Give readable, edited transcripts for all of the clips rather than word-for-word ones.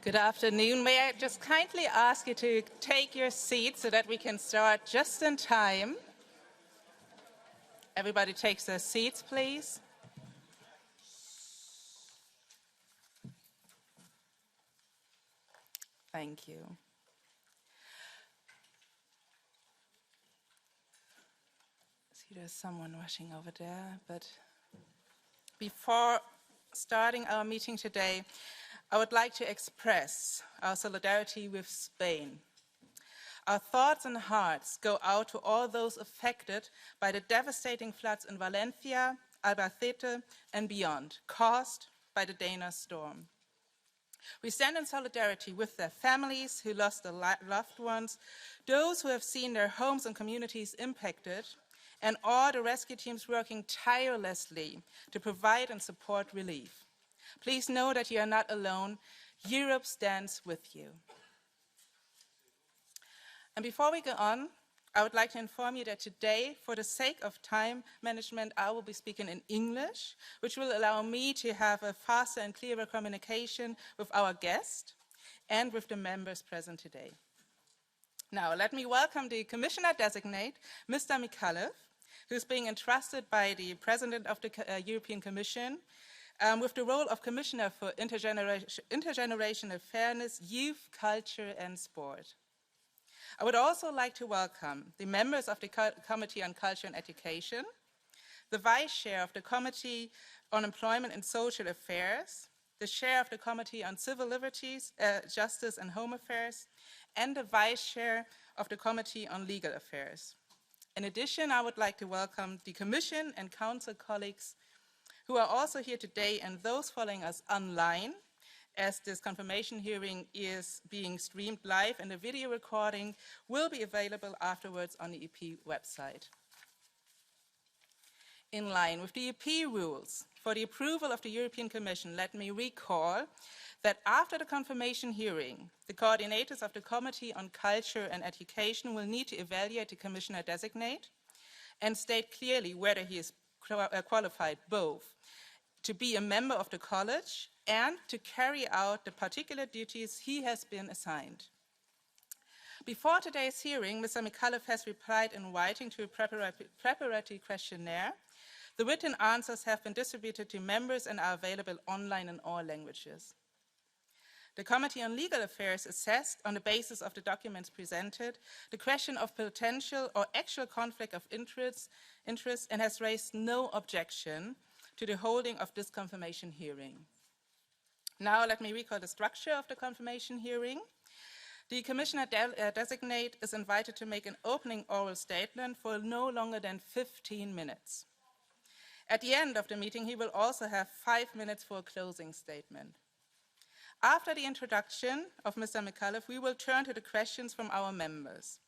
Good afternoon. May I just kindly ask you to take your seats so that we can start just in time. Everybody takes their seats, please. Thank you. See, there's someone rushing over there, but before starting our meeting today, I would like to express our solidarity with Spain. Our thoughts and hearts go out to all those affected by the devastating floods in Valencia, Albacete, and beyond, caused by the Dana storm. We stand in solidarity with their families who lost their loved ones, those who have seen their homes and communities impacted, and all the rescue teams working tirelessly to provide and support relief. Please know that you are not alone. Europe stands with you. And before we go on, I would like to inform you that today, for the sake of time management, I will be speaking in English, which will allow me to have a faster and clearer communication with our guest and with the members present today. Now, let me welcome the Commissioner-designate, Mr. MICALLEF, who's being entrusted by the President of the European Commission with the role of Commissioner for Intergenerational Fairness, Youth, Culture and Sport. I would also like to welcome the members of the Committee on Culture and Education, the Vice Chair of the Committee on Employment and Social Affairs, the Chair of the Committee on Civil Liberties, Justice and Home Affairs, and the Vice Chair of the Committee on Legal Affairs. In addition, I would like to welcome the Commission and Council colleagues who are also here today and those following us online, as this confirmation hearing is being streamed live and the video recording will be available afterwards on the EP website. In line with the EP rules for the approval of the European Commission, let me recall that after the confirmation hearing, the coordinators of the Committee on Culture and Education will need to evaluate the Commissioner-designate and state clearly whether he is qualified both to be a member of the college and to carry out the particular duties he has been assigned. Before today's hearing, Mr. MICALLEF has replied in writing to a preparatory questionnaire. The written answers have been distributed to members and are available online in all languages. The Committee on Legal Affairs assessed, on the basis of the documents presented, the question of potential or actual conflict of interest and has raised no objection to the holding of this confirmation hearing. Now let me recall the structure of the confirmation hearing. The Commissioner-designate is invited to make an opening oral statement for no longer than 15 minutes. At the end of the meeting, he will also have 5 minutes for a closing statement. After the introduction of Mr. MICALLEF, we will turn to the questions from our members.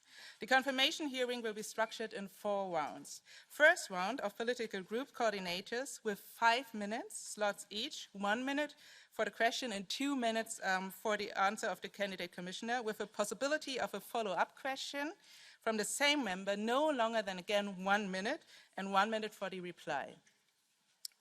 The confirmation hearing will be structured in 4 rounds. First round of political group coordinators with 5 minutes slots each, 1 minute for the question and 2 minutes for the answer of the candidate commissioner, with a possibility of a follow-up question from the same member, no longer than, again, 1 minute, and 1 minute for the reply.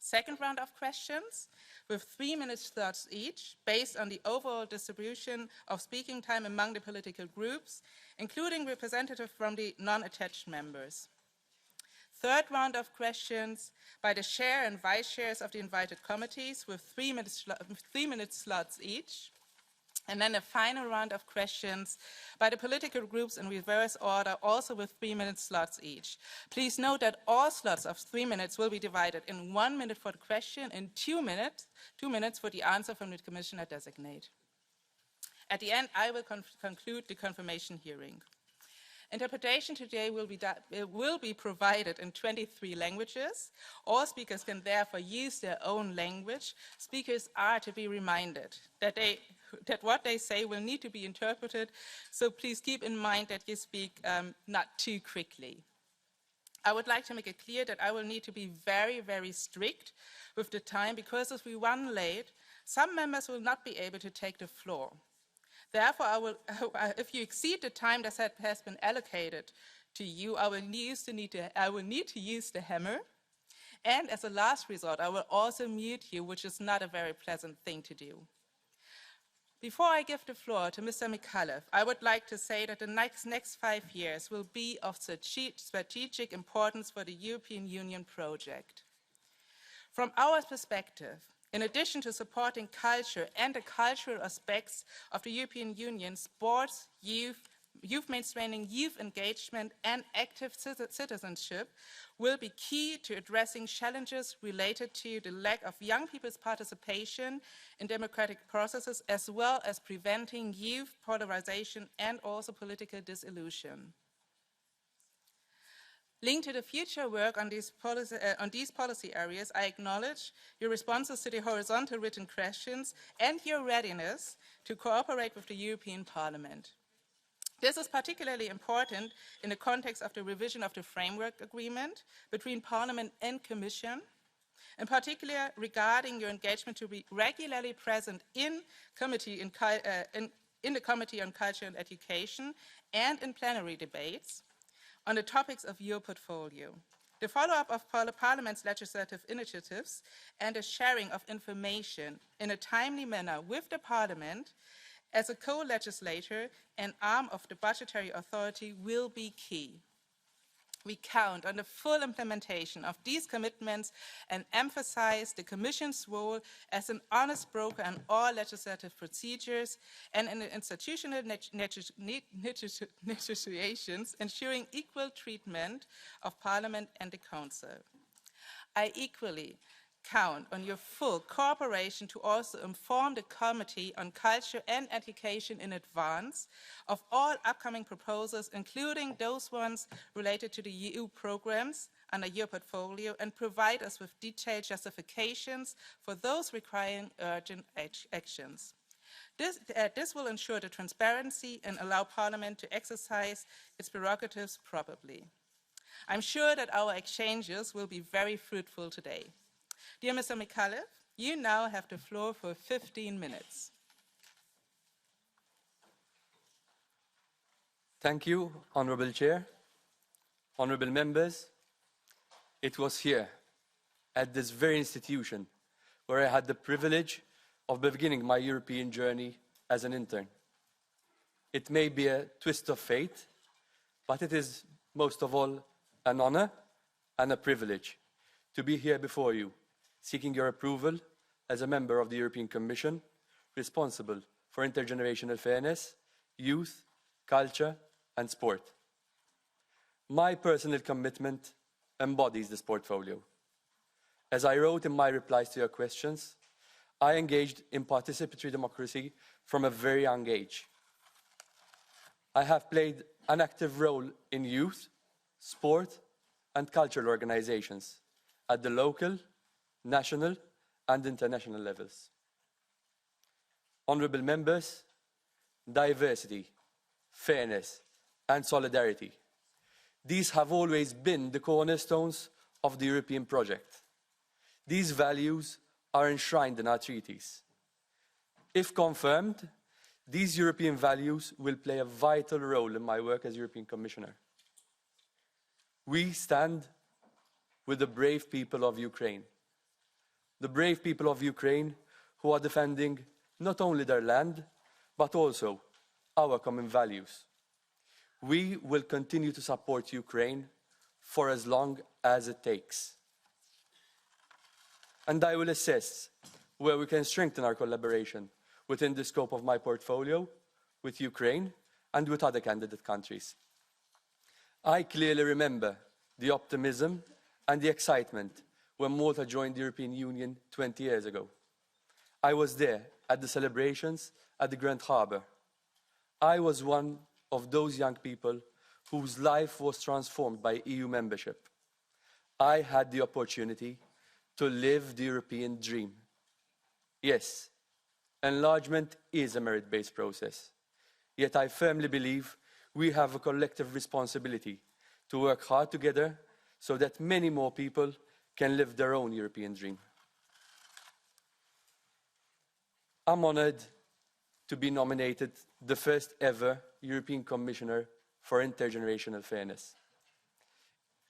Second round of questions with 3 minute slots each, based on the overall distribution of speaking time among the political groups, including representatives from the non-attached members. Third round of questions by the chair and vice chairs of the invited committees with 3 minute slots each. And then a final round of questions by the political groups in reverse order, also with 3 minute slots each. Please note that all slots of 3 minutes will be divided in 1 minute for the question and 2 minutes for the answer from the Commissioner-designate. At the end, I will conclude the confirmation hearing. Interpretation today will be provided in 23 languages. All speakers can therefore use their own language. Speakers are to be reminded that what they say will need to be interpreted, so please keep in mind that you speak not too quickly. I would like to make it clear that I will need to be very, very strict with the time, because if we run late, some members will not be able to take the floor. Therefore, if you exceed the time that has been allocated to you, I will need to use the hammer. And as a last resort, I will also mute you, which is not a very pleasant thing to do. Before I give the floor to Mr. MICALLEF, I would like to say that the next 5 years will be of strategic importance for the European Union project. From our perspective, in addition to supporting culture and the cultural aspects of the European Union, sports, youth mainstreaming, youth engagement and active citizenship will be key to addressing challenges related to the lack of young people's participation in democratic processes, as well as preventing youth polarization and also political disillusion. Linked to the future work on these policy areas, I acknowledge your responses to the horizontal written questions and your readiness to cooperate with the European Parliament. This is particularly important in the context of the revision of the framework agreement between Parliament and Commission, in particular regarding your engagement to be regularly present in the Committee on Culture and Education and in plenary debates on the topics of your portfolio. The follow-up of Parliament's legislative initiatives and the sharing of information in a timely manner with the Parliament as a co-legislator and arm of the budgetary authority will be key. We count on the full implementation of these commitments and emphasize the Commission's role as an honest broker in all legislative procedures and in the institutional negotiations, ensuring equal treatment of Parliament and the Council. I equally count on your full cooperation to also inform the Committee on Culture and Education in advance of all upcoming proposals, including those ones related to the EU programs under your portfolio, and provide us with detailed justifications for those requiring urgent actions. This will ensure the transparency and allow Parliament to exercise its prerogatives properly. I'm sure that our exchanges will be very fruitful today. Dear Mr. MICALLEF, you now have the floor for 15 minutes. Thank you, Honourable Chair, honourable members. It was here, at this very institution, where I had the privilege of beginning my European journey as an intern. It may be a twist of fate, but it is most of all an honour and a privilege to be here before you, seeking your approval as a member of the European Commission, responsible for intergenerational fairness, youth, culture, and sport. My personal commitment embodies this portfolio. As I wrote in my replies to your questions, I engaged in participatory democracy from a very young age. I have played an active role in youth, sport, and cultural organizations at the local, national, and international levels. Honourable members, diversity, fairness, and solidarity. These have always been the cornerstones of the European project. These values are enshrined in our treaties. If confirmed, these European values will play a vital role in my work as European Commissioner. We stand with the brave people of Ukraine. The brave people of Ukraine who are defending not only their land, but also our common values. We will continue to support Ukraine for as long as it takes. And I will assess where we can strengthen our collaboration within the scope of my portfolio with Ukraine and with other candidate countries. I clearly remember the optimism and the excitement when Malta joined the European Union 20 years ago. I was there at the celebrations at the Grand Harbour. I was one of those young people whose life was transformed by EU membership. I had the opportunity to live the European dream. Yes, enlargement is a merit-based process. Yet I firmly believe we have a collective responsibility to work hard together so that many more people can live their own European dream. I'm honoured to be nominated the first ever European Commissioner for Intergenerational Fairness.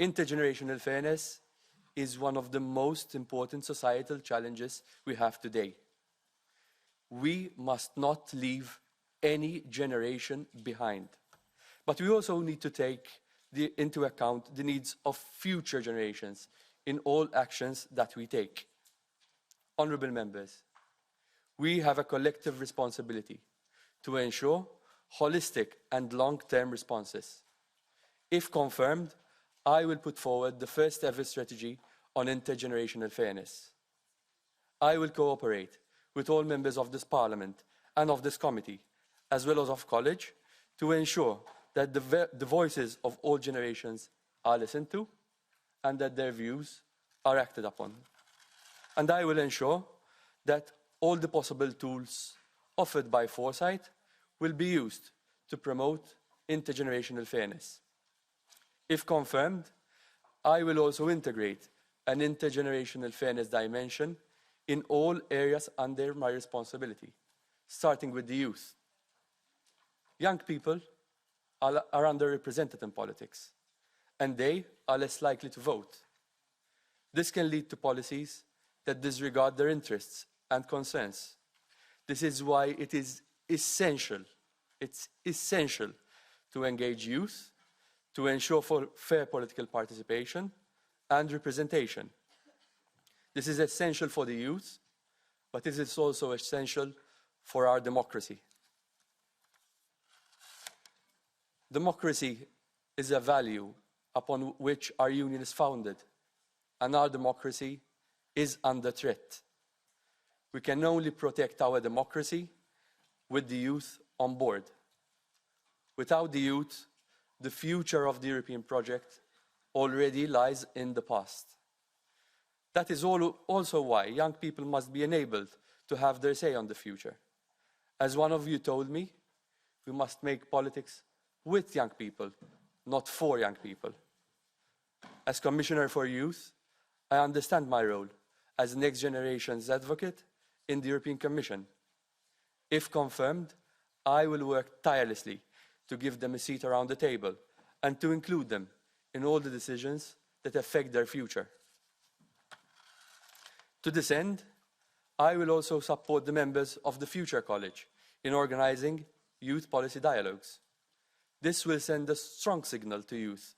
Intergenerational fairness is one of the most important societal challenges we have today. we must not leave any generation behind. But we also need to take into account the needs of future generations in all actions that we take. Honourable members, we have a collective responsibility to ensure holistic and long-term responses. If confirmed, I will put forward the first ever strategy on intergenerational fairness. I will cooperate with all members of this Parliament and of this committee, as well as of College, to ensure that the voices of all generations are listened to and that their views are acted upon. And I will ensure that all the possible tools offered by Foresight will be used to promote intergenerational fairness. If confirmed, I will also integrate an intergenerational fairness dimension in all areas under my responsibility, starting with the youth. Young people are underrepresented in politics, and they are less likely to vote. This can lead to policies that disregard their interests and concerns. This is why it is essential, to engage youth, to ensure for fair political participation and representation. This is essential for the youth, but it is also essential for our democracy. Democracy is a value upon which our union is founded, and our democracy is under threat. We can only protect our democracy with the youth on board. Without the youth, the future of the European project already lies in the past. That is also why young people must be enabled to have their say on the future. As one of you told me, we must make politics with young people, not for young people. As Commissioner for Youth, I understand my role as next generation's advocate in the European Commission. If confirmed, I will work tirelessly to give them a seat around the table and to include them in all the decisions that affect their future. To this end, I will also support the members of the Future College in organising youth policy dialogues. This will send a strong signal to youth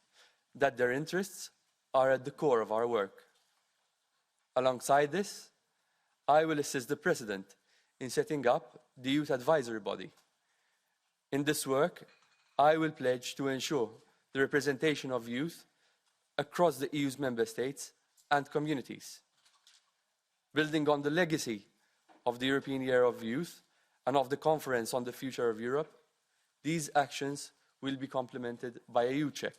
that their interests are at the core of our work. Alongside this, I will assist the President in setting up the Youth Advisory Body. In this work, I will pledge to ensure the representation of youth across the EU's member states and communities. Building on the legacy of the European Year of Youth and of the Conference on the Future of Europe, these actions will be complemented by a youth check.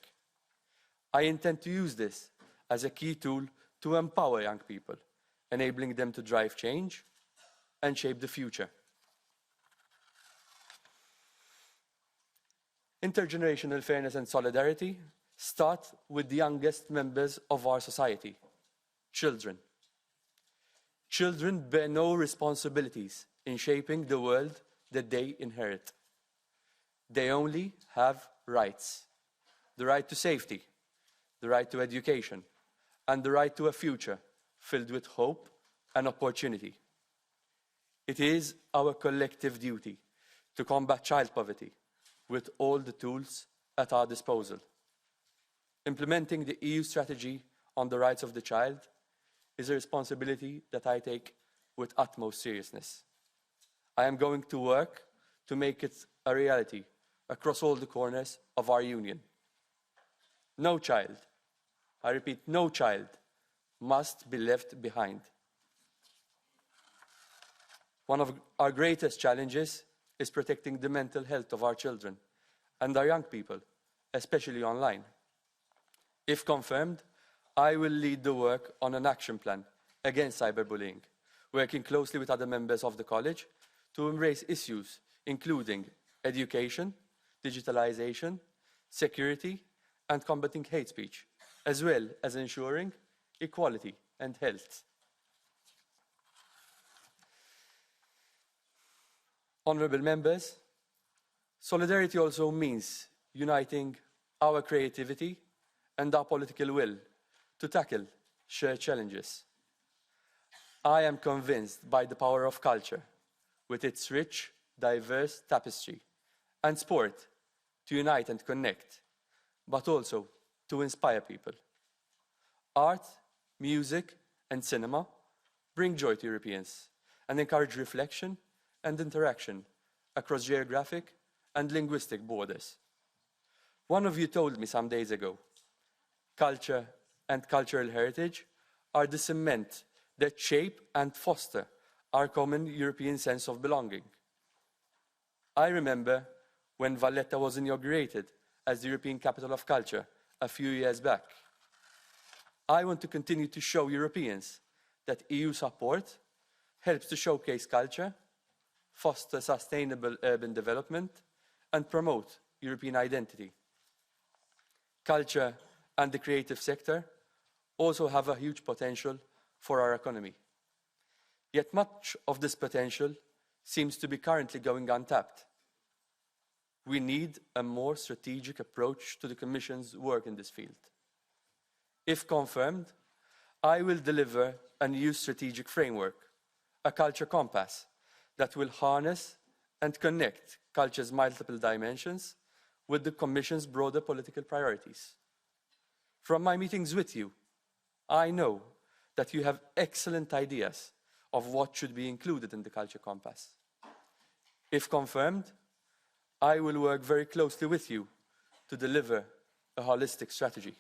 I intend to use this as a key tool to empower young people, enabling them to drive change and shape the future. Intergenerational fairness and solidarity start with the youngest members of our society, children. Children bear no responsibilities in shaping the world that they inherit. They only have rights: the right to safety, the right to education, and the right to a future filled with hope and opportunity. It is our collective duty to combat child poverty with all the tools at our disposal. Implementing the EU strategy on the rights of the child is a responsibility that I take with utmost seriousness. I am going to work to make it a reality across all the corners of our union. No child, I repeat, no child must be left behind. One of our greatest challenges is protecting the mental health of our children and our young people, especially online. If confirmed, I will lead the work on an action plan against cyberbullying, working closely with other members of the College to embrace issues including education, digitalization, security, and combating hate speech, as well as ensuring equality and health. Honourable members, solidarity also means uniting our creativity and our political will to tackle shared challenges. I am convinced by the power of culture, with its rich, diverse tapestry, and sport to unite and connect, but also to inspire people. Art, music, and cinema bring joy to Europeans and encourage reflection and interaction across geographic and linguistic borders. One of you told me some days ago, culture and cultural heritage are the cement that shape and foster our common European sense of belonging. I remember when Valletta was inaugurated as the European Capital of Culture a few years back. I want to continue to show Europeans that EU support helps to showcase culture, foster sustainable urban development, and promote European identity. Culture and the creative sector also have a huge potential for our economy. Yet much of this potential seems to be currently going untapped. We need a more strategic approach to the Commission's work in this field. If confirmed, I will deliver a new strategic framework, a culture compass, that will harness and connect culture's multiple dimensions with the Commission's broader political priorities. From my meetings with you, I know that you have excellent ideas of what should be included in the Culture Compass. If confirmed, I will work very closely with you to deliver a holistic strategy,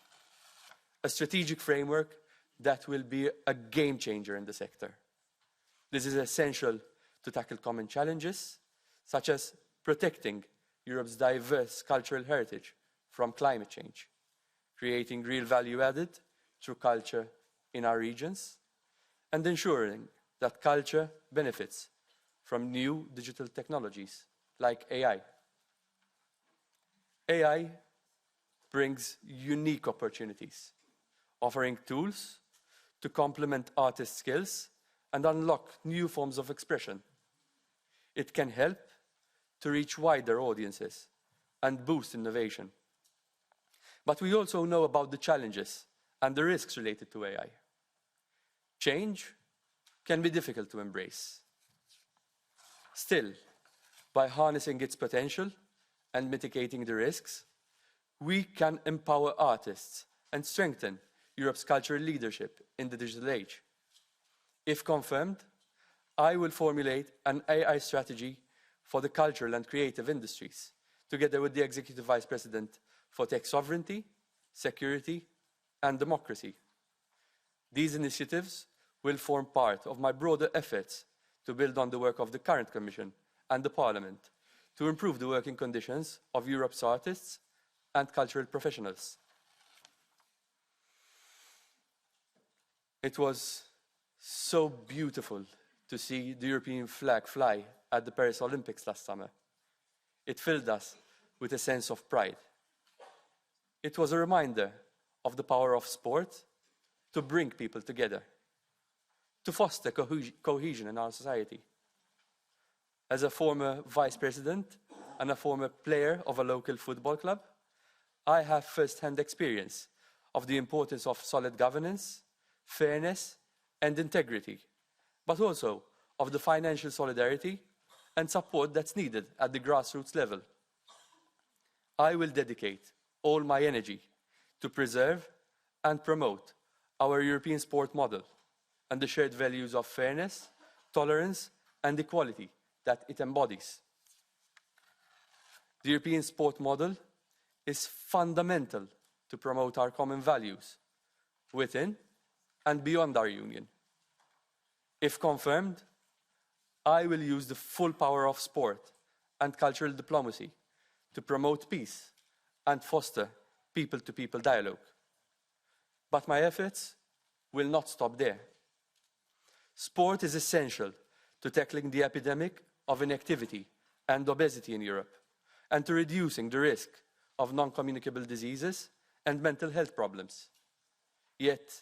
a strategic framework that will be a game changer in the sector. This is essential to tackle common challenges, such as protecting Europe's diverse cultural heritage from climate change, creating real value added through culture in our regions, and ensuring that culture benefits from new digital technologies like AI. AI brings unique opportunities, offering tools to complement artists' skills and unlock new forms of expression. It can help to reach wider audiences and boost innovation. But we also know about the challenges and the risks related to AI. Change can be difficult to embrace. Still, by harnessing its potential and mitigating the risks, we can empower artists and strengthen Europe's cultural leadership in the digital age. If confirmed, I will formulate an AI strategy for the cultural and creative industries, together with the Executive Vice President for Tech Sovereignty, Security, and Democracy. These initiatives will form part of my broader efforts to build on the work of the current Commission and the Parliament to improve the working conditions of Europe's artists and cultural professionals. It was so beautiful to see the European flag fly at the Paris Olympics last summer. It filled us with a sense of pride. It was a reminder of the power of sport to bring people together, to foster cohesion in our society. As a former vice president and a former player of a local football club, I have first-hand experience of the importance of solid governance, fairness, and integrity, but also of the financial solidarity and support that's needed at the grassroots level. I will dedicate all my energy to preserve and promote our European sport model and the shared values of fairness, tolerance, and equality that it embodies. The European sport model is fundamental to promote our common values within and beyond our union. If confirmed, I will use the full power of sport and cultural diplomacy to promote peace and foster people-to-people dialogue. But my efforts will not stop there. Sport is essential to tackling the epidemic of inactivity and obesity in Europe, and to reducing the risk of non-communicable diseases and mental health problems. Yet,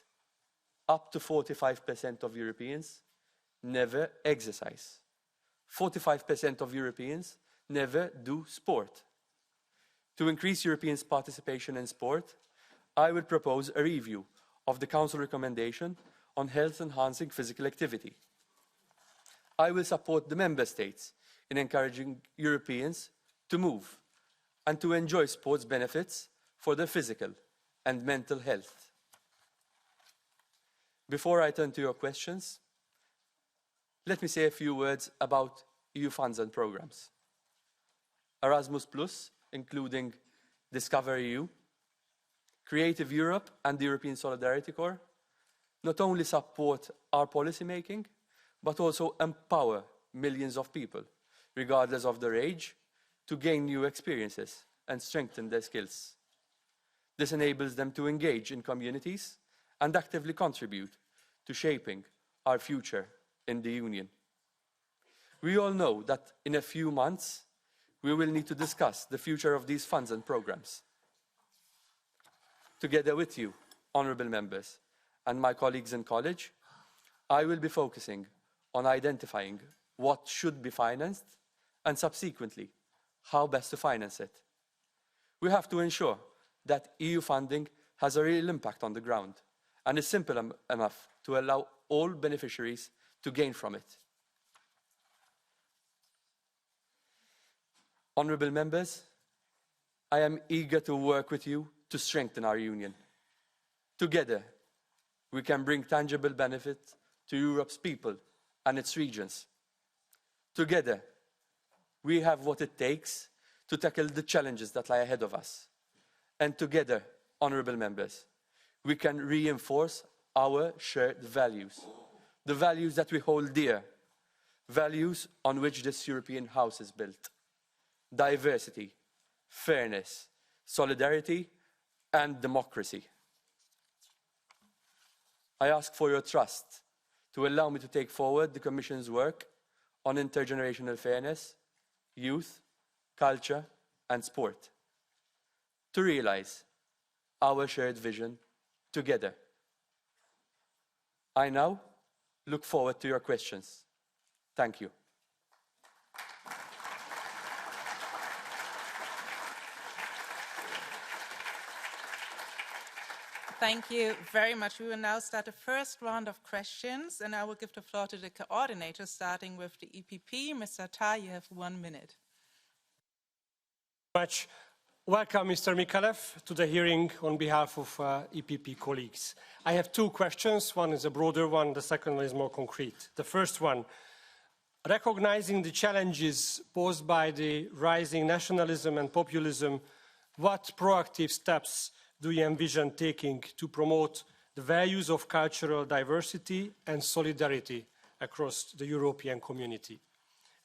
up to 45% of Europeans never exercise. 45% of Europeans never do sport. To increase Europeans' participation in sport, I will propose a review of the Council recommendation on health-enhancing physical activity. I will support the Member States in encouraging Europeans to move and to enjoy sports benefits for their physical and mental health. Before I turn to your questions, let me say a few words about EU funds and programs. Erasmus+, including Discover EU, Creative Europe and the European Solidarity Corps not only support our policy making, but also empower millions of people, regardless of their age, to gain new experiences and strengthen their skills. This enables them to engage in communities and actively contribute to shaping our future in the Union. We all know that in a few months, we will need to discuss the future of these funds and programs. Together with you, honourable members, and my colleagues in college, I will be focusing on identifying what should be financed and subsequently how best to finance it. We have to ensure that EU funding has a real impact on the ground and is simple enough to allow all beneficiaries to gain from it. Honourable members, I am eager to work with you to strengthen our union. Together, we can bring tangible benefit to Europe's people and its regions. Together, we have what it takes to tackle the challenges that lie ahead of us. And together, honourable members, we can reinforce our shared values, the values that we hold dear, values on which this European house is built: diversity, fairness, solidarity, and democracy. I ask for your trust to allow me to take forward the Commission's work on intergenerational fairness, youth, culture, and sport, to realise our shared vision together. I now look forward to your questions. Thank you. Thank you very much. We will now start the first round of questions, and I will give the floor to the coordinator, starting with the EPP. Mr. Tar, you have 1 minute. Much. Welcome, Mr. MICALLEF, to the hearing on behalf of EPP colleagues. I have 2 questions. One is a broader one. The second one is more concrete. The first one, recognizing the challenges posed by the rising nationalism and populism, what proactive steps do you envision taking to promote the values of cultural diversity and solidarity across the European community?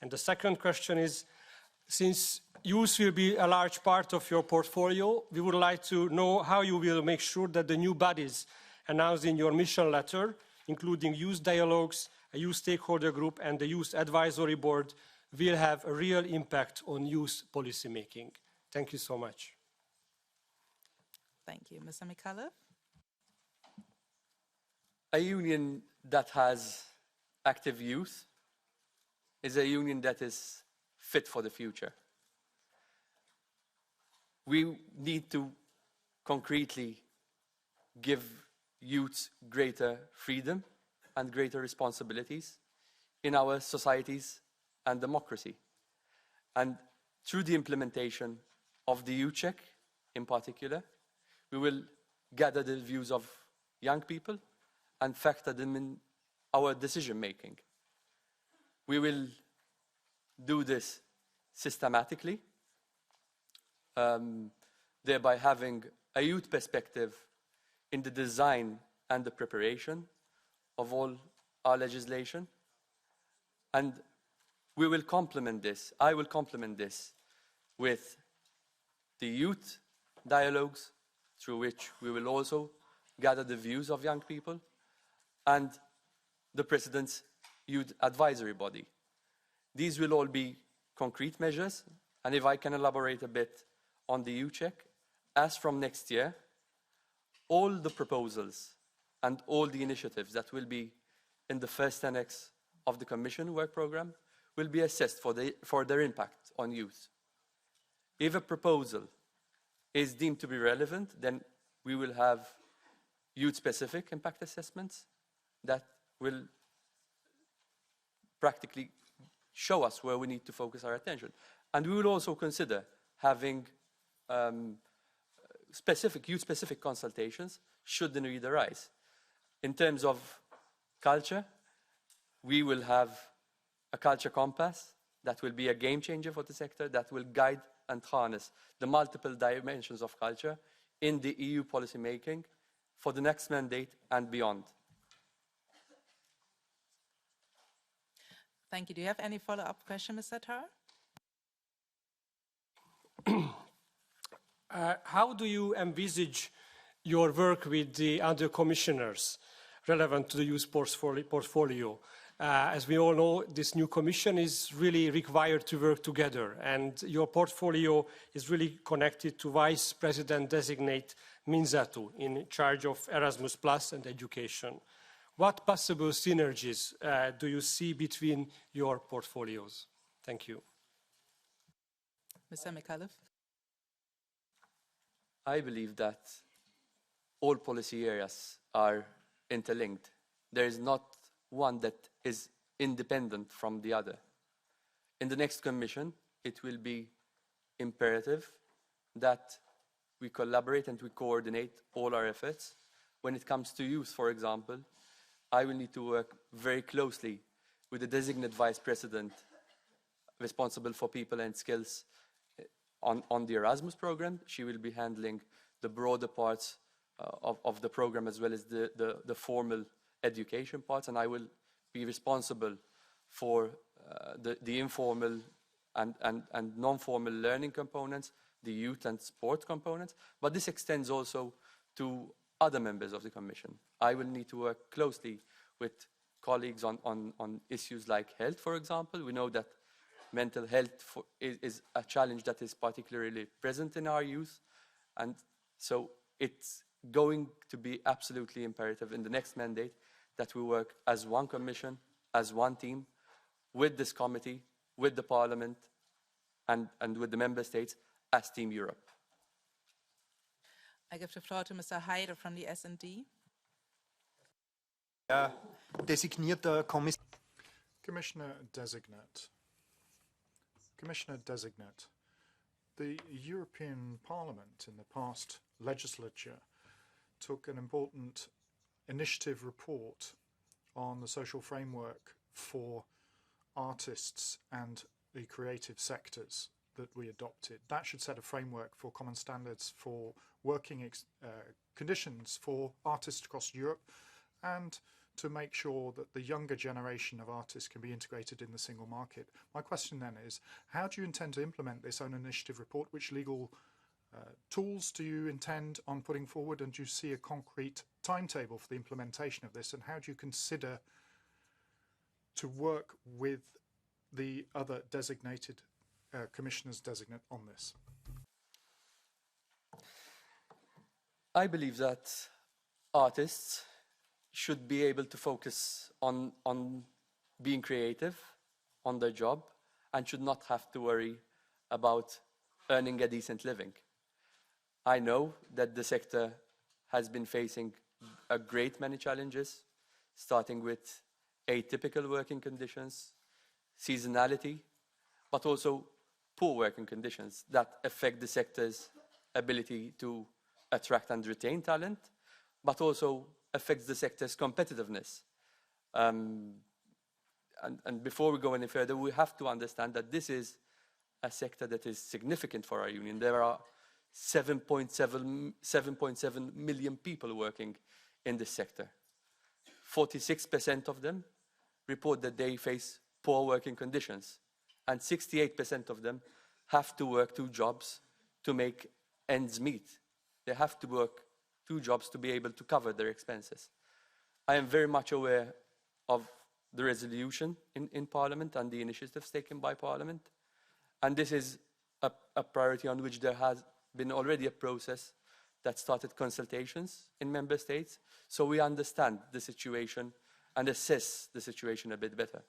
And the second question is, since youth will be a large part of your portfolio, we would like to know how you will make sure that the new bodies announced in your mission letter, including youth dialogues, a youth stakeholder group, and the youth advisory board, will have a real impact on youth policy making. Thank you so much. Thank you. Mr. MICALLEF? A union that has active youth is a union that is fit for the future. We need to concretely give youth greater freedom and greater responsibilities in our societies and democracy. And through the implementation of the youth check in particular, we will gather the views of young people and factor them in our decision making. We will do this systematically, thereby having a youth perspective in the design and the preparation of all our legislation. And we will complement this, I will complement this with the youth dialogues, through which we will also gather the views of young people, and the President's Youth Advisory Body. These will all be concrete measures, and if I can elaborate a bit on the youth check, as from next year, all the proposals and all the initiatives that will be in the first annex of the Commission work programme will be assessed for their impact on youth. If a proposal is deemed to be relevant, then we will have youth-specific impact assessments that will practically show us where we need to focus our attention. And we will also consider having youth-specific consultations should the need arise. In terms of culture, we will have a culture compass that will be a game changer for the sector, that will guide and harness the multiple dimensions of culture in the EU policy making for the next mandate and beyond. Thank you. Do you have any follow-up question, Mr. Tar? How do you envisage your work with the other commissioners relevant to the youth portfolio? As we all know, this new commission is really required to work together, and your portfolio is really connected to Vice President-designate Minzatu in charge of Erasmus Plus and education. What possible synergies do you see between your portfolios? Thank you. Mr. MICALLEF? I believe that all policy areas are interlinked. There is not one that is independent from the other. In the next commission, it will be imperative that we collaborate and we coordinate all our efforts. When it comes to youth, for example, I will need to work very closely with the designated vice president responsible for people and skills on the Erasmus program. She will be handling the broader parts of the program as well as the formal education parts, and I will be responsible for the informal and non-formal learning components, the youth and sport components, but this extends also to other members of the Commission. I will need to work closely with colleagues on issues like health, for example. We know that mental health is a challenge that is particularly present in our youth, and so it's going to be absolutely imperative in the next mandate that we work as one Commission, as one team, with this committee, with the Parliament, and with the Member States as Team Europe. I give the floor to Mr. Haider from the S&D. Designated Commissioner-designate. Commissioner-designate. The European Parliament in the past legislature took an important initiative report on the social framework for artists and the creative sectors that we adopted. That should set a framework for common standards for working conditions for artists across Europe, and to make sure that the younger generation of artists can be integrated in the single market. My question then is, how do you intend to implement this own initiative report? Which legal tools do you intend on putting forward, and do you see a concrete timetable for the implementation of this, and how do you consider to work with the other designated commissioners designate on this? I believe that artists should be able to focus on being creative on their job and should not have to worry about earning a decent living. I know that the sector has been facing a great many challenges, starting with atypical working conditions, seasonality, but also poor working conditions that affect the sector's ability to attract and retain talent, but also affects the sector's competitiveness. And before we go any further, we have to understand that this is a sector that is significant for our union. There are 7.7 million people working in this sector. 46% of them report that they face poor working conditions, and 68% of them have to work 2 jobs to make ends meet. They have to work 2 jobs to be able to cover their expenses. I am very much aware of the resolution in Parliament and the initiatives taken by Parliament, and this is a priority on which there has been already a process that started consultations in Member States, so we understand the situation and assess the situation a bit better.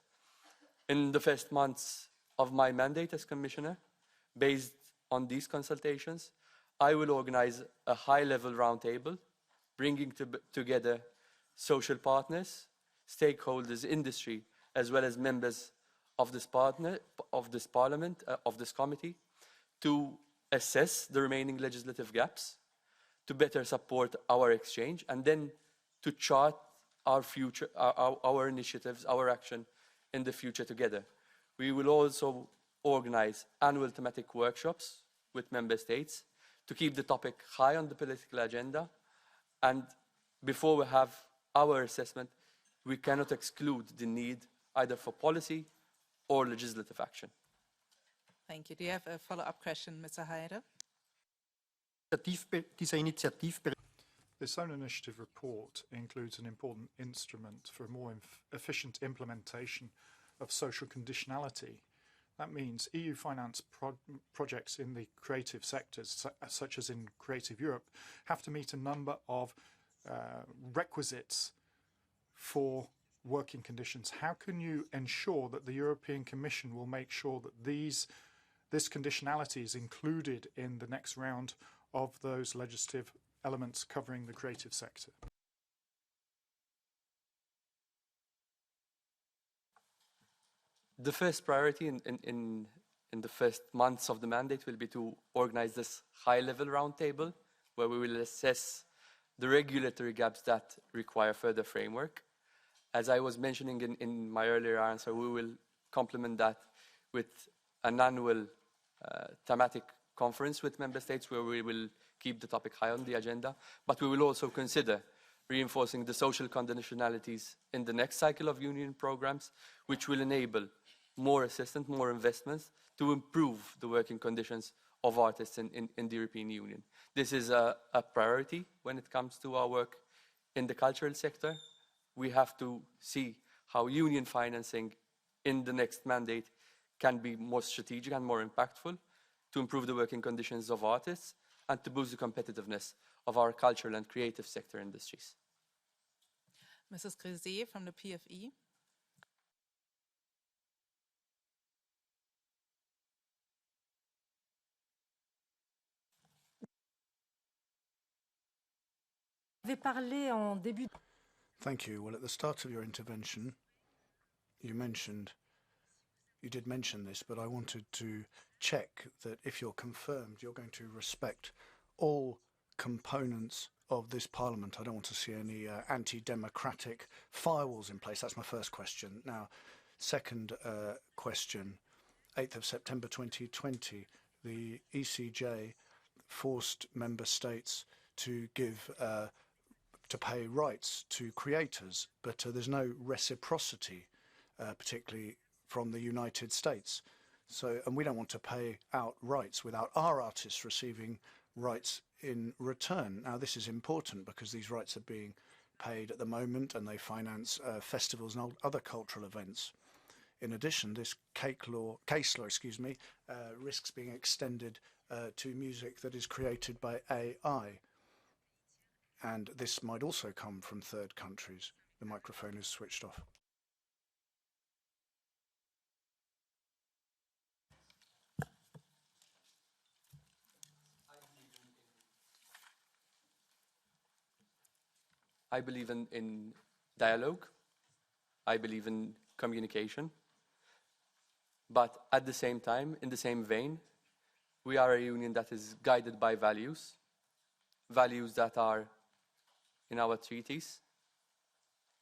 In the first months of my mandate as Commissioner, based on these consultations, I will organize a high-level roundtable, bringing together social partners, stakeholders, industry, as well as members of this parliament, of this committee, to assess the remaining legislative gaps, to better support our exchange, and then to chart our future, our initiatives, our action in the future together. We will also organize annual thematic workshops with member states to keep the topic high on the political agenda. And before we have our assessment, we cannot exclude the need either for policy or legislative action. Thank you. Do you have a follow-up question, Mr. Heide? This own initiative report includes an important instrument for a more efficient implementation of social conditionality. That means EU finance projects in the creative sectors, such as in Creative Europe, have to meet a number of requisites for working conditions. How can you ensure that the European Commission will make sure that this conditionality is included in the next round of those legislative elements covering the creative sector? The first priority in the first months of the mandate will be to organize this high-level roundtable where we will assess the regulatory gaps that require further framework. As I was mentioning in my earlier answer, we will complement that with an annual thematic conference with member states where we will keep the topic high on the agenda, but we will also consider reinforcing the social conditionalities in the next cycle of union programs, which will enable more assistance, more investments to improve the working conditions of artists in the European Union. This is a priority when it comes to our work in the cultural sector. We have to see how union financing in the next mandate can be more strategic and more impactful to improve the working conditions of artists and to boost the competitiveness of our cultural and creative sector industries. Mrs. Grisé from the PFE. Thank you. Well, at the start of your intervention, you did mention this, but I wanted to check that if you're confirmed, you're going to respect all components of this parliament. I don't want to see any anti-democratic firewalls in place. That's my first question. Now, second question, 8th of September 2020, the ECJ forced member states to pay rights to creators, but there's no reciprocity, particularly from the United States. So, and we don't want to pay out rights without our artists receiving rights in return. Now, this is important because these rights are being paid at the moment and they finance festivals and other cultural events. In addition, this case law, risks being extended to music that is created by AI. And this might also come from third countries. The microphone is switched off. I believe in dialogue. I believe in communication. But at the same time, in the same vein, we are a union that is guided by values, values that are in our treaties,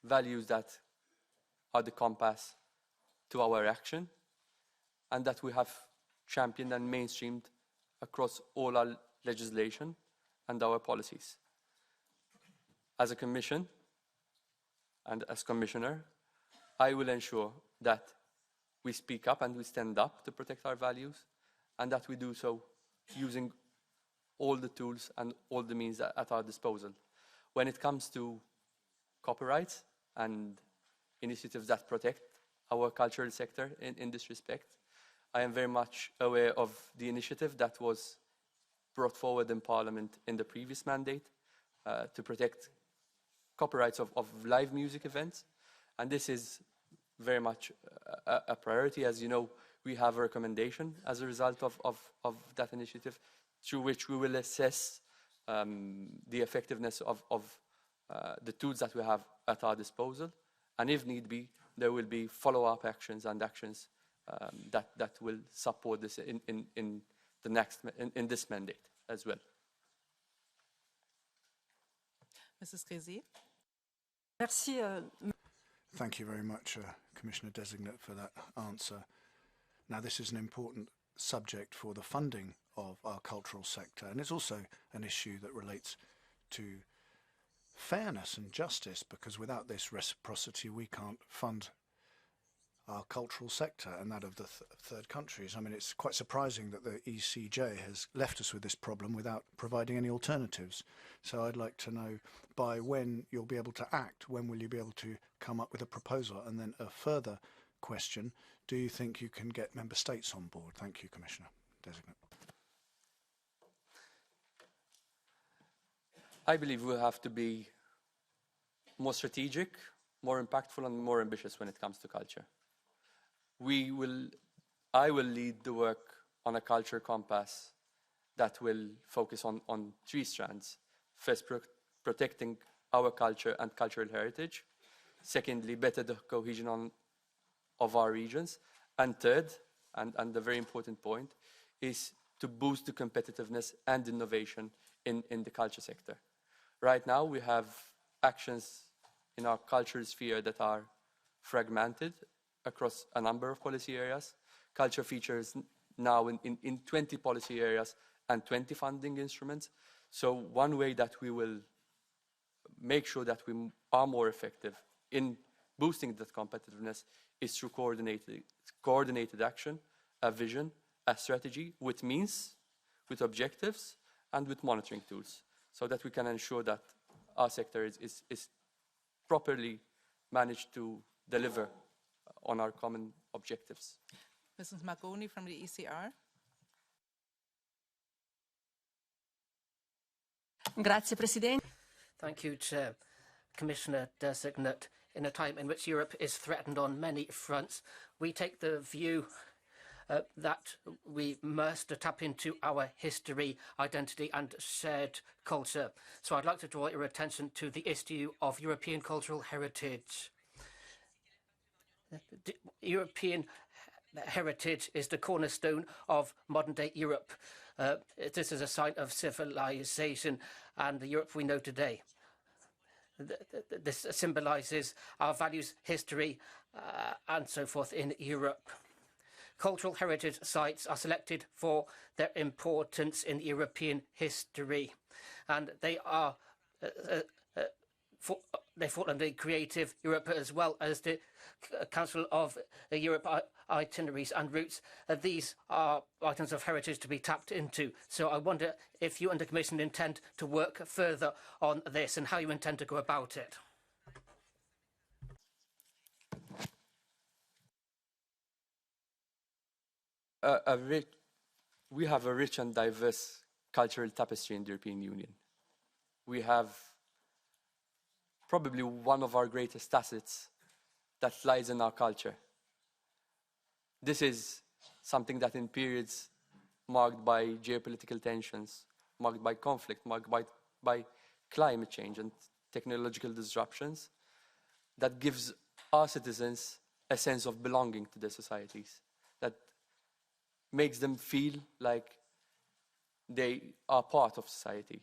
values that are the compass to our action, and that we have championed and mainstreamed across all our legislation and our policies. As a Commission and as Commissioner, I will ensure that we speak up and we stand up to protect our values, and that we do so using all the tools and all the means at our disposal. When it comes to copyrights and initiatives that protect our cultural sector in this respect, I am very much aware of the initiative that was brought forward in Parliament in the previous mandate to protect copyrights of live music events. And this is very much a priority. As you know, we have a recommendation as a result of that initiative, through which we will assess the effectiveness of the tools that we have at our disposal, and if need be, there will be follow-up actions and actions that will support this in this mandate as well. Mrs. Grisi. Merci. Thank you very much, Commissioner-designate, for that answer. Now, this is an important subject for the funding of our cultural sector, and it's also an issue that relates to fairness and justice, because without this reciprocity, we can't fund our cultural sector and that of the third countries. I mean, it's quite surprising that the ECJ has left us with this problem without providing any alternatives. So I'd like to know by when you'll be able to act, when will you be able to come up with a proposal? And then a further question, do you think you can get member states on board? Thank you, Commissioner-designate. I believe we'll have to be more strategic, more impactful, and more ambitious when it comes to culture. I will lead the work on a culture compass that will focus on three strands. First, protecting our culture and cultural heritage. Secondly, better the cohesion of our regions. And third, and the very important point, is to boost the competitiveness and innovation in the culture sector. Right now, we have actions in our cultural sphere that are fragmented across a number of policy areas. Culture features now in 20 policy areas and 20 funding instruments. So one way that we will make sure that we are more effective in boosting that competitiveness is through coordinated action, a vision, a strategy with means, with objectives, and with monitoring tools, so that we can ensure that our sector is properly managed to deliver on our common objectives. Mrs. Margoni from the ECR. Grazie, Presidente. Thank you, Chair. Commissioner-designate, in a time in which Europe is threatened on many fronts, we take the view that we must tap into our history, identity and shared culture. So I'd like to draw your attention to the issue of European cultural heritage. European heritage is the cornerstone of modern-day Europe. This is a sign of civilization and the Europe we know today. This symbolizes our values, history, and so forth in Europe. Cultural heritage sites are selected for their importance in European history, and they are they fall under Creative Europe as well as the Council of Europe itineraries and routes. These are items of heritage to be tapped into. So I wonder if you and the Commission intend to work further on this and how you intend to go about it. We have a rich and diverse cultural tapestry in the European Union. We have probably one of our greatest assets that lies in our culture. This is something that in periods marked by geopolitical tensions, marked by conflict, marked by climate change and technological disruptions, that gives our citizens a sense of belonging to their societies, that makes them feel like they are part of society.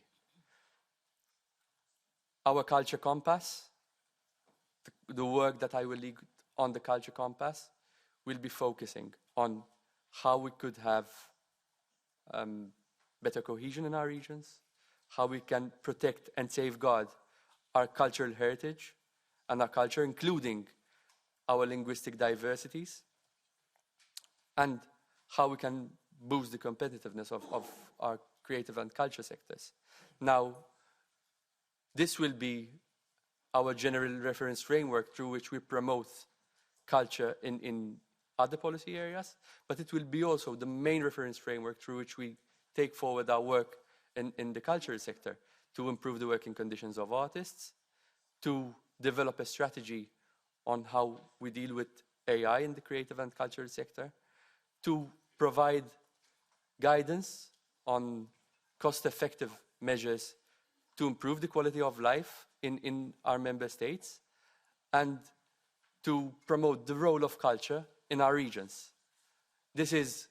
Our culture compass, the work that I will lead on the culture compass, will be focusing on how we could have better cohesion in our regions, how we can protect and safeguard our cultural heritage and our culture, including our linguistic diversities, and how we can boost the competitiveness of our creative and culture sectors. Now, this will be our general reference framework through which we promote culture in other policy areas, but it will be also the main reference framework through which we take forward our work in the cultural sector to improve the working conditions of artists, to develop a strategy on how we deal with AI in the creative and cultural sector, to provide guidance on cost-effective measures to improve the quality of life in our member states, and to promote the role of culture in our regions. This is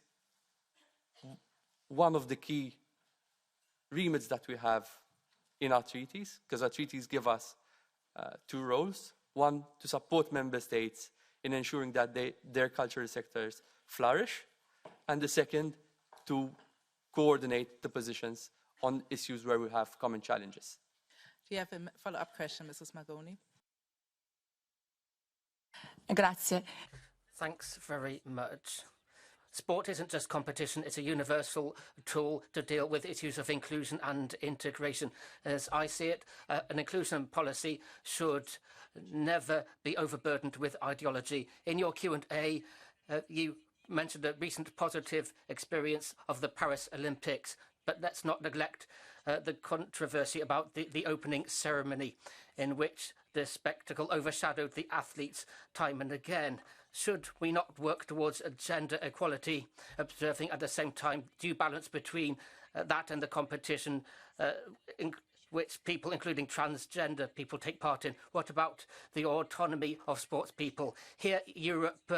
one of the key remits that we have in our treaties, because our treaties give us two roles. One, to support member states in ensuring that their cultural sectors flourish, and the second, to coordinate the positions on issues where we have common challenges. Do you have a follow-up question, Mrs. Magoni? Grazie. Thanks very much. Sport isn't just competition, it's a universal tool to deal with issues of inclusion and integration. As I see it, an inclusion policy should never be overburdened with ideology. In your Q&A, you mentioned a recent positive experience of the Paris Olympics, but let's not neglect the controversy about the opening ceremony, in which the spectacle overshadowed the athletes time and again. Should we not work towards gender equality, observing at the same time due balance between that and the competition in which people, including transgender people, take part in? What about the autonomy of sports people? Here, Europe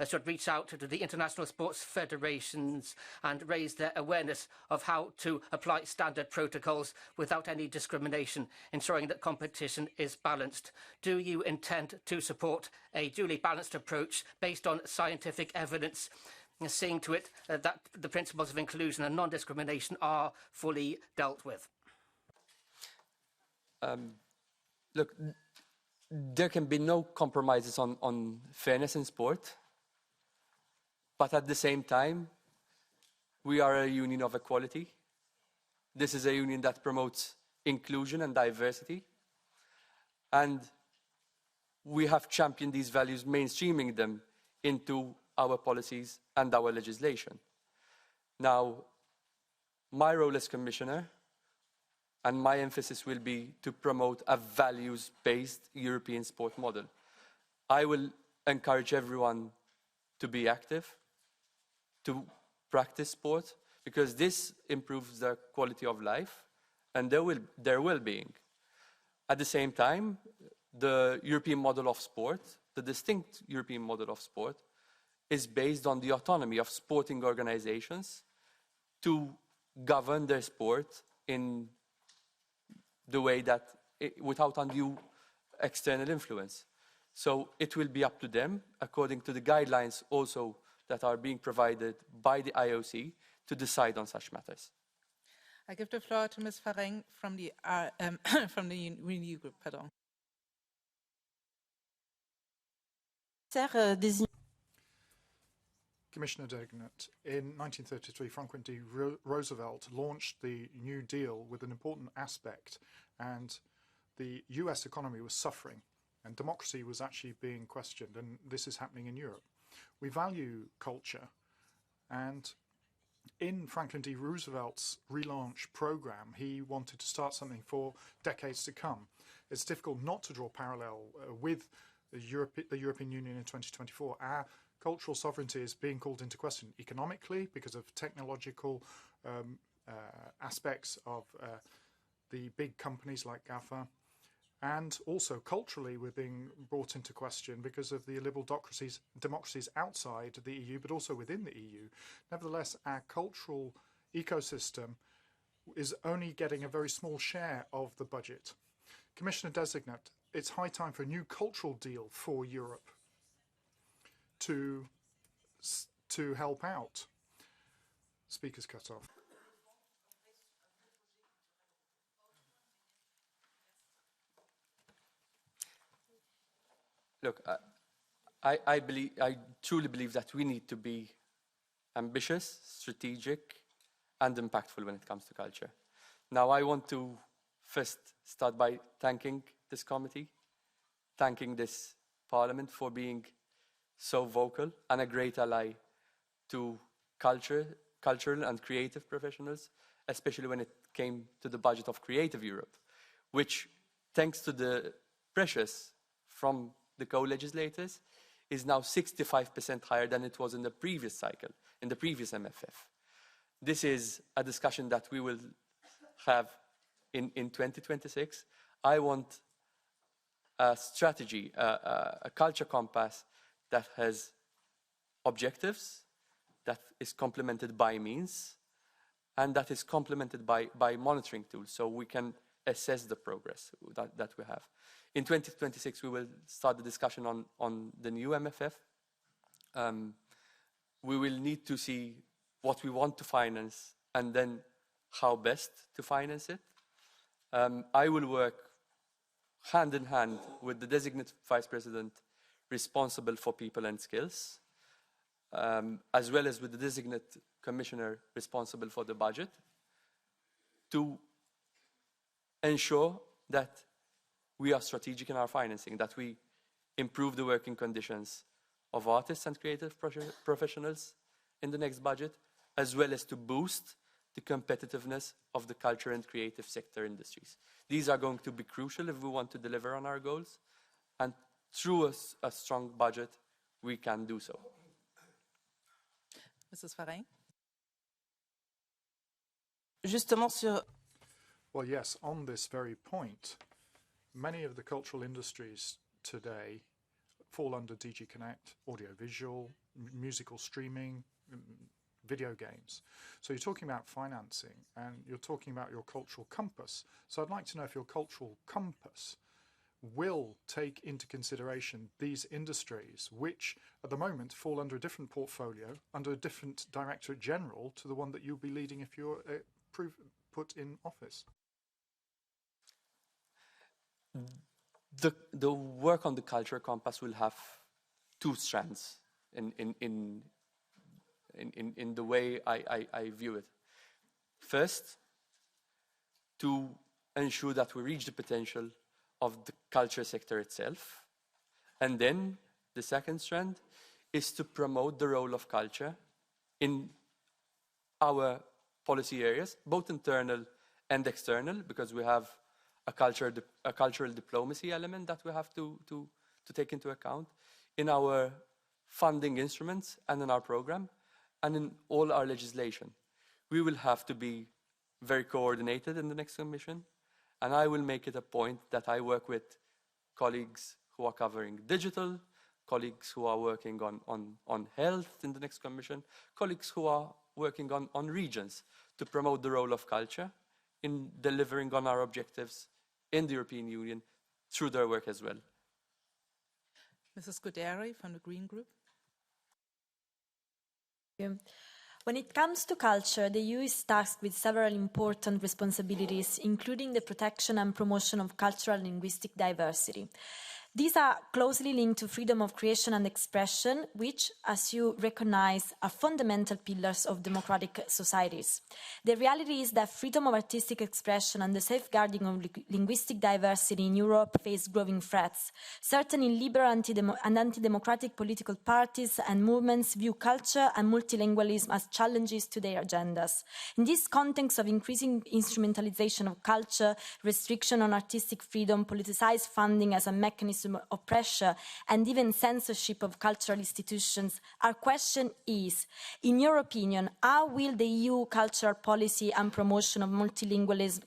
should reach out to the international sports federations and raise their awareness of how to apply standard protocols without any discrimination, ensuring that competition is balanced. Do you intend to support a duly balanced approach based on scientific evidence, seeing to it that the principles of inclusion and non-discrimination are fully dealt with? Look, there can be no compromises on fairness in sport, but at the same time, we are a union of equality. This is a union that promotes inclusion and diversity, and we have championed these values, mainstreaming them into our policies and our legislation. Now, my role as Commissioner and my emphasis will be to promote a values-based European sport model. I will encourage everyone to be active, to practice sport, because this improves their quality of life and their well-being. At the same time, the European model of sport, the distinct European model of sport, is based on the autonomy of sporting organizations to govern their sport in the way that, without undue external influence. So it will be up to them, according to the guidelines also that are being provided by the IOC, to decide on such matters. I give the floor to Ms. Fareng from the Renew Group. Pardon. Commissioner-designate, in 1933, Franklin D. Roosevelt launched the New Deal with an important aspect, and the US economy was suffering, and democracy was actually being questioned, and this is happening in Europe. We value culture, and in Franklin D. Roosevelt's relaunch program, he wanted to start something for decades to come. It's difficult not to draw parallel with the European Union in 2024. Our cultural sovereignty is being called into question economically because of technological aspects of the big companies like GAFA, and also culturally we're being brought into question because of the illiberal democracies outside the EU, but also within the EU. Nevertheless, our cultural ecosystem is only getting a very small share of the budget. Commissioner-designate, it's high time for a new cultural deal for Europe to help out. Speaker's cut off. Look, I truly believe that we need to be ambitious, strategic, and impactful when it comes to culture. Now, I want to first start by thanking this committee, thanking this Parliament for being so vocal and a great ally to cultural and creative professionals, especially when it came to the budget of Creative Europe, which, thanks to the pressures from the co-legislators, is now 65% higher than it was in the previous cycle, in the previous MFF. This is a discussion that we will have in 2026. I want a strategy, a culture compass that has objectives, that is complemented by means, and that is complemented by monitoring tools, so we can assess the progress that we have. In 2026, we will start the discussion on the new MFF. We will need to see what we want to finance and then how best to finance it. I will work hand in hand with the designated vice president responsible for people and skills, as well as with the designated commissioner responsible for the budget, to ensure that we are strategic in our financing, that we improve the working conditions of artists and creative professionals in the next budget, as well as to boost the competitiveness of the culture and creative sector industries. These are going to be crucial if we want to deliver on our goals, and through a strong budget, we can do so. Mrs. Farrein? Justement sur... Well, yes, on this very point, many of the cultural industries today fall under DG Connect, audiovisual, musical streaming, video games. So you're talking about financing and you're talking about your cultural compass. So I'd like to know if your cultural compass will take into consideration these industries, which at the moment fall under a different portfolio, under a different Directorate General to the one that you'll be leading if you're put in office. The work on the culture compass will have two strands in the way I view it. First, to ensure that we reach the potential of the culture sector itself. And then the second strand is to promote the role of culture in our policy areas, both internal and external, because we have a cultural diplomacy element that we have to take into account in our funding instruments and in our program and in all our legislation. We will have to be very coordinated in the next Commission, and I will make it a point that I work with colleagues who are covering digital, colleagues who are working on health in the next Commission, colleagues who are working on regions to promote the role of culture in delivering on our objectives in the European Union through their work as well. Mrs. Goderi from the Green Group. When it comes to culture, the EU is tasked with several important responsibilities, including the protection and promotion of cultural and linguistic diversity. These are closely linked to freedom of creation and expression, which, as you recognize, are fundamental pillars of democratic societies. The reality is that freedom of artistic expression and the safeguarding of linguistic diversity in Europe face growing threats. Certain illiberal and anti-democratic political parties and movements view culture and multilingualism as challenges to their agendas. In this context of increasing instrumentalization of culture, restriction on artistic freedom, politicized funding as a mechanism of pressure, and even censorship of cultural institutions, our question is, in your opinion, how will the EU cultural policy and promotion of multilingualism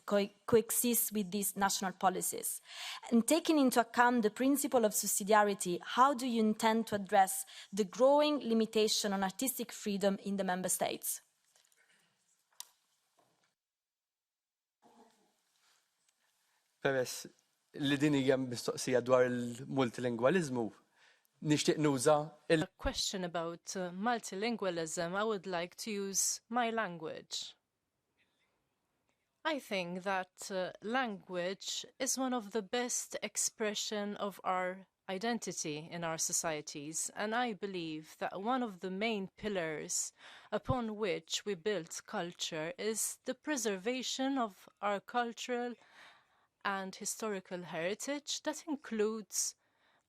coexist with these national policies? And taking into account the principle of subsidiarity, how do you intend to address the growing limitation on artistic freedom in the Member States? Li din hija mistoqsija dwar il-multilingualizmu, nixtieq nuża A question about multilingualism, I would like to use my language. I think that language is one of the best expression of our identity in our societies, and I believe that one of the main pillars upon which we build culture is the preservation of our cultural and historical heritage that includes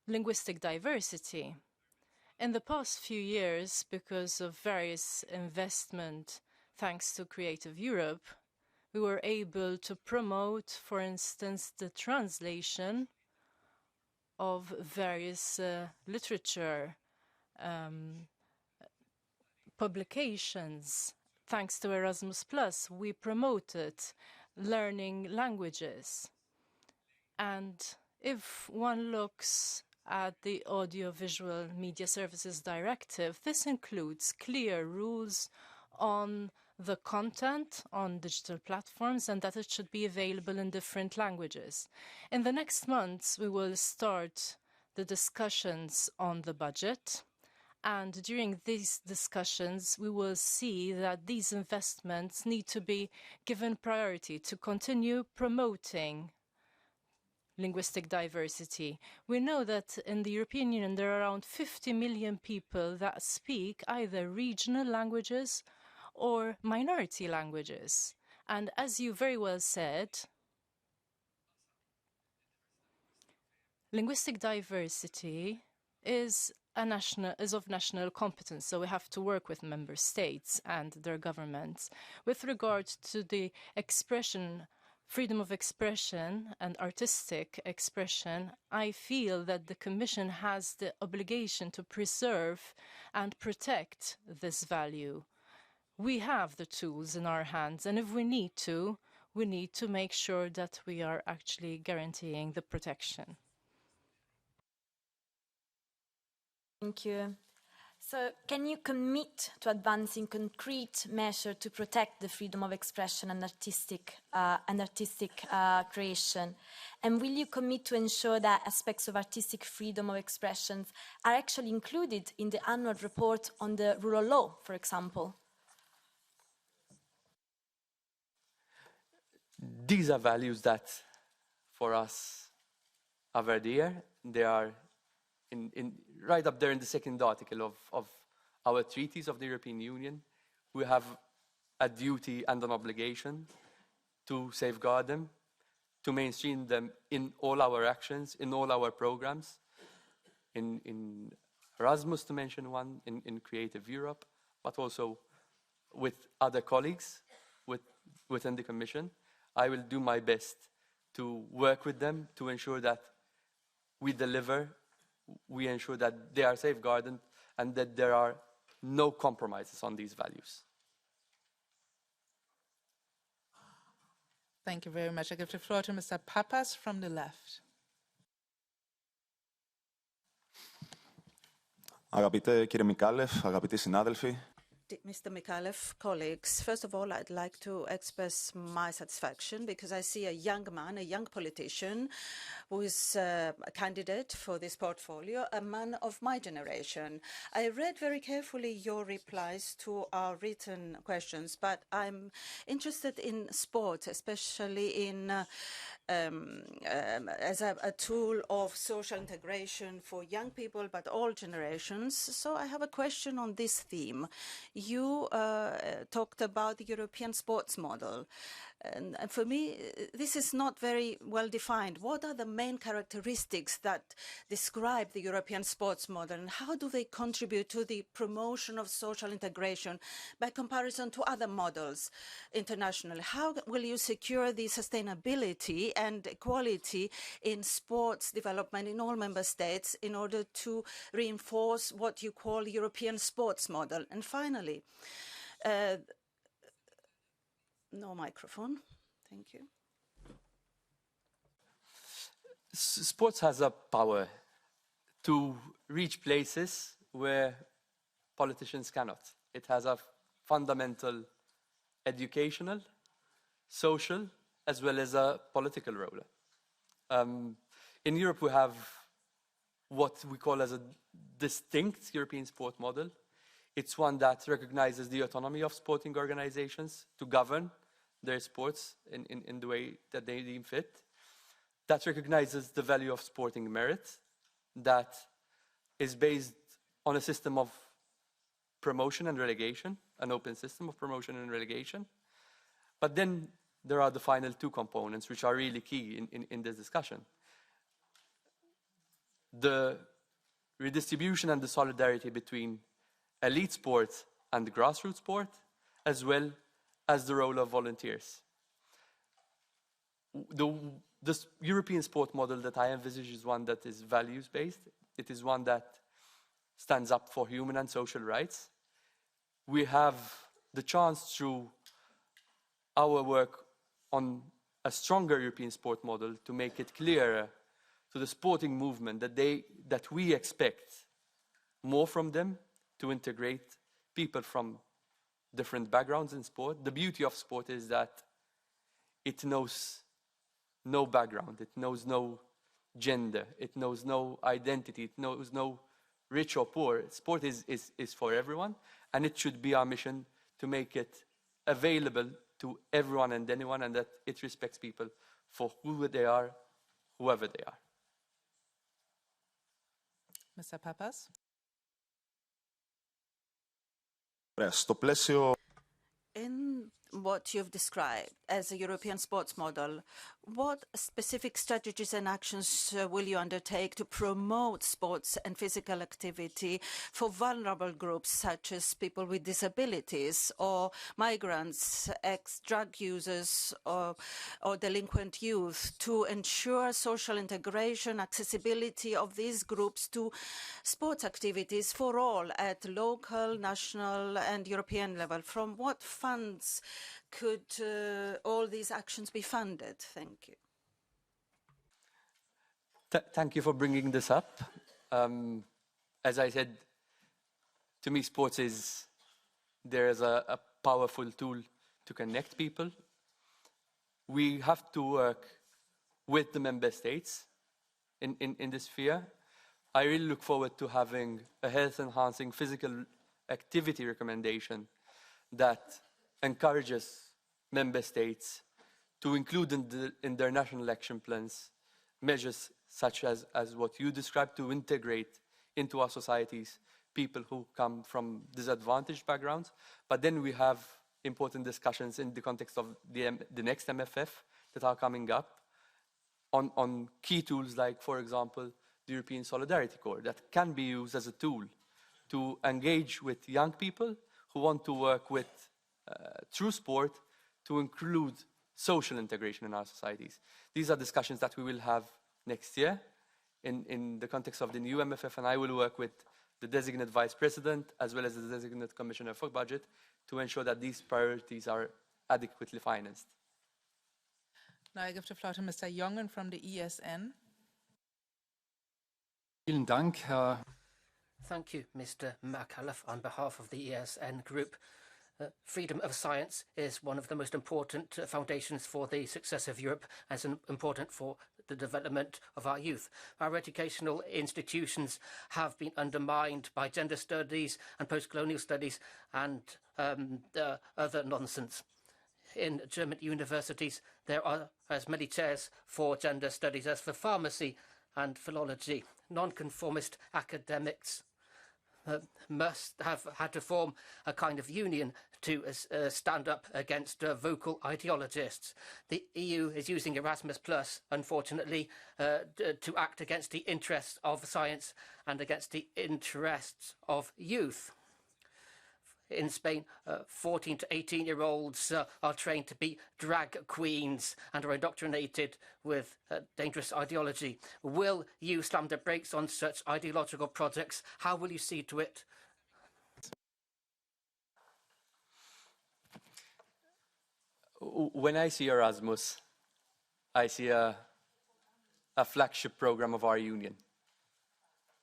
linguistic diversity. In the past few years, because of various investment thanks to Creative Europe, we were able to promote, for instance, the translation of various literature publications. Thanks to Erasmus+, we promoted learning languages. And if one looks at the Audiovisual Media Services Directive, this includes clear rules on the content on digital platforms and that it should be available in different languages. In the next months, we will start the discussions on the budget. And during these discussions, we will see that these investments need to be given priority to continue promoting linguistic diversity. We know that in the European Union, there are around 50 million people that speak either regional languages or minority languages. And as you very well said, linguistic diversity is of national competence, so we have to work with member states and their governments. With regard to the freedom of expression and artistic expression, I feel that the Commission has the obligation to preserve and protect this value. We have the tools in our hands, and if we need to make sure that we are actually guaranteeing the protection. Thank you. So, can you commit to advancing concrete measures to protect the freedom of expression and artistic creation? And will you commit to ensure that aspects of artistic freedom of expression are actually included in the annual report on the rule of law, for example? These are values that, for us, are very dear. They are right up there in the second article of our treaties of the European Union. We have a duty and an obligation to safeguard them, to mainstream them in all our actions, in all our programs, in Erasmus, to mention one, in Creative Europe, but also with other colleagues within the Commission. I will do my best to work with them to ensure that we deliver, we ensure that they are safeguarded and that there are no compromises on these values. Thank you very much. I give the floor to Mr. Papas from the left. Αγαπητέ κύριε Μικάλεφ, αγαπητοί συνάδελφοι. Mr. MICALLEF, colleagues, first of all, I'd like to express my satisfaction because I see a young man, a young politician, who is a candidate for this portfolio, a man of my generation. I read very carefully your replies to our written questions, but I'm interested in sport, especially in as a tool of social integration for young people, but all generations. So I have a question on this theme. You talked about the European sports model. And for me, this is not very well defined. What are the main characteristics that describe the European sports model, and how do they contribute to the promotion of social integration by comparison to other models internationally? How will you secure the sustainability and equality in sports development in all member states in order to reinforce what you call European sports model? And finally, no microphone. Thank you. Sports has a power to reach places where politicians cannot. It has a fundamental educational, social, as well as a political role. In Europe, we have what we call as a distinct European sport model. It's one that recognizes the autonomy of sporting organizations to govern their sports in the way that they deem fit. That recognizes the value of sporting merit, that is based on a system of promotion and relegation, an open system of promotion and relegation. But then there are the final two components, which are really key in this discussion. The redistribution and the solidarity between elite sport and the grassroots sport, as well as the role of volunteers. This European sport model that I envisage is one that is values-based. It is one that stands up for human and social rights. We have the chance through our work on a stronger European sport model to make it clearer to the sporting movement that we expect more from them to integrate people from different backgrounds in sport. The beauty of sport is that it knows no background, it knows no gender, it knows no identity, it knows no rich or poor. Sport is for everyone, and it should be our mission to make it available to everyone and anyone, and that it respects people for who they are, whoever they are. Mr. Papas? Στο πλαίσιο In what you've described as a European sports model, what specific strategies and actions will you undertake to promote sports and physical activity for vulnerable groups such as people with disabilities or migrants, ex-drug users or delinquent youth, to ensure social integration, accessibility of these groups to sports activities for all at local, national and European level? From what funds could all these actions be funded? Thank you. Thank you for bringing this up. As I said, to me, sports is a powerful tool to connect people. We have to work with the member states in this sphere. I really look forward to having a health-enhancing physical activity recommendation that encourages member states to include in their national action plans measures such as what you described, to integrate into our societies people who come from disadvantaged backgrounds. But then we have important discussions in the context of the next MFF that are coming up on key tools like, for example, the European Solidarity Corps that can be used as a tool to engage with young people who want to work with through sport to include social integration in our societies. These are discussions that we will have next year in the context of the new MFF, and I will work with the designate Vice President as well as the designate Commissioner for Budget to ensure that these priorities are adequately financed. Now I give the floor to Mr. Jongen from the ESN. Vielen Dank, Herr. Thank you, Mr. MICALLEF, on behalf of the ESN Group. Freedom of science is one of the most important foundations for the success of Europe, and is important for the development of our youth. Our educational institutions have been undermined by gender studies and post-colonial studies and other nonsense. In German universities, there are as many chairs for gender studies as for pharmacy and philology. Nonconformist academics must have had to form a kind of union to stand up against vocal ideologists. The EU is using Erasmus+, unfortunately, to act against the interests of science and against the interests of youth. In Spain, 14 to 18-year-olds are trained to be drag queens and are indoctrinated with dangerous ideology. Will you slam the brakes on such ideological projects? How will you see to it? When I see Erasmus, I see a flagship program of our union,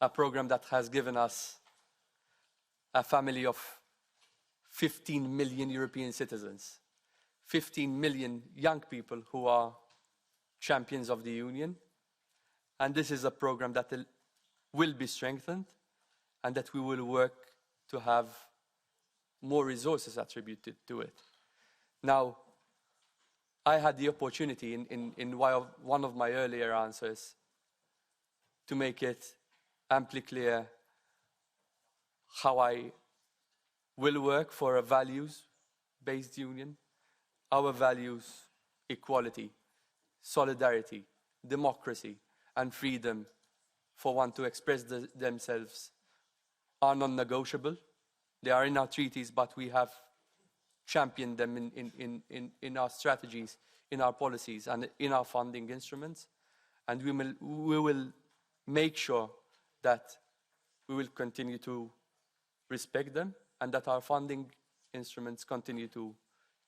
a program that has given us a family of 15 million European citizens, 15 million young people who are champions of the Union. And this is a program that will be strengthened and that we will work to have more resources attributed to it. Now, I had the opportunity in one of my earlier answers to make it amply clear how I will work for a values-based union. Our values, equality, solidarity, democracy, and freedom for one to express themselves are non-negotiable. They are in our treaties, but we have championed them in our strategies, in our policies, and in our funding instruments. And we will make sure that we will continue to respect them and that our funding instruments continue to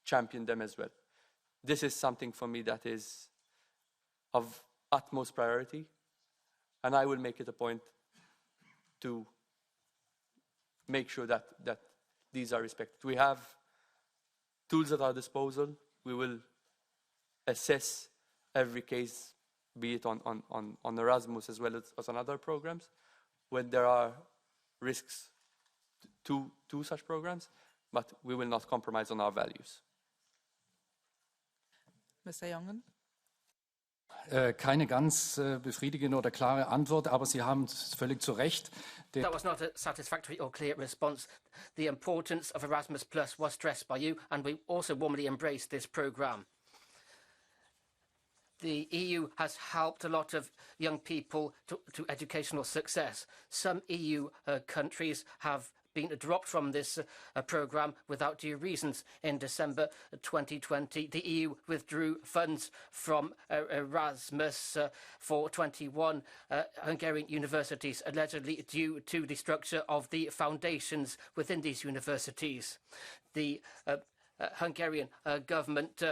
champion them as well. This is something for me that is of utmost priority, And I will make it a point to make sure that these are respected. We have tools at our disposal. We will assess every case, be it on Erasmus as well as on other programs, when there are risks to such programs, but we will not compromise on our values. Mr. Jongen? Keine ganz befriedigende oder klare Antwort, aber Sie haben völlig zu Recht. That was not a satisfactory or clear response. The importance of Erasmus Plus was stressed by you, and we also warmly embrace this programme. The EU has helped a lot of young people to educational success. Some EU countries have been dropped from this programme without due reasons. In December 2020, the EU withdrew funds from Erasmus for 21 Hungarian universities, allegedly due to the structure of the foundations within these universities. The Hungarian government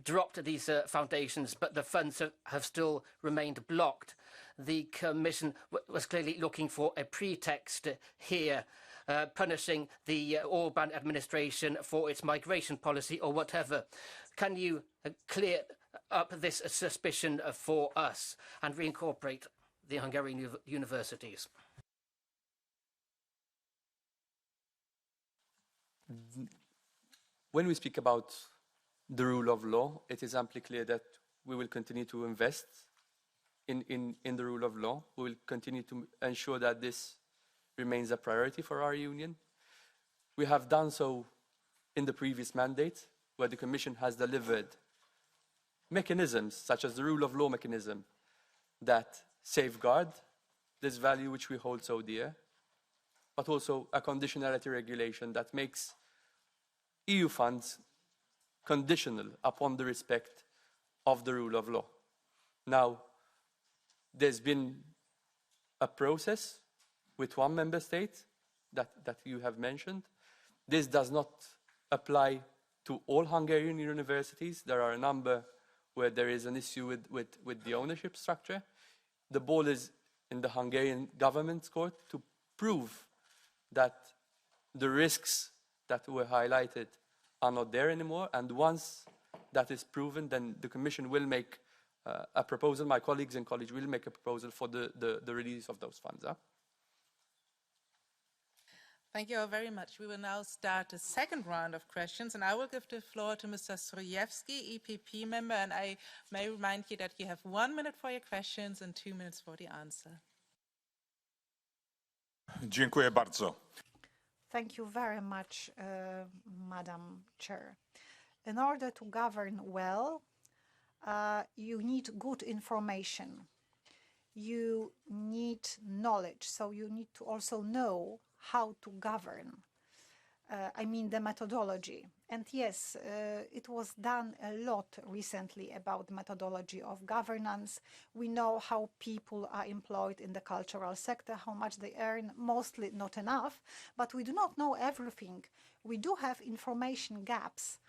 dropped these foundations, but the funds have still remained blocked. The Commission was clearly looking for a pretext here, punishing the Orban administration for its migration policy or whatever. Can you clear up this suspicion for us and reincorporate the Hungarian universities? When we speak about the rule of law, it is amply clear that we will continue to invest in the rule of law. We will continue to ensure that this remains a priority for our union. We have done so in the previous mandate, where the Commission has delivered mechanisms, such as the rule of law mechanism, that safeguard this value which we hold so dear, but also a conditionality regulation that makes EU funds conditional upon the respect of the rule of law. Now, there's been a process with one member state that you have mentioned. This does not apply to all Hungarian universities. There are a number where there is an issue with the ownership structure. The ball is in the Hungarian government's court to prove that the risks that were highlighted are not there anymore. And once that is proven, then the Commission will make a proposal. My colleagues in college will make a proposal for the release of those funds. Thank you all very much. We will now start the second round of questions, and I will give the floor to Mr. Strojewski, EPP member, and I may remind you that you have 1 minute for your questions and 2 minutes for the answer. Dziękuję bardzo. Thank you very much, Madam Chair. In order to govern well, you need good information. You need knowledge, so you need to also know how to govern. I mean the methodology. And yes, it was done a lot recently about the methodology of governance. We know how people are employed in the cultural sector, how much they earn, mostly not enough, but we do not know everything. We do have information gaps.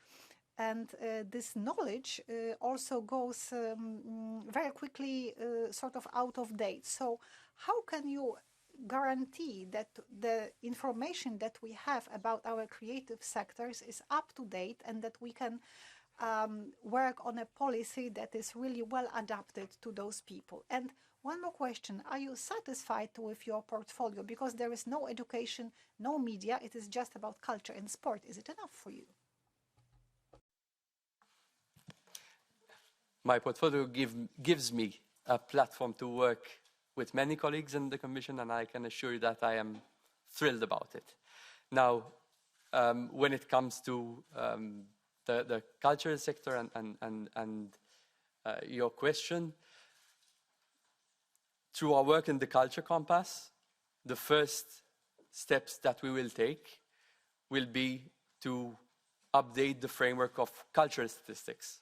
And this knowledge also goes very quickly sort of out of date. So how can you guarantee that the information that we have about our creative sectors is up to date and that we can work on a policy that is really well adapted to those people? And one more question, are you satisfied with your portfolio? Because there is no education, no media, it is just about culture and sport. Is it enough for you? My portfolio gives me a platform to work with many colleagues in the Commission, and I can assure you that I am thrilled about it. Now, when it comes to the cultural sector and your question, through our work in the Culture Compass, the first steps that we will take will be to update the framework of cultural statistics,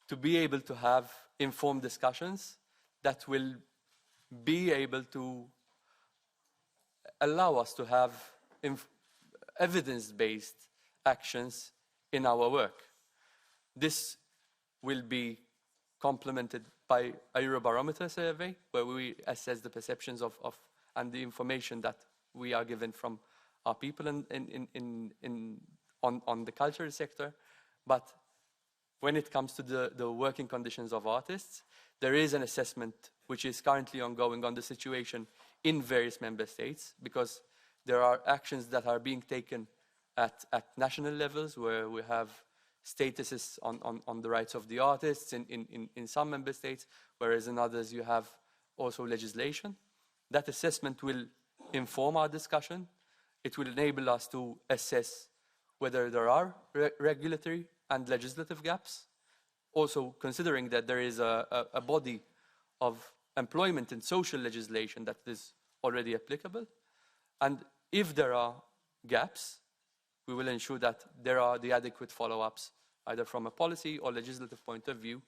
to be able to have informed discussions that will be able to allow us to have evidence-based actions in our work. This will be complemented by a Eurobarometer survey, where we assess the perceptions of and the information that we are given from our people on the cultural sector. But when it comes to the working conditions of artists, there is an assessment which is currently ongoing on the situation in various member states, because there are actions that are being taken at national levels, where we have statuses on the rights of the artists in some member states, whereas in others you have also legislation. That assessment will inform our discussion. It will enable us to assess whether there are regulatory and legislative gaps, also considering that there is a body of employment and social legislation that is already applicable. And if there are gaps, we will ensure that there are the adequate follow-ups, either from a policy or legislative point of view,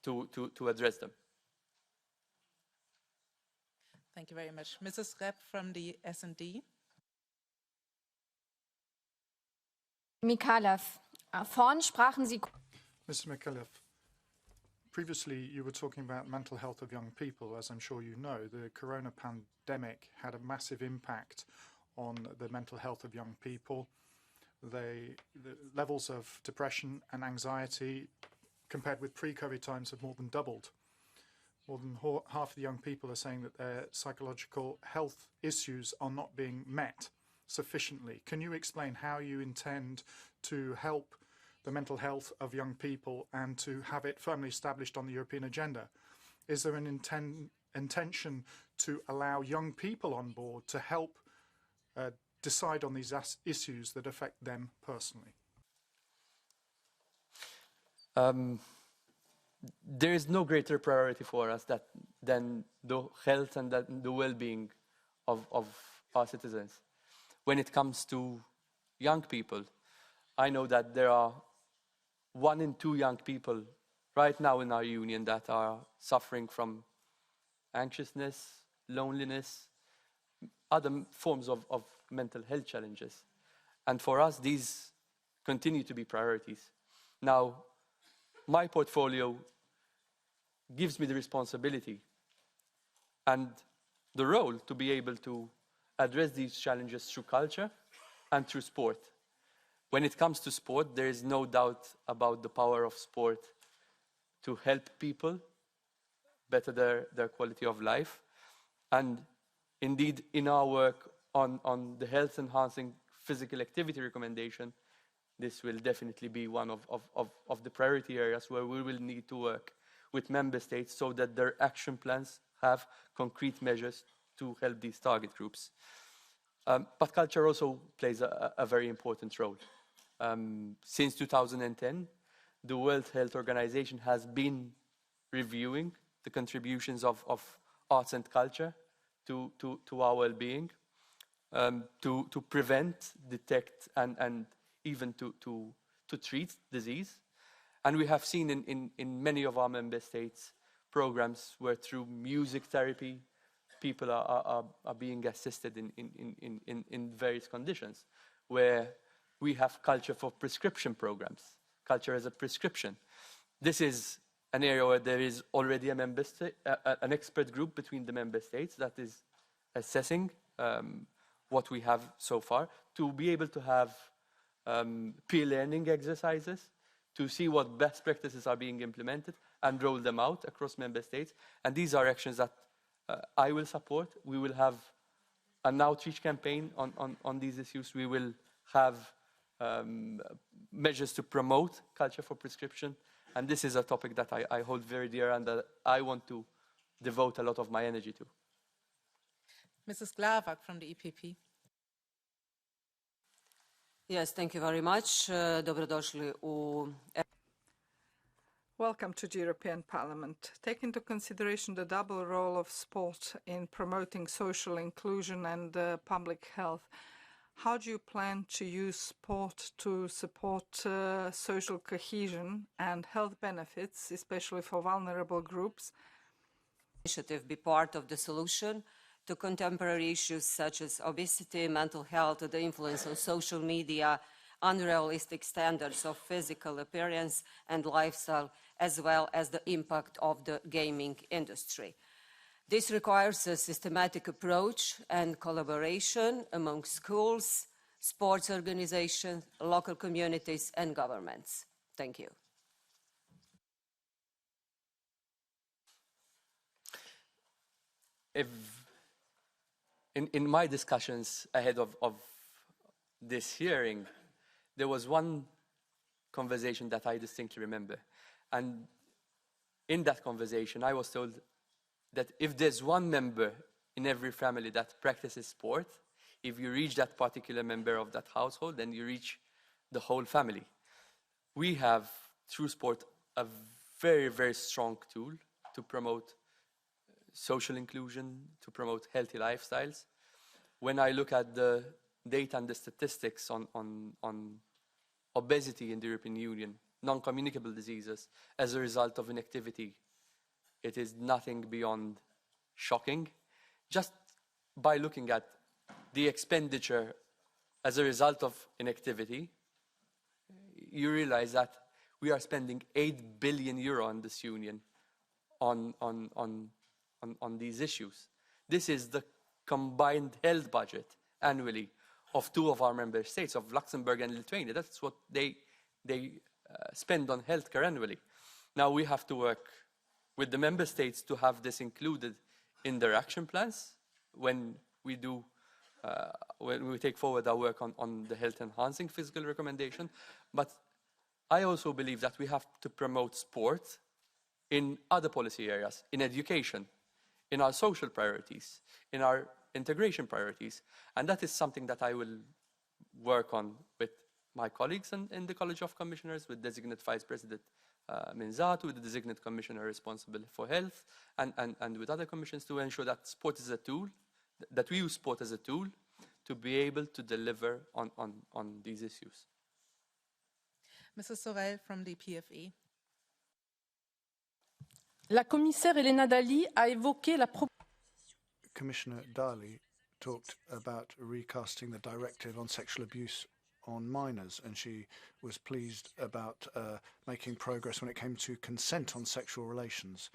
to address them. Thank you very much. Mrs. Repp from the S&D. MICALLEF, vorhin sprachen Sie... Mr. MICALLEF, previously you were talking about mental health of young people. As I'm sure you know, the corona pandemic had a massive impact on the mental health of young people. The levels of depression and anxiety compared with pre-COVID times have more than doubled. More than half of the young people are saying that their psychological health issues are not being met sufficiently. Can you explain how you intend to help the mental health of young people and to have it firmly established on the European agenda? Is there an intention to allow young people on board to help decide on these issues that affect them personally? There is no greater priority for us than the health and the well-being of our citizens. When it comes to young people, I know that there are 1 in 2 young people right now in our union that are suffering from anxiousness, loneliness, other forms of mental health challenges. And for us, these continue to be priorities. Now, my portfolio gives me the responsibility and the role to be able to address these challenges through culture and through sport. When it comes to sport, there is no doubt about the power of sport to help people better their quality of life. And indeed, in our work on the health-enhancing physical activity recommendation, this will definitely be one of the priority areas where we will need to work with member states so that their action plans have concrete measures to help these target groups. But culture also plays a very important role. Since 2010, the World Health Organization has been reviewing the contributions of arts and culture to our well-being, to prevent, detect, and even to treat disease. And we have seen in many of our member states programs where through music therapy, people are being assisted in various conditions, where we have culture for prescription programs, culture as a prescription. This is an area where there is already an expert group between the member states that is assessing what we have so far, to be able to have peer learning exercises, to see what best practices are being implemented and roll them out across member states. And these are actions that I will support. We will have an outreach campaign on these issues. We will have measures to promote culture for prescription. And this is a topic that I hold very dear and that I want to devote a lot of my energy to. Mrs. Glavak from the EPP. Yes, thank you very much. Dobrodošli u... Welcome to the European Parliament. Take into consideration the double role of sport in promoting social inclusion and public health. How do you plan to use sport to support social cohesion and health benefits, especially for vulnerable groups? Initiative be part of the solution to contemporary issues such as obesity, mental health, the influence of social media, unrealistic standards of physical appearance and lifestyle, as well as the impact of the gaming industry. This requires a systematic approach and collaboration among schools, sports organizations, local communities, and governments. Thank you. In my discussions ahead of this hearing, there was one conversation that I distinctly remember. And in that conversation, I was told that if there's one member in every family that practices sport, if you reach that particular member of that household, then you reach the whole family. We have, through sport, a very, very strong tool to promote social inclusion, to promote healthy lifestyles. When I look at the data and the statistics on obesity in the European Union, non-communicable diseases as a result of inactivity, it is nothing beyond shocking. Just by looking at the expenditure as a result of inactivity, you realize that we are spending 8 billion euro in this union on these issues. This is the combined health budget annually of two of our member states, of Luxembourg and Lithuania. That's what they spend on healthcare annually. Now we have to work with the member states to have this included in their action plans when we take forward our work on the health enhancing physical recommendation. But I also believe that we have to promote sport in other policy areas, in education, in our social priorities, in our integration priorities. And that is something that I will work on with my colleagues in the College of Commissioners, with Designate Vice President Minzato, with the Designate Commissioner responsible for health, and with other commissions to ensure that sport is a tool, that we use sport as a tool to be able to deliver on these issues. Mrs. Sorel from the PFE. La commissaire Elena Dalli a évoqué la Commissioner Dalli talked about recasting the directive on sexual abuse on minors, and she was pleased about making progress when it came to consent on sexual relations.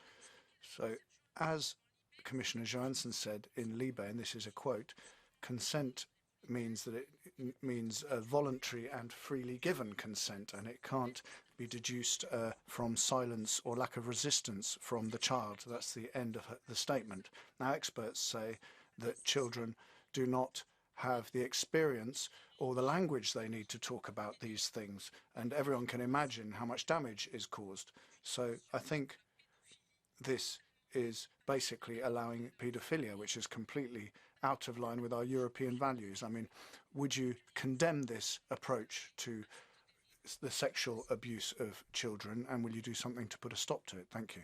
So, as Commissioner Johansson said in Libe, and this is a quote, consent means that it means a voluntary and freely given consent, and it can't be deduced from silence or lack of resistance from the child. That's the end of the statement. Now, experts say that children do not have the experience or the language they need to talk about these things, and everyone can imagine how much damage is caused. So I think this is basically allowing paedophilia, which is completely out of line with our European values. I mean, would you condemn this approach to the sexual abuse of children, and will you do something to put a stop to it? Thank you.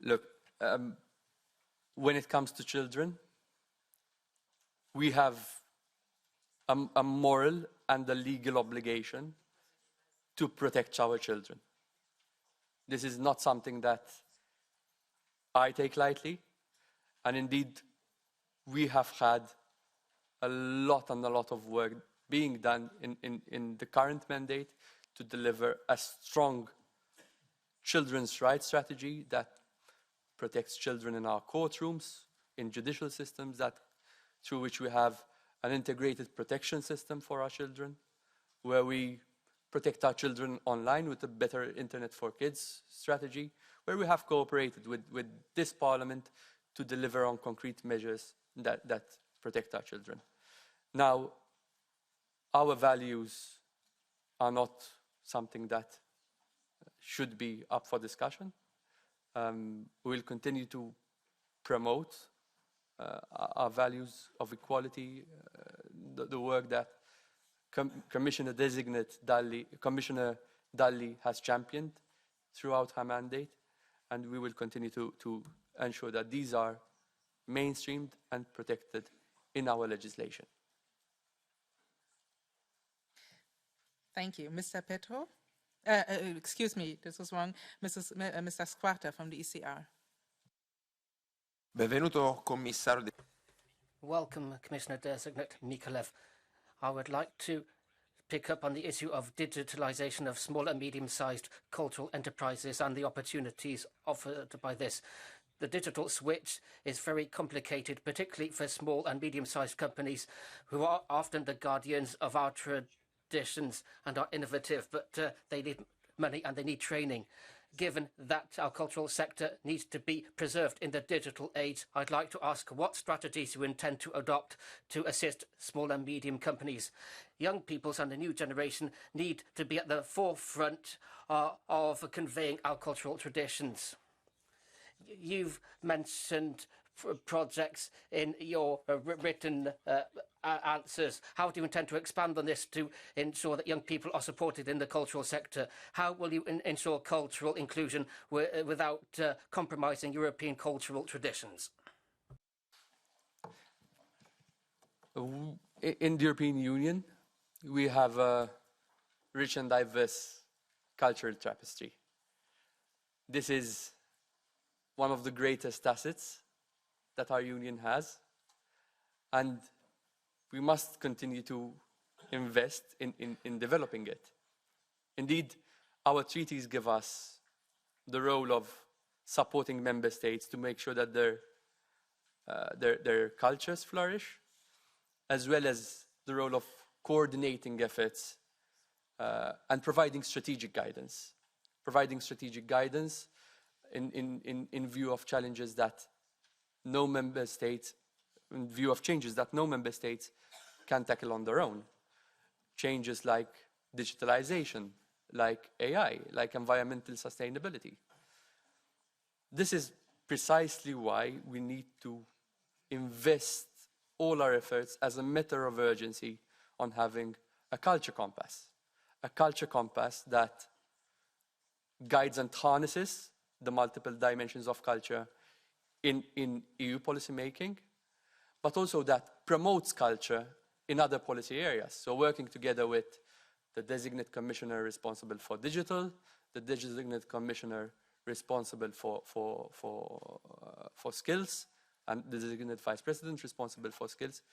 Look, when it comes to children, we have a moral and a legal obligation to protect our children. This is not something that I take lightly, and indeed we have had a lot of work being done in the current mandate to deliver a strong children's rights strategy that protects children in our courtrooms, in judicial systems, through which we have an integrated protection system for our children, where we protect our children online with a better Internet for Kids strategy, where we have cooperated with this Parliament to deliver on concrete measures that protect our children. Now, our values are not something that should be up for discussion. We will continue to promote our values of equality, the work that Commissioner-designate Commissioner Dalli has championed throughout her mandate, and we will continue to ensure that these are mainstreamed and protected in our legislation. Thank you. Mr. Petro? Excuse me, this was wrong. Mr. Squarta from the ECR. Benvenuto, Commissario. Welcome, Commissioner-designate MICALLEF. I would like to pick up on the issue of digitalisation of small and medium-sized cultural enterprises and the opportunities offered by this. The digital switch is very complicated, particularly for small and medium-sized companies who are often the guardians of our traditions and are innovative, but they need money and they need training. Given that our cultural sector needs to be preserved in the digital age, I'd like to ask what strategies you intend to adopt to assist small and medium companies. Young peoples and the new generation need to be at the forefront of conveying our cultural traditions. You've mentioned projects in your written answers. How do you intend to expand on this to ensure that young people are supported in the cultural sector? How will you ensure cultural inclusion without compromising European cultural traditions? In the European Union, we have a rich and diverse cultural tapestry. This is one of the greatest assets that our union has, and we must continue to invest in developing it. Indeed, our treaties give us the role of supporting member states to make sure that their cultures flourish, as well as the role of coordinating efforts and providing strategic guidance. In view of challenges that no member state, in view of changes that no member states can tackle on their own. Changes like digitalization, like AI, like environmental sustainability. This is precisely why we need to invest all our efforts as a matter of urgency on having a culture compass that guides and harnesses the multiple dimensions of culture in EU policy making, but also that promotes culture in other policy areas. So working together with the designate commissioner responsible for digital, the designate commissioner responsible for skills, and the designate vice president responsible for skills,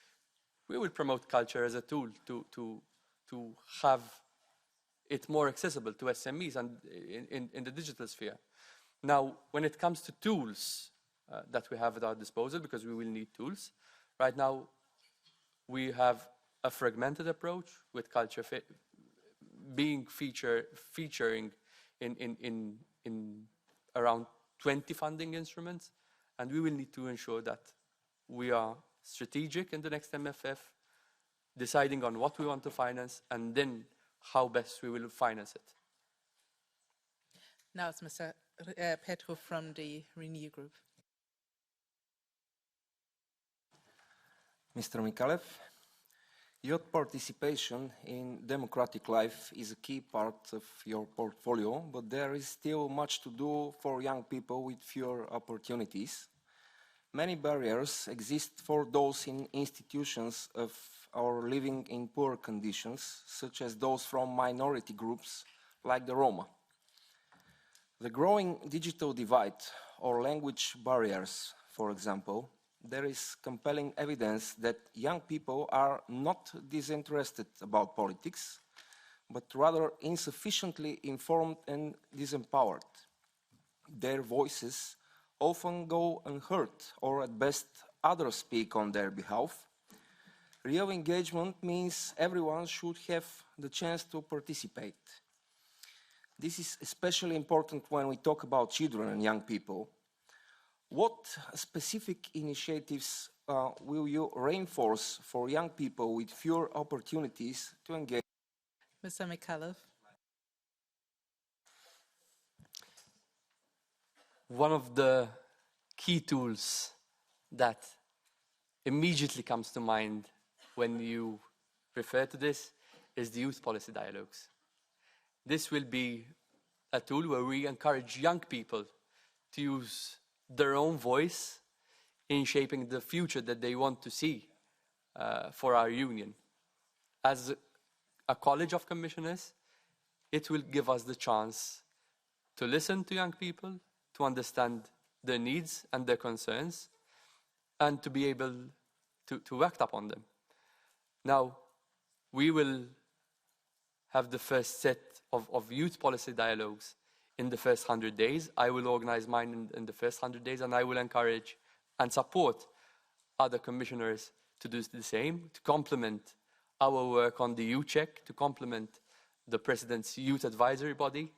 we will promote culture as a tool to have it more accessible to SMEs and in the digital sphere. Now, when it comes to tools that we have at our disposal, because we will need tools, right now we have a fragmented approach with culture featuring in around 20 funding instruments, and we will need to ensure that we are strategic in the next MFF, deciding on what we want to finance and then how best we will finance it. Now it's Mr. Petru from the Renew Group. Mr. MICALLEF, youth participation in democratic life is a key part of your portfolio, but there is still much to do for young people with fewer opportunities. Many barriers exist for those in institutions of or living in poor conditions, such as those from minority groups like the Roma. The growing digital divide or language barriers, for example, there is compelling evidence that young people are not disinterested about politics, but rather insufficiently informed and disempowered. Their voices often go unheard, or at best, others speak on their behalf. Real engagement means everyone should have the chance to participate. This is especially important when we talk about children and young people. What specific initiatives will you reinforce for young people with fewer opportunities to engage? Mr. MICALLEF. One of the key tools that immediately comes to mind when you refer to this is the youth policy dialogues. This will be a tool where we encourage young people to use their own voice in shaping the future that they want to see for our union. As a college of commissioners, it will give us the chance to listen to young people, to understand their needs and their concerns, and to be able to act upon them. Now, we will have the first set of youth policy dialogues in the first 100 days. I will organize mine in the first 100 days, and I will encourage and support other commissioners to do the same, to complement our work on the youth check, to complement the President's youth advisory body.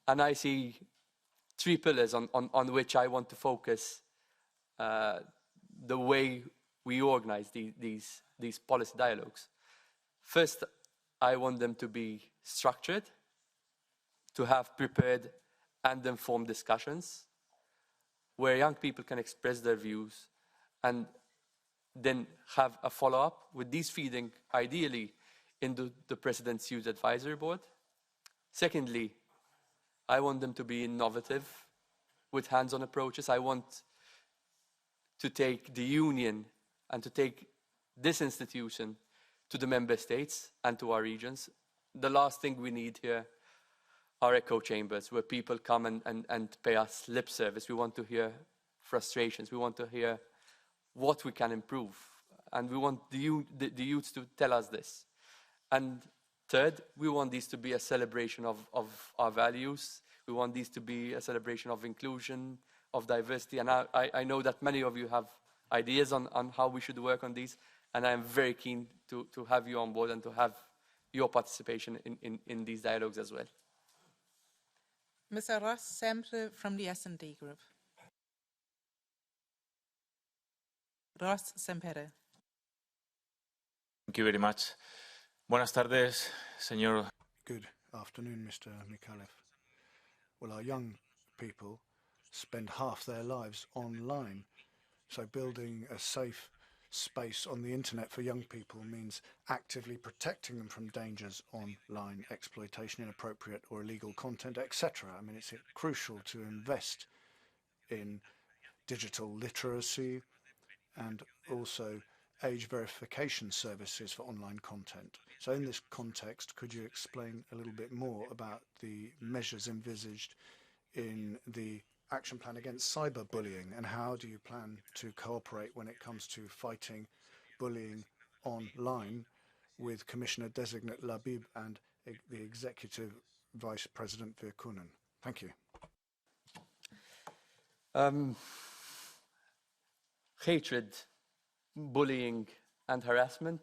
And I see 3 pillars on which I want to focus the way we organize these policy dialogues. First, I want them to be structured, to have prepared and informed discussions where young people can express their views and then have a follow-up with these feeding ideally into the President's Youth Advisory Board. Secondly, I want them to be innovative with hands-on approaches. I want to take the Union and to take this institution to the member states and to our regions. The last thing we need here are echo chambers where people come and pay us lip service. We want to hear frustrations. We want to hear what we can improve. And we want the youth to tell us this. And third, we want these to be a celebration of our values. We want these to be a celebration of inclusion, of diversity. And I know that many of you have ideas on how we should work on these. And I am very keen to have you on board and to have your participation in these dialogues as well. Mr. Ross Semple from the S&D Group. Ross Sempere. Thank you very much. Buenas tardes, señor. Good afternoon, Mr. MICALLEF. Well, our young people spend half their lives online, so building a safe space on the internet for young people means actively protecting them from dangers online, exploitation, inappropriate or illegal content, etc. I mean, it's crucial to invest in digital literacy and also age verification services for online content. So in this context, could you explain a little bit more about the measures envisaged in the action plan against cyberbullying, and how do you plan to cooperate when it comes to fighting bullying online with Commissioner-designate Labib and the Executive Vice President Virkunen? Thank you. Hatred, bullying and harassment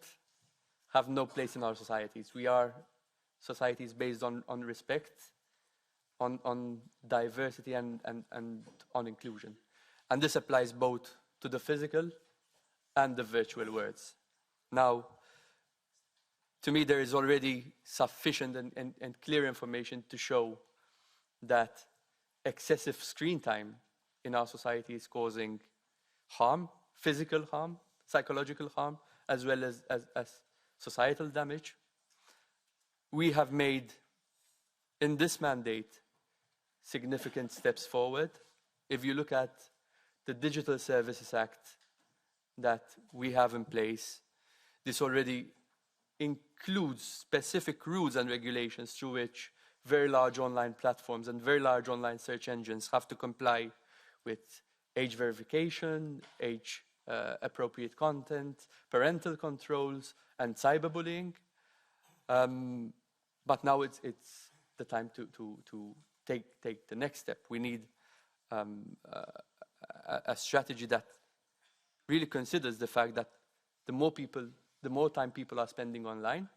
have no place in our societies. We are societies based on respect, on diversity and on inclusion. And this applies both to the physical and the virtual worlds. Now, to me, there is already sufficient and clear information to show that excessive screen time in our society is causing harm, physical harm, psychological harm, as well as societal damage. We have made, in this mandate, significant steps forward. If you look at the Digital Services Act that we have in place, this already includes specific rules and regulations through which very large online platforms and very large online search engines have to comply with age verification, age appropriate content, parental controls, and cyberbullying. But now it's the time to take the next step. We need a strategy that really considers the fact that the more time people are spending online,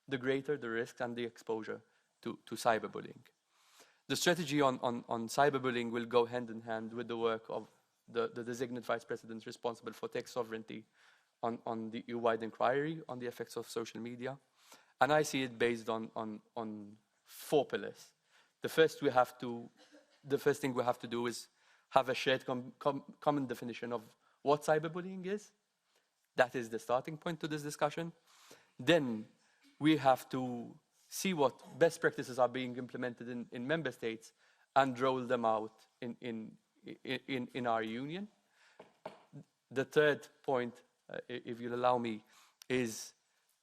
the greater the risk and the exposure to cyberbullying. The strategy on cyberbullying will go hand in hand with the work of the designated vice presidents responsible for tech sovereignty on the EU-wide inquiry on the effects of social media. And I see it based on 4 pillars. The first thing we have to do is have a shared common definition of what cyberbullying is. That is the starting point to this discussion. Then we have to see what best practices are being implemented in member states and roll them out in our union. The third point, if you'll allow me, is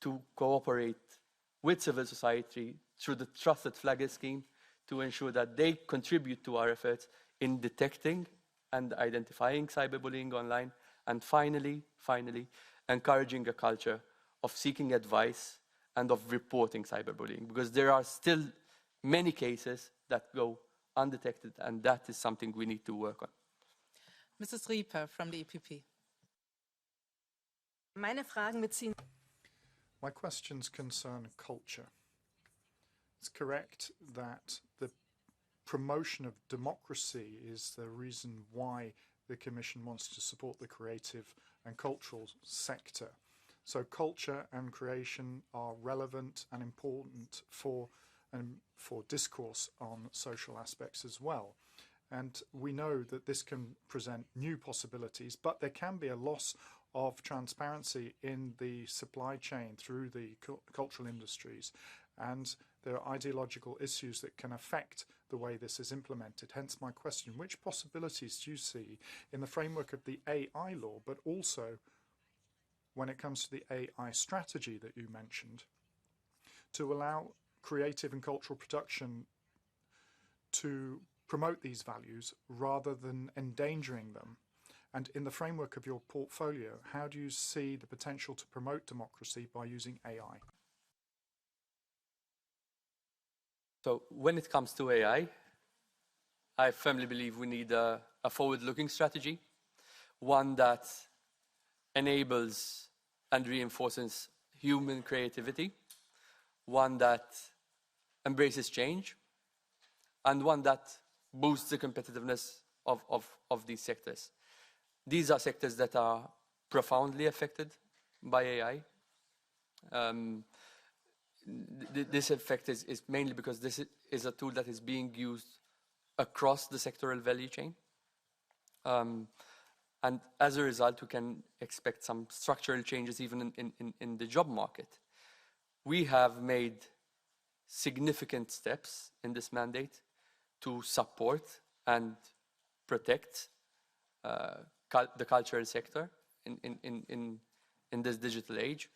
to cooperate with civil society through the Trusted Flagger scheme to ensure that they contribute to our efforts in detecting and identifying cyberbullying online. And finally, encouraging a culture of seeking advice and of reporting cyberbullying, because there are still many cases that go undetected, and that is something we need to work on. Mrs. Rieper from the EPP. My questions concern culture. It's correct that the promotion of democracy is the reason why the Commission wants to support the creative and cultural sector. So culture and creation are relevant and important for discourse on social aspects as well. And we know that this can present new possibilities, but there can be a loss of transparency in the supply chain through the cultural industries. And there are ideological issues that can affect the way this is implemented. Hence my question, which possibilities do you see in the framework of the AI law, but also when it comes to the AI strategy that you mentioned, to allow creative and cultural production to promote these values rather than endangering them? And in the framework of your portfolio, how do you see the potential to promote democracy by using AI? So when it comes to AI, I firmly believe we need a forward-looking strategy, one that enables and reinforces human creativity, one that embraces change, and one that boosts the competitiveness of these sectors. These are sectors that are profoundly affected by AI. This effect is mainly because this is a tool that is being used across the sectoral value chain. And as a result, we can expect some structural changes even in the job market. We have made significant steps in this mandate to support and protect the cultural sector in this digital age.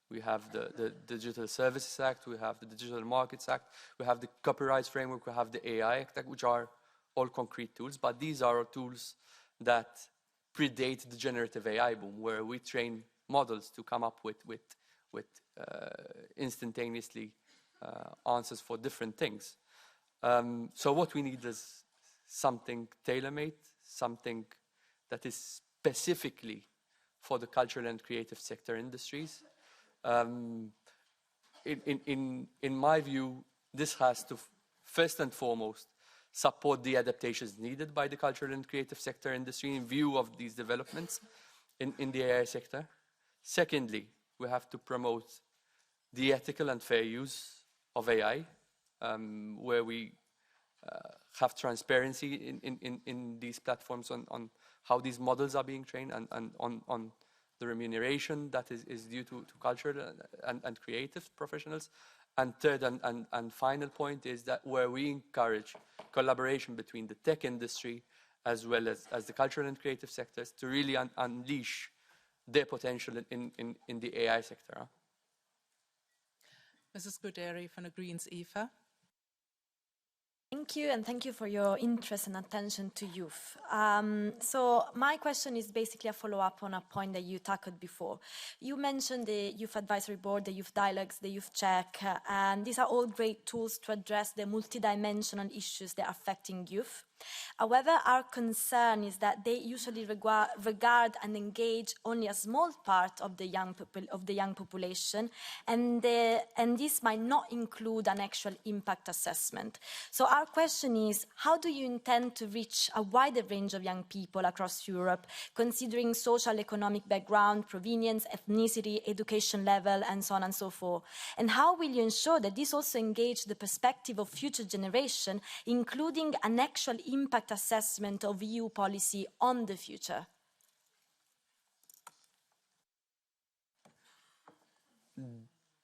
We have the Digital Services Act, we have the Digital Markets Act, we have the Copyright Framework, we have the AI Act, which are all concrete tools, but these are tools that predate the generative AI boom, where we train models to come up with instantaneously answers for different things. So what we need is something tailor-made, something that is specifically for the cultural and creative sector industries. In my view, this has to first and foremost support the adaptations needed by the cultural and creative sector industry in view of these developments in the AI sector. Secondly, we have to promote the ethical and fair use of AI, where we have transparency in these platforms on how these models are being trained and on the remuneration that is due to cultural and creative professionals. And third and final point is that where we encourage collaboration between the tech industry as well as the cultural and creative sectors to really unleash their potential in the AI sector. Mrs. Guderi from the Greens, Eva. Thank you, and thank you for your interest and attention to youth. So my question is basically a follow-up on a point that you tackled before. You mentioned the Youth Advisory Board, the Youth Dialogues, the Youth Check, and these are all great tools to address the multidimensional issues that are affecting youth. However, our concern is that they usually regard and engage only a small part of the young population, and this might not include an actual impact assessment. So our question is, how do you intend to reach a wider range of young people across Europe, considering social, economic background, provenience, ethnicity, education level, and so on and so forth? And how will you ensure that this also engages the perspective of future generation, including an actual impact assessment of EU policy on the future?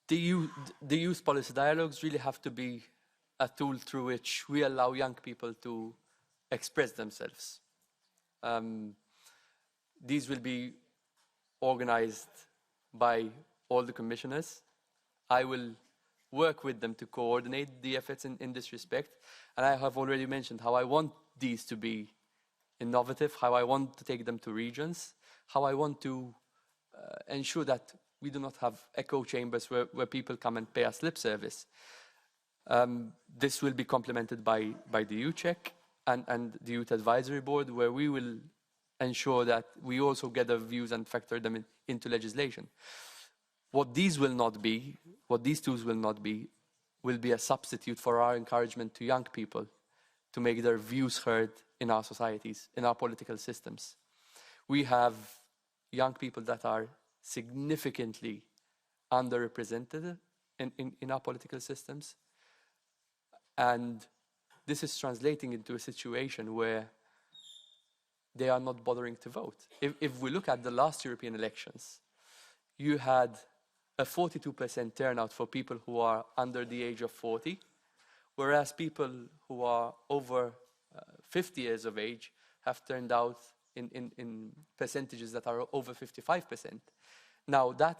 The youth policy dialogues really have to be a tool through which we allow young people to express themselves. These will be organized by all the commissioners. I will work with them to coordinate the efforts in this respect. And I have already mentioned how I want these to be innovative, how I want to take them to regions, how I want to ensure that We do not have echo chambers where people come and pay us lip service. This will be complemented by the youth check and the youth advisory board, where we will ensure that we also gather views and factor them into legislation. What these will not be, what these tools will not be, will be a substitute for our encouragement to young people to make their views heard in our societies, in our political systems. We have young people that are significantly underrepresented in our political systems. And this is translating into a situation where they are not bothering to vote. If we look at the last European elections, you had a 42% turnout for people who are under the age of 40, whereas people who are over 50 years of age have turned out in percentages that are over 55%. Now, that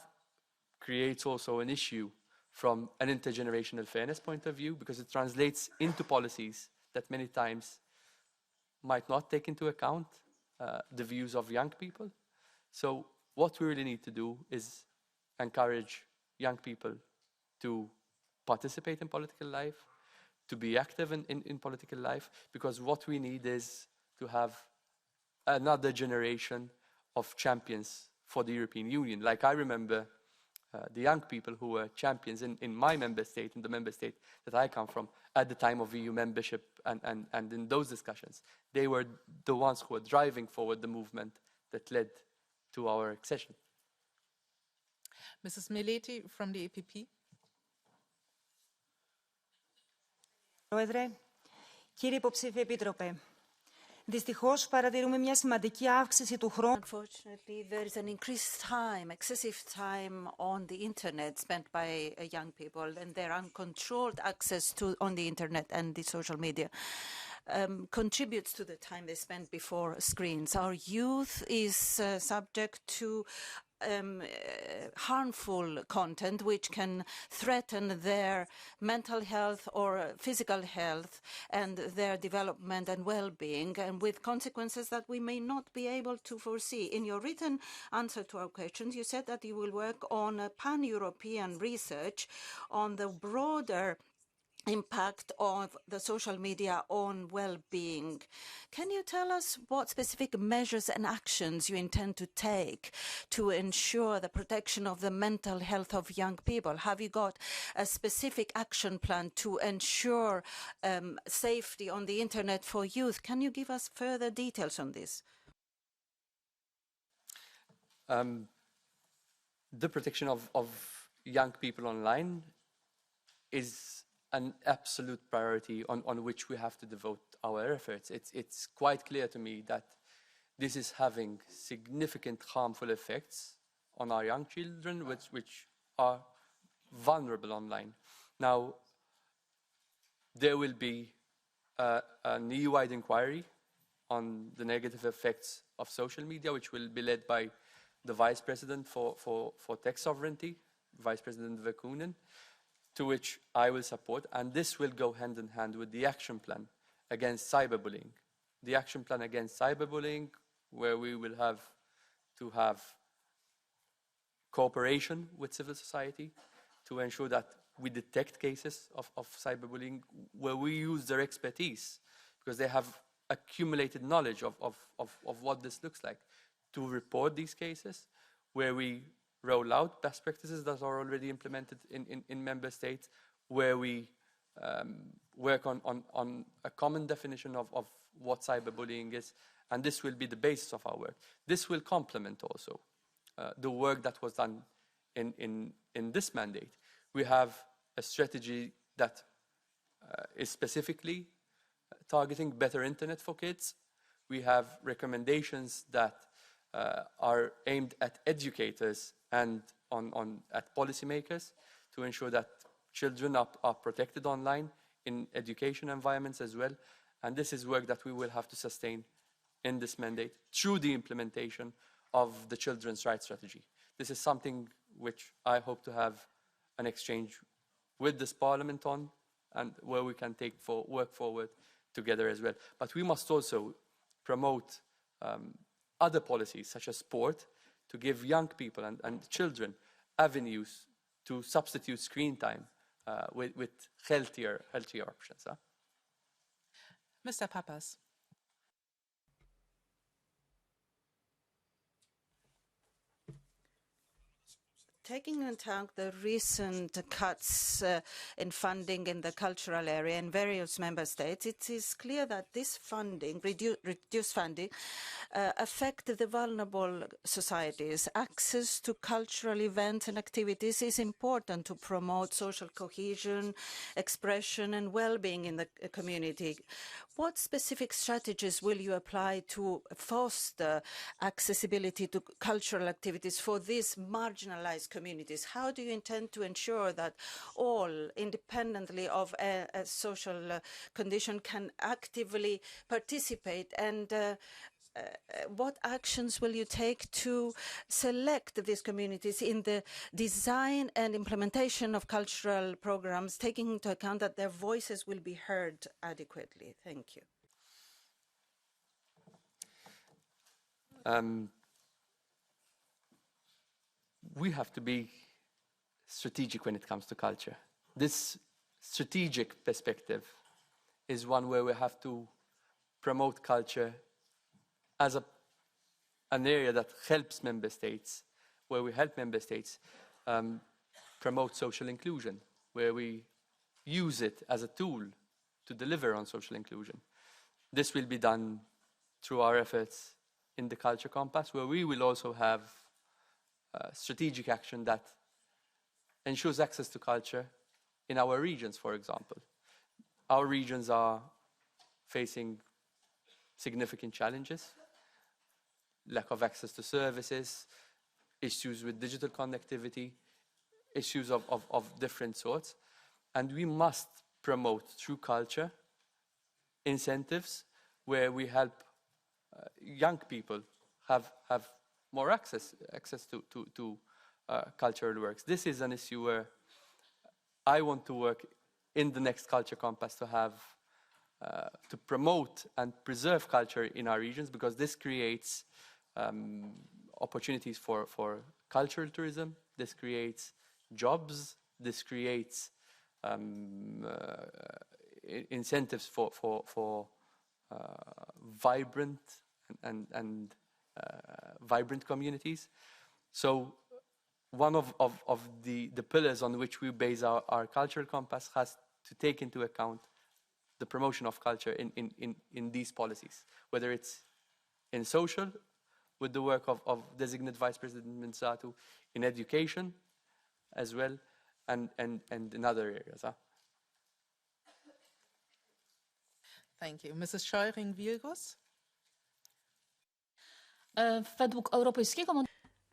creates also an issue from an intergenerational fairness point of view, because it translates into policies that many times might not take into account the views of young people. So what we really need to do is encourage young people to participate in political life, to be active in political life, because what we need is to have another generation of champions for the European Union. Like I remember the young people who were champions in my member state, in the member state that I come from, at the time of EU membership and in those discussions. They were the ones who were driving forward the movement that led to our accession. Mrs. Mileti from the EPP. Πρόεδρε, κύριε υποψήφιε επίτροπε, δυστυχώς παρατηρούμε μια σημαντική αύξηση του χρόνου. Unfortunately, there is an increased time, excessive time on the internet spent by young people, and their uncontrolled access to on the internet and the social media contributes to the time they spend before screens. Our youth is subject to harmful content which can threaten their mental health or physical health and their development and well-being, and with consequences that we may not be able to foresee. In your written answer to our questions, you said that you will work on a pan-European research on the broader impact of the social media on well-being. Can you tell us what specific measures and actions you intend to take to ensure the protection of the mental health of young people? Have you got a specific action plan to ensure safety on the internet for youth? Can you give us further details on this? The protection of young people online is an absolute priority on which we have to devote our efforts. It's quite clear to me that this is having significant harmful effects on our young children, which are vulnerable online. Now, there will be an EU-wide inquiry on the negative effects of social media, which will be led by the Vice President for Tech Sovereignty, Vice President Verkunen, to which I will support, and this will go hand in hand with the action plan against cyberbullying. The action plan against cyberbullying, where we will have to have cooperation with civil society to ensure that we detect cases of cyberbullying, where we use their expertise, because they have accumulated knowledge of what this looks like, to report these cases, where we roll out best practices that are already implemented in member states, where we work on a common definition of what cyberbullying is, and this will be the basis of our work. This will complement also the work that was done in this mandate. We have a strategy that is specifically targeting better internet for kids. We have recommendations that are aimed at educators and at policymakers to ensure that children are protected online in education environments as well. And this is work that we will have to sustain in this mandate through the implementation of the Children's Rights Strategy. This is something which I hope to have an exchange with this Parliament on, and where we can work forward together as well. But we must also promote other policies, such as sport, to give young people and children avenues to substitute screen time with healthier options. Mr. Pappas. Taking into account the recent cuts in funding in the cultural area in various member states, it is clear that this funding, reduced funding, affect the vulnerable societies. Access to cultural events and activities is important to promote social cohesion, expression and well-being in the community. What specific strategies will you apply to foster accessibility to cultural activities for these marginalized communities? How do you intend to ensure that all, independently of a social condition, can actively participate? And what actions will you take to select these communities in the design and implementation of cultural programs, taking into account that their voices will be heard adequately? Thank you. We have to be strategic when it comes to culture. This strategic perspective is one where we have to promote culture as an area that helps member states, where we help member states promote social inclusion, where we use it as a tool to deliver on social inclusion. This will be done through our efforts in the Culture Compass, where we will also have strategic action that ensures access to culture in our regions, for example. Our regions are facing significant challenges: lack of access to services, issues with digital connectivity, issues of different sorts. And we must promote through culture incentives where we help young people have more access to cultural works. This is an issue where I want to work in the next Culture Compass to have to promote and preserve culture in our regions, because this creates opportunities for cultural tourism, this creates jobs, this creates incentives for vibrant and vibrant communities. So one of the pillars on which we base our cultural compass has to take into account the promotion of culture in these policies, whether it's in social, with the work of Designate Vice President Minsatu, in education as well, and in other areas. Thank you. Mrs. Scheuring-Wilgus.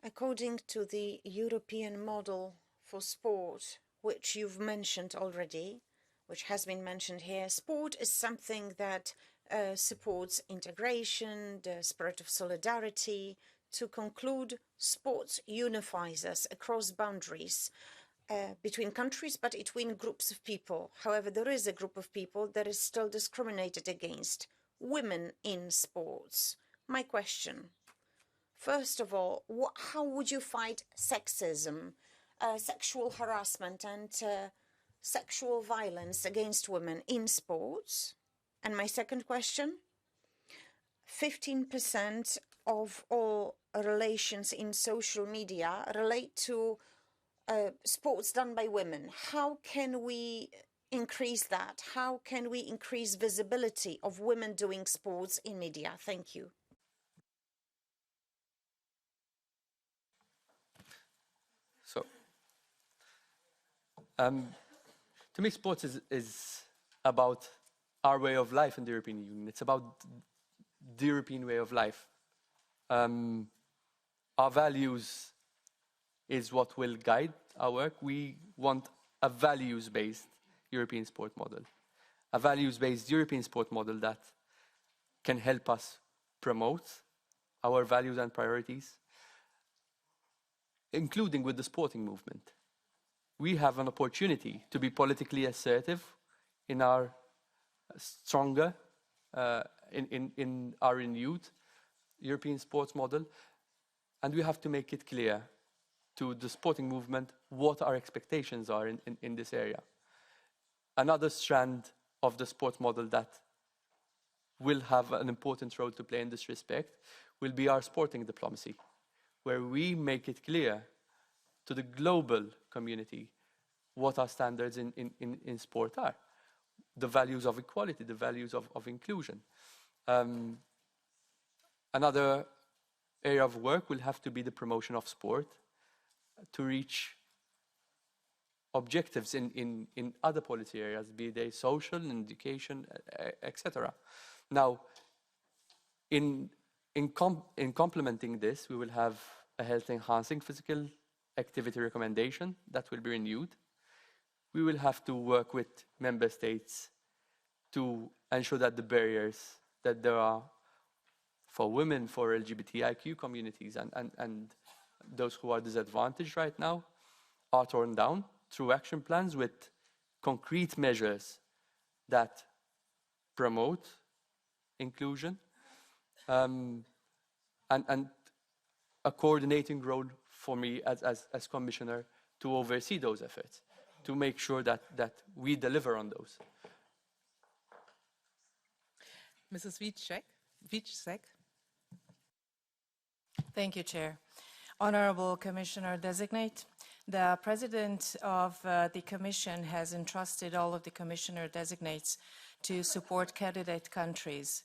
According to the European model for sport, which you've mentioned already, which has been mentioned here, sport is something that supports integration, the spirit of solidarity. To conclude, sports unifies us across boundaries between countries, but between groups of people. However, there is a group of people that is still discriminated against: women in sports. My question: first of all, how would you fight sexism, sexual harassment and sexual violence against women in sports? And my second question: 15% of all relations in social media relate to sports done by women. How can we increase that? How can we increase visibility of women doing sports in media? Thank you. So, to me, sports is about our way of life in the European Union. It's about the European way of life. Our values is what will guide our work. We want a values-based European sport model. A values-based European sport model that can help us promote our values and priorities, including with the sporting movement. We have an opportunity to be politically assertive in our stronger, in our renewed European sports model, and we have to make it clear to the sporting movement what our expectations are in this area. Another strand of the sport model that will have an important role to play in this respect will be our sporting diplomacy, where we make it clear to the global community what our standards in sport are, the values of equality, the values of inclusion. Another area of work will have to be the promotion of sport to reach objectives in other policy areas, be they social, education, etc. Now, in complementing this, we will have a health-enhancing physical activity recommendation that will be renewed. We will have to work with member states to ensure that the barriers that there are for women, for LGBTIQ communities, and those who are disadvantaged right now are torn down through action plans with concrete measures that promote inclusion, and a coordinating role for me as Commissioner to oversee those efforts, to make sure that we deliver on those. Mrs. Wieczek. Thank you, Chair. Honorable Commissioner-designate, the President of the Commission has entrusted all of the Commissioner-designates to support candidate countries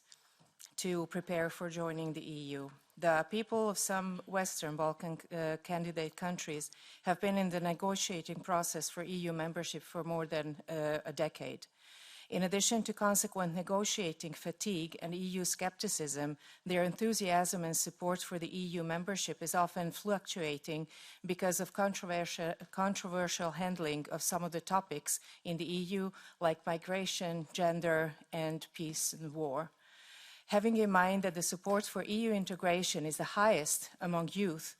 to prepare for joining the EU. The people of some Western Balkan candidate countries have been in the negotiating process for EU membership for more than a decade. In addition to consequent negotiating fatigue and EU skepticism, their enthusiasm and support for the EU membership is often fluctuating because of controversial handling of some of the topics in the EU, like migration, gender, and peace and war. Having in mind that the support for EU integration is the highest among youth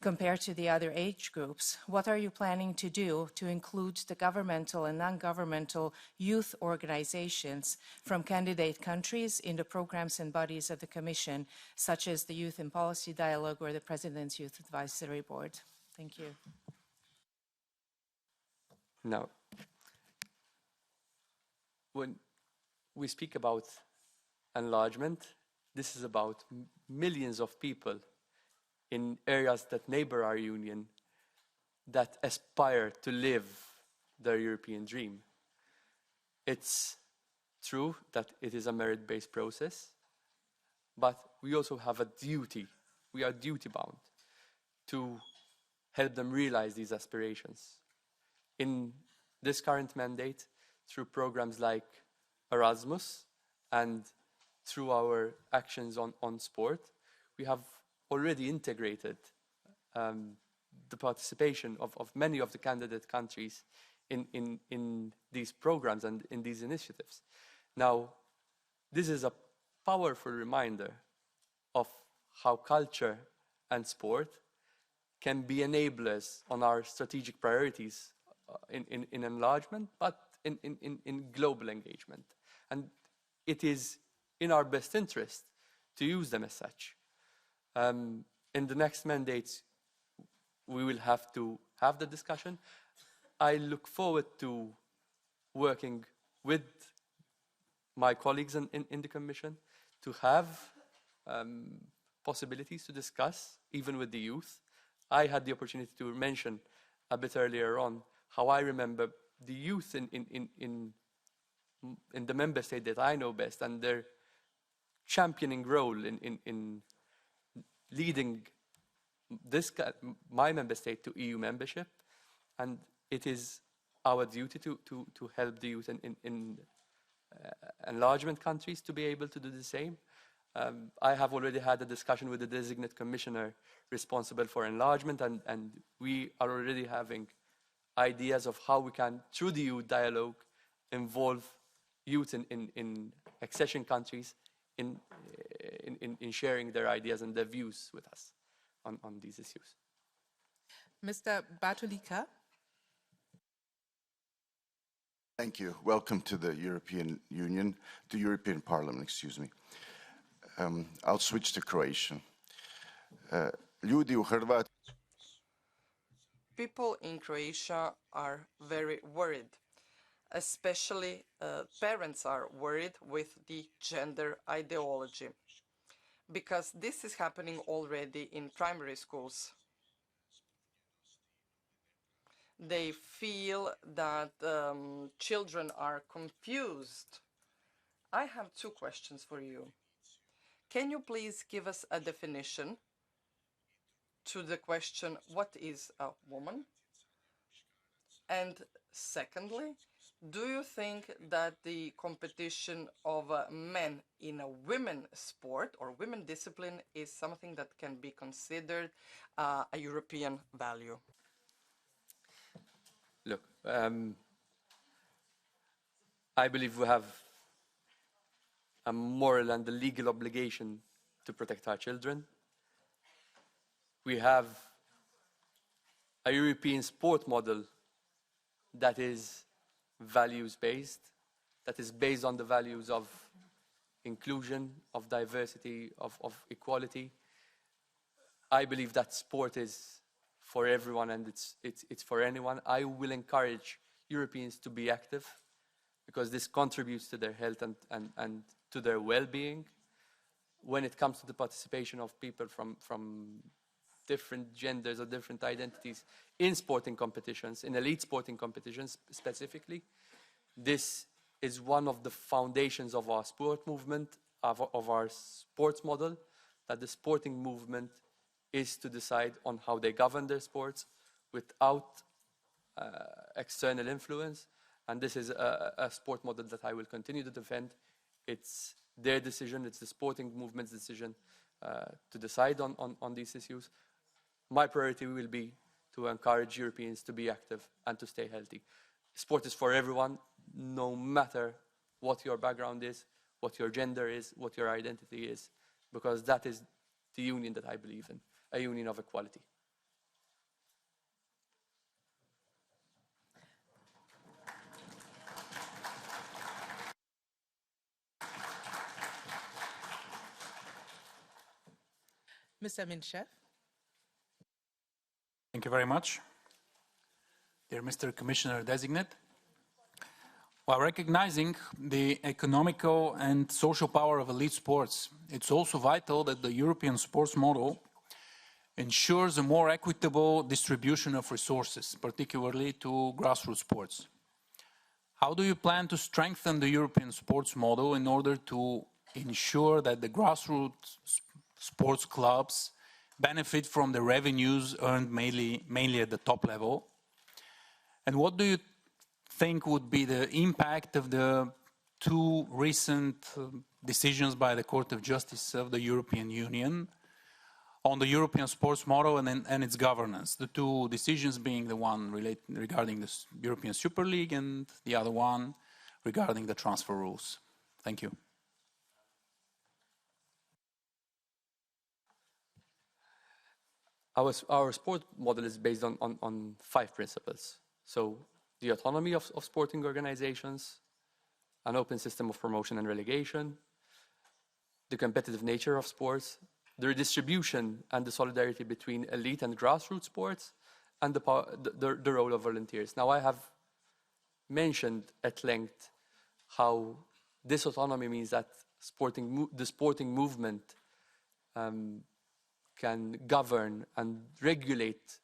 compared to the other age groups, what are you planning to do to include the governmental and non-governmental youth organizations from candidate countries in the programs and bodies of the Commission, such as the Youth and Policy Dialogue or the President's Youth Advisory Board? Thank you. Now, when we speak about enlargement, this is about millions of people in areas that neighbor our union that aspire to live their European dream. It's true that it is a merit-based process, but we also have a duty. We are duty-bound to help them realize these aspirations. In this current mandate, through programs like Erasmus and through our actions on sport, we have already integrated the participation of many of the candidate countries in these programs and in these initiatives. Now, this is a powerful reminder of how culture and sport can be enablers on our strategic priorities in enlargement, but in global engagement. And it is in our best interest to use them as such. In the next mandates, we will have to have the discussion. I look forward to working with my colleagues in the Commission to have possibilities to discuss, even with the youth. I had the opportunity to mention a bit earlier on how I remember the youth in the member state that I know best and their championing role in leading my member state to EU membership, and it is our duty to help the youth in enlargement countries to be able to do the same. I have already had a discussion with the designate commissioner responsible for enlargement, and we are already having ideas of how we can, through the youth dialogue, involve youth in accession countries in sharing their ideas and their views with us on these issues. Mr. Bartolika. Thank you. Welcome to the European Union, the European Parliament, excuse me. I'll switch to Croatian. Ljudi u Hrvatskoj. people in Croatia are very worried. Especially parents are worried with the gender ideology, because this is happening already in primary schools. They feel that children are confused. I have two questions for you. Can you please give us a definition to the question, what is a woman? And secondly, do you think that the competition of men in a women's sport or women discipline is something that can be considered a European value? Look, I believe we have a moral and a legal obligation to protect our children. We have a European sport model that is values-based, that is based on the values of inclusion, of diversity, of equality. I believe that sport is for everyone and it's for anyone. I will encourage Europeans to be active because this contributes to their health and to their well-being. When it comes to the participation of people from different genders or different identities in sporting competitions, in elite sporting competitions specifically, this is one of the foundations of our sport movement, of our sports model, that the sporting movement is to decide on how they govern their sports without external influence. And this is a sport model that I will continue to defend. It's their decision, it's the sporting movement's decision to decide on these issues. My priority will be to encourage Europeans to be active and to stay healthy. Sport is for everyone, no matter what your background is, what your gender is, what your identity is, because that is the union that I believe in, a union of equality. Mr. Minchev. Thank you very much. Dear Mr. Commissioner-designate, while recognizing the economical and social power of elite sports, it's also vital that the European sports model ensures a more equitable distribution of resources, particularly to grassroots sports. How do you plan to strengthen the European sports model in order to ensure that the grassroots sports clubs benefit from the revenues earned mainly at the top level? And what do you think would be the impact of the two recent decisions by the Court of Justice of the European Union on the European sports model and its governance? The two decisions being the one regarding the European Super League and the other one regarding the transfer rules. Thank you. Our sport model is based on 5 principles. So the autonomy of sporting organizations, an open system of promotion and relegation, the competitive nature of sports, the redistribution and the solidarity between elite and grassroots sports, and the role of volunteers. Now, I have mentioned at length how this autonomy means that the sporting movement can govern and regulate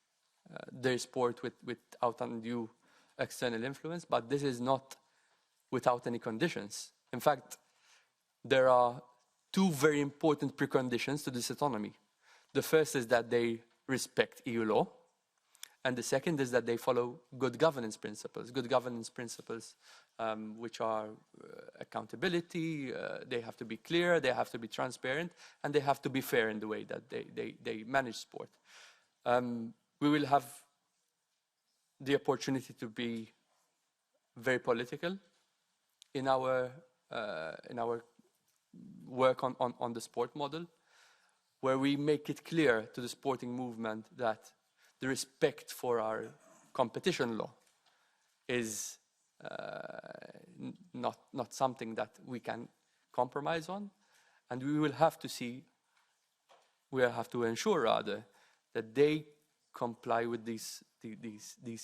their sport without undue external influence, but this is not without any conditions. In fact, there are 2 very important preconditions to this autonomy. The first is that they respect EU law, and the second is that they follow good governance principles. Good governance principles which are accountability, they have to be clear, they have to be transparent, and they have to be fair in the way that they manage sport. We will have the opportunity to be very political in our work on the sport model, where we make it clear to the sporting movement that the respect for our competition law is not something that we can compromise on, and we will have to ensure rather that they comply with these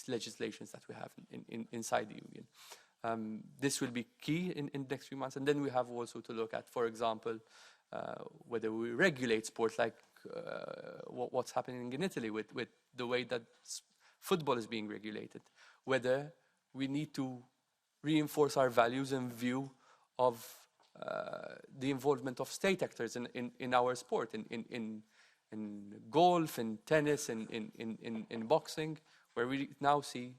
legislations that we have inside the Union. This will be key in the next few months. And then we have also to look at, for example, whether we regulate sports like what's happening in Italy with the way that football is being regulated, whether we need to reinforce our values in view of the involvement of state actors in our sport, in golf, in tennis, in boxing, where we now see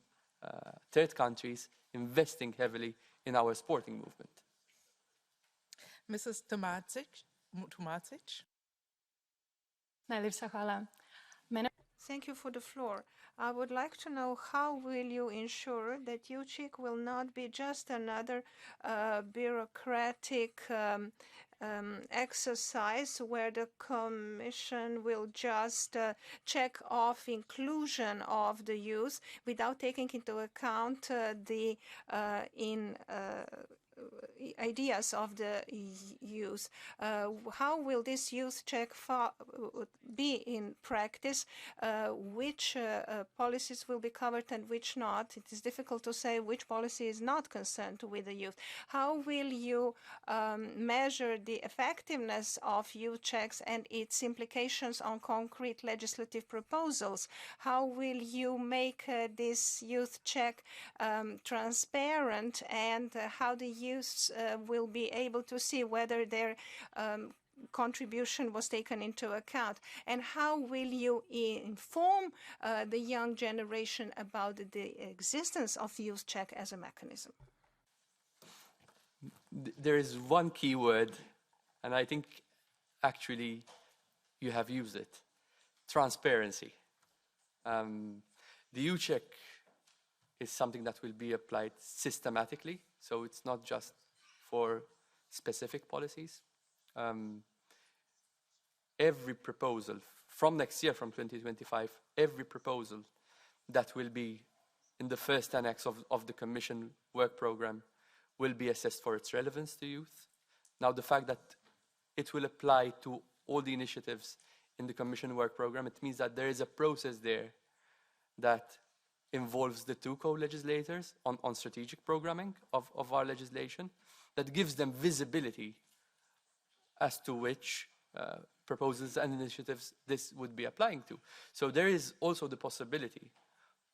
third countries investing heavily in our sporting movement. Mrs. Tomacic. Najlepša hvala. Thank you for the floor. I would like to know how will you ensure that UCIC will not be just another bureaucratic exercise where the Commission will just check off inclusion of the youth without taking into account the ideas of the youth. How will this youth check be in practice? Which policies will be covered and which not? It is difficult to say which policy is not concerned with the youth. How will you measure the effectiveness of youth checks and its implications on concrete legislative proposals? How will you make this youth check transparent, and how the youths will be able to see whether their contribution was taken into account? And how will you inform the young generation about the existence of youth check as a mechanism? There is one key word, and I think actually you have used it: transparency. The youth check is something that will be applied systematically, so it's not just for specific policies. Every proposal from next year, from 2025, every proposal that will be in the first annex of the Commission work program will be assessed for its relevance to youth. Now, the fact that it will apply to all the initiatives in the Commission work program, it means that there is a process there that involves the two co-legislators on strategic programming of our legislation, that gives them visibility as to which proposals and initiatives this would be applying to. So there is also the possibility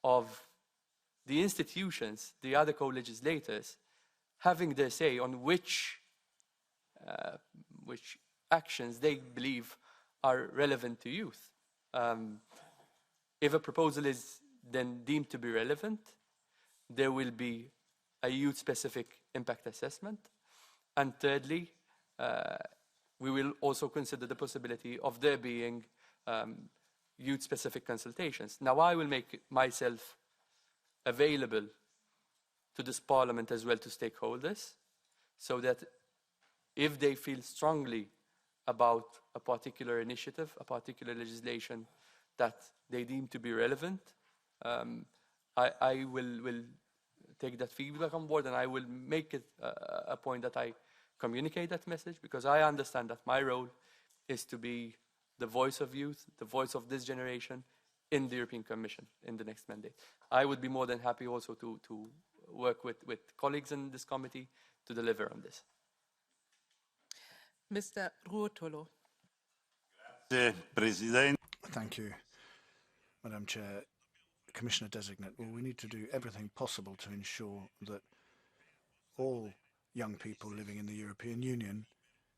of the institutions, the other co-legislators, having their say on which actions they believe are relevant to youth. If a proposal is then deemed to be relevant, there will be a youth-specific impact assessment. And thirdly, we will also consider the possibility of there being youth-specific consultations. Now, I will make myself available to this Parliament as well to stakeholders, so that if they feel strongly about a particular initiative, a particular legislation that they deem to be relevant, I will take that feedback on board, and I will make it a point that I communicate that message, because I understand that my role is to be the voice of youth, the voice of this generation in the European Commission in the next mandate. I would be more than happy also to work with colleagues in this committee to deliver on this. Mr. Ruotolo. Thank you, Madam Chair. Commissioner-designate, well, we need to do everything possible to ensure that all young people living in the European Union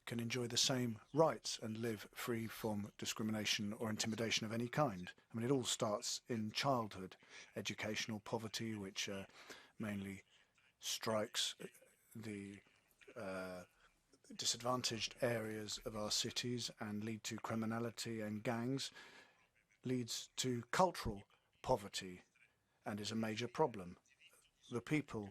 can enjoy the same rights and live free from discrimination or intimidation of any kind. I mean, it all starts in childhood. Educational poverty, which mainly strikes the disadvantaged areas of our cities and lead to criminality and gangs, leads to cultural poverty and is a major problem. The people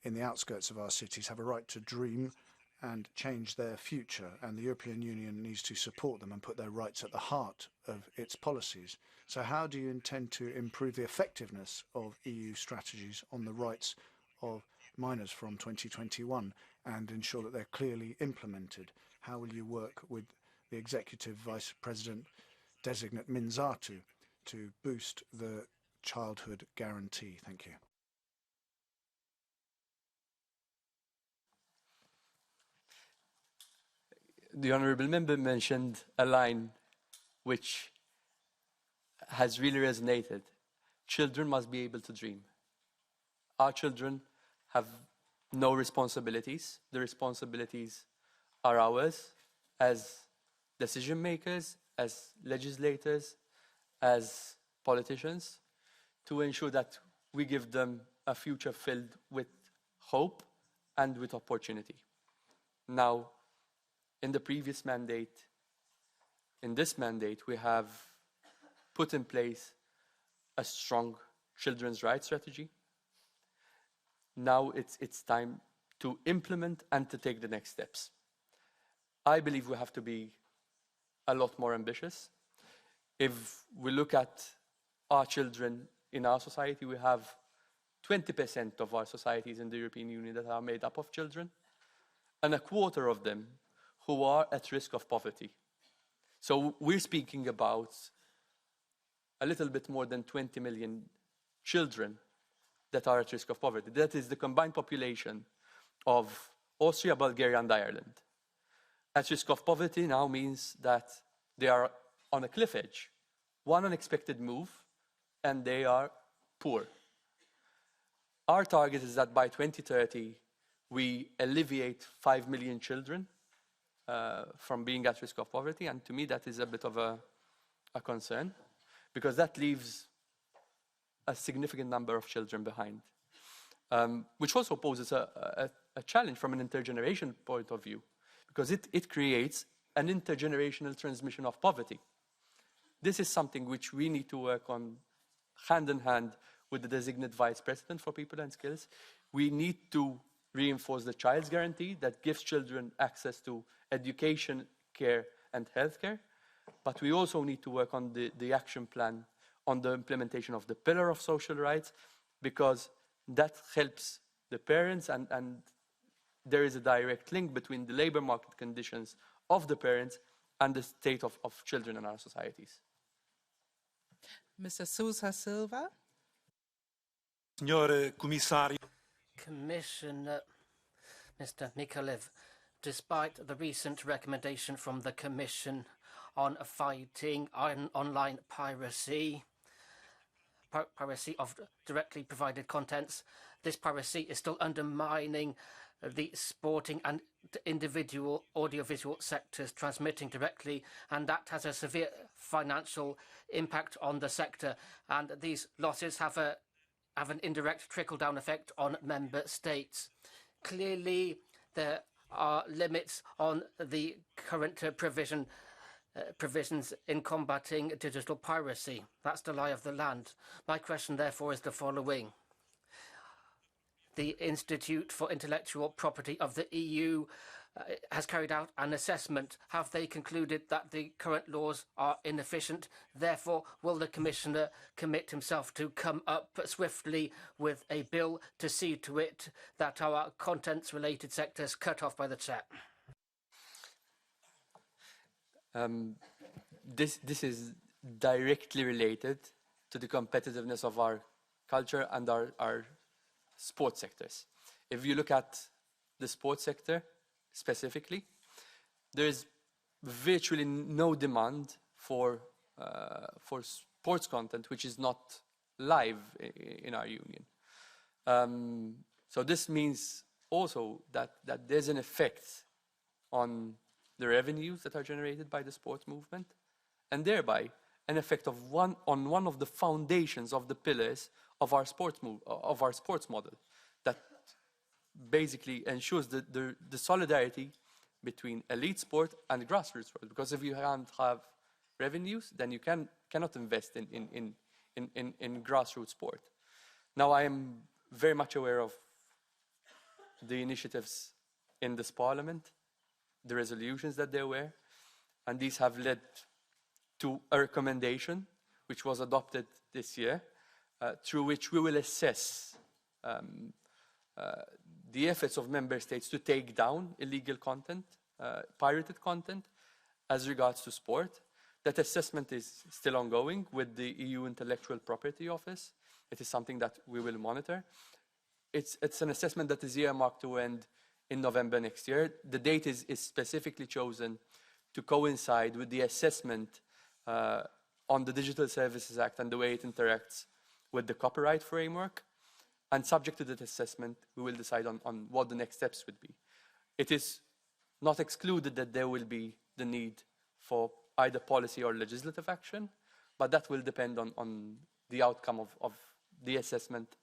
in the outskirts of our cities have a right to dream and change their future, and the European Union needs to support them and put their rights at the heart of its policies. So how do you intend to improve the effectiveness of EU strategies on the rights of minors from 2021 and ensure that they're clearly implemented? How will you work with the Executive Vice President designate Minzatu to boost the childhood guarantee? Thank you. The honourable member mentioned a line which has really resonated. Children must be able to dream. Our children have no responsibilities. The responsibilities are ours as decision makers, as legislators, as politicians, to ensure that we give them a future filled with hope and with opportunity. Now, in the previous mandate, in this mandate, we have put in place a strong children's rights strategy. Now it's time to implement and to take the next steps. I believe we have to be a lot more ambitious. If we look at our children in our society, we have 20% of our societies in the European Union that are made up of children, and a quarter of them who are at risk of poverty. So we're speaking about a little bit more than 20 million children that are at risk of poverty. That is the combined population of Austria, Bulgaria, and Ireland. At risk of poverty now means that they are on a cliff edge. One unexpected move, and they are poor. Our target is that by 2030, we alleviate 5 million children from being at risk of poverty, and to me that is a bit of a concern, because that leaves a significant number of children behind, which also poses a challenge from an intergenerational point of view, because it creates an intergenerational transmission of poverty. This is something which we need to work on hand in hand with the designate Vice President for People and Skills. We need to reinforce the child's guarantee that gives children access to education, care, and healthcare. But we also need to work on the action plan on the implementation of the pillar of social rights, because that helps the parents, and there is a direct link between the labor market conditions of the parents and the state of children in our societies. Mr. Sousa Silva. Senhor Comissário. Commissioner, Mr. MICALLEF, despite the recent recommendation from the Commission on fighting online piracy of directly provided contents, this piracy is still undermining the sporting and individual audiovisual sectors transmitting directly, and that has a severe financial impact on the sector, and these losses have an indirect trickle-down effect on member states. Clearly, there are limits on the current provisions in combating digital piracy. That's the lie of the land. My question, therefore, is the following. The Institute for Intellectual Property of the EU has carried out an assessment. Have they concluded that the current laws are inefficient? Therefore, will the Commissioner commit himself to come up swiftly with a bill to see to it that our contents-related sectors cut off by the CEP? This is directly related to the competitiveness of our culture and our sports sectors. If you look at the sports sector specifically, there is virtually no demand for sports content which is not live in our union. So this means also that there's an effect on the revenues that are generated by the sports movement, and thereby an effect on one of the foundations of the pillars of our sports model, that basically ensures the solidarity between elite sport and grassroots sport. Because if you can't have revenues, then you cannot invest in grassroots sport. Now, I am very much aware of the initiatives in this Parliament, the resolutions that there were, and these have led to a recommendation which was adopted this year, through which we will assess the efforts of member states to take down illegal content, pirated content, as regards to sport. That assessment is still ongoing with the EU Intellectual Property Office. It is something that we will monitor. It's an assessment that is earmarked to end in November next year. The date is specifically chosen to coincide with the assessment on the Digital Services Act and the way it interacts with the copyright framework. And subject to that assessment, we will decide on what the next steps would be. It is not excluded that there will be the need for either policy or legislative action, but that will depend on the outcome of the assessment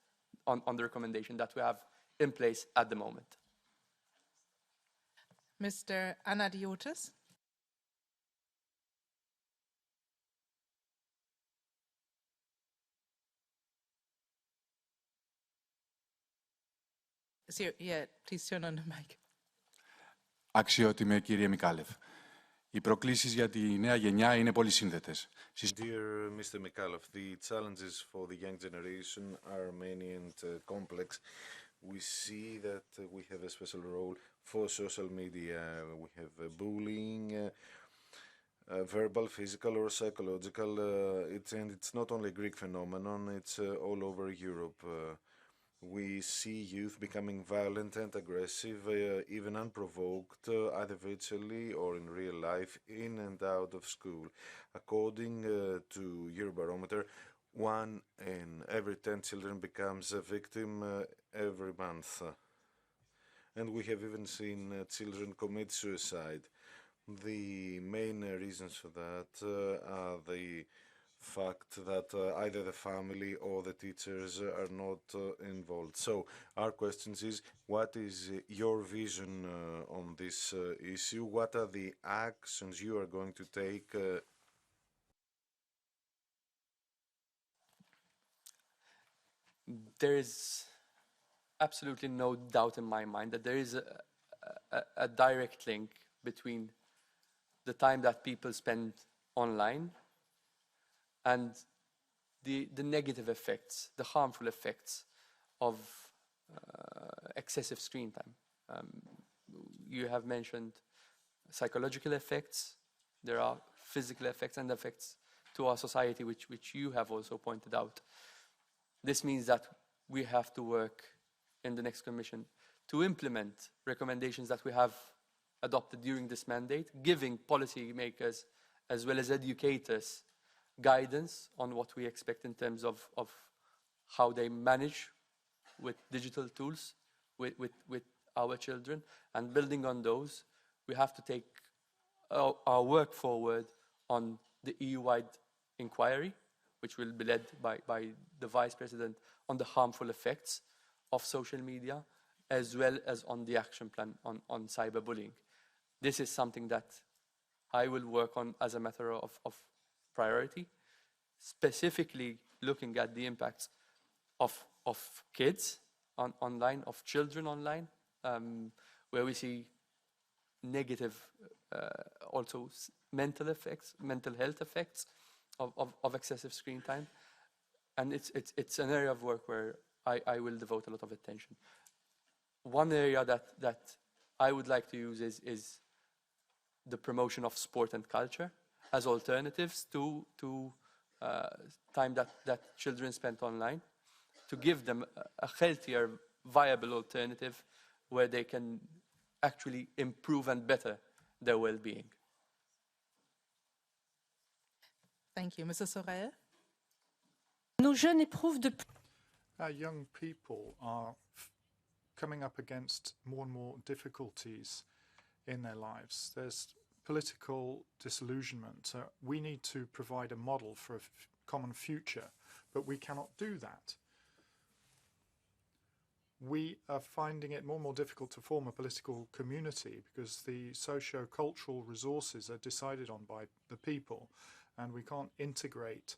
on the recommendation that we have in place at the moment. Mr. Anadiotis. Yeah, please turn on the mic. Αξιότιμε κύριε Μικάλεφ, οι προκλήσεις για τη νέα γενιά είναι πολύ σύνδετες. Dear Mr. MICALLEF, the challenges for the young generation are many and complex. We see that we have a special role for social media. We have bullying, verbal, physical or psychological. And it's not only a Greek phenomenon, it's all over Europe. We see youth becoming violent and aggressive, even unprovoked, either virtually or in real life, in and out of school. According to Eurobarometer, 1 in every 10 children becomes a victim every month. And we have even seen children commit suicide. The main reasons for that are the fact that either the family or the teachers are not involved. So our questions is, what is your vision on this issue? What are the actions you are going to take? There is absolutely no doubt in my mind that there is a direct link between the time that people spend online and the negative effects, the harmful effects of excessive screen time. You have mentioned psychological effects. There are physical effects and effects to our society, which you have also pointed out. This means that we have to work in the next Commission to implement recommendations that we have adopted during this mandate, giving policymakers as well as educators guidance on what we expect in terms of how they manage with digital tools with our children. And building on those, we have to take our work forward on the EU-wide inquiry, which will be led by the Vice President, on the harmful effects of social media, as well as on the action plan on cyberbullying. This is something that I will work on as a matter of priority, specifically looking at the impacts of kids online, of children online, where we see negative also mental health effects of excessive screen time. And it's an area of work where I will devote a lot of attention. One area that I would like to use is the promotion of sport and culture as alternatives to time that children spend online, to give them a healthier, viable alternative where they can actually improve and better their well-being. Thank you. Mrs. Sorel? Nos jeunes éprouvent de... Our young people are coming up against more and more difficulties in their lives. There's political disillusionment. We need to provide a model for a common future, but we cannot do that. We are finding it more and more difficult to form a political community because the socio-cultural resources are decided on by the people, and we can't integrate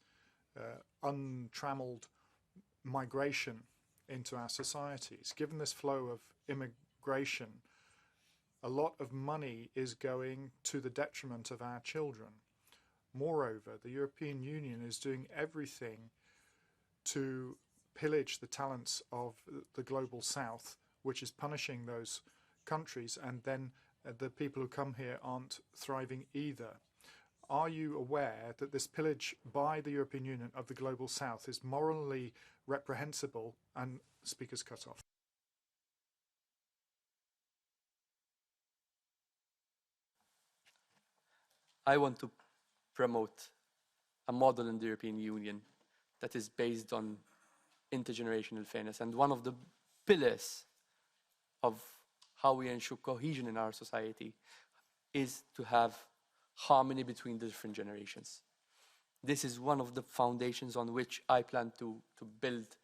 untrammeled migration into our societies. Given this flow of immigration, a lot of money is going to the detriment of our children. Moreover, the European Union is doing everything to pillage the talents of the global south, which is punishing those countries, and then the people who come here aren't thriving either. are you aware that this pillage by the European Union of the global south is morally reprehensible? And speakers cut off. I want to promote a model in the European Union that is based on intergenerational fairness. And one of the pillars of how we ensure cohesion in our society is to have harmony between the different generations. This is one of the foundations on which I plan to build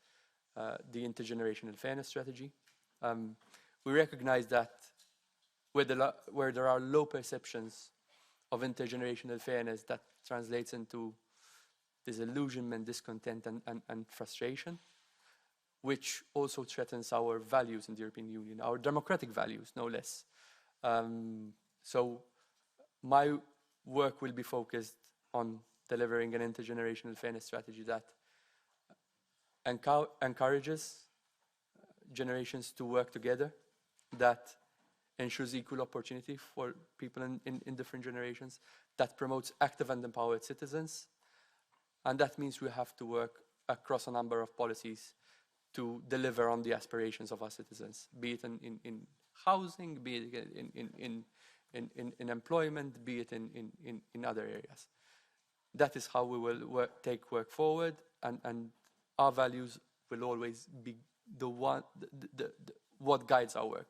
the intergenerational fairness strategy. We recognize that where there are low perceptions of intergenerational fairness, that translates into disillusionment, discontent, and frustration, which also threatens our values in the European Union, our democratic values, no less. So my work will be focused on delivering an intergenerational fairness strategy that encourages generations to work together, that ensures equal opportunity for people in different generations, that promotes active and empowered citizens. And that means we have to work across a number of policies to deliver on the aspirations of our citizens, be it in housing, be it in employment, be it in other areas. That is how we will take work forward, and our values will always be what guides our work.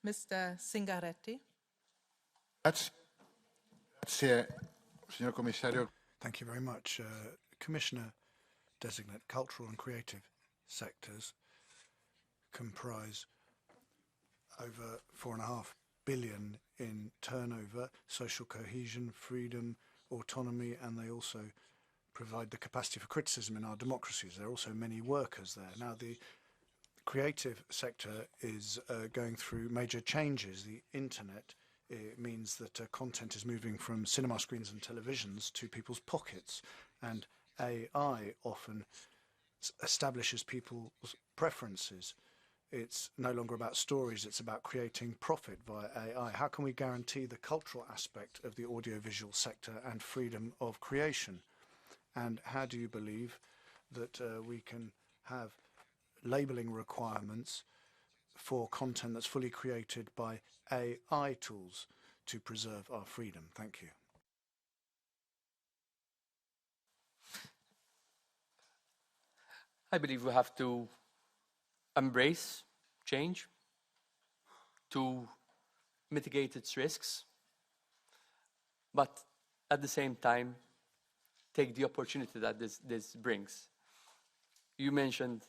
Mr. Zingaretti. Grazie, signor Commissario. Thank you very much. Commissioner-designate, cultural and creative sectors comprise over 4.5 billion in turnover, social cohesion, freedom, autonomy, and they also provide the capacity for criticism in our democracies. There are also many workers there. Now, the creative sector is going through major changes. The internet means that content is moving from cinema screens and televisions to people's pockets, and AI often establishes people's preferences. It's no longer about stories, it's about creating profit via AI. How can we guarantee the cultural aspect of the audiovisual sector and freedom of creation? And how do you believe that we can have labeling requirements for content that's fully created by AI tools to preserve our freedom? Thank you. I believe we have to embrace change to mitigate its risks, but at the same time, take the opportunity that this brings. You mentioned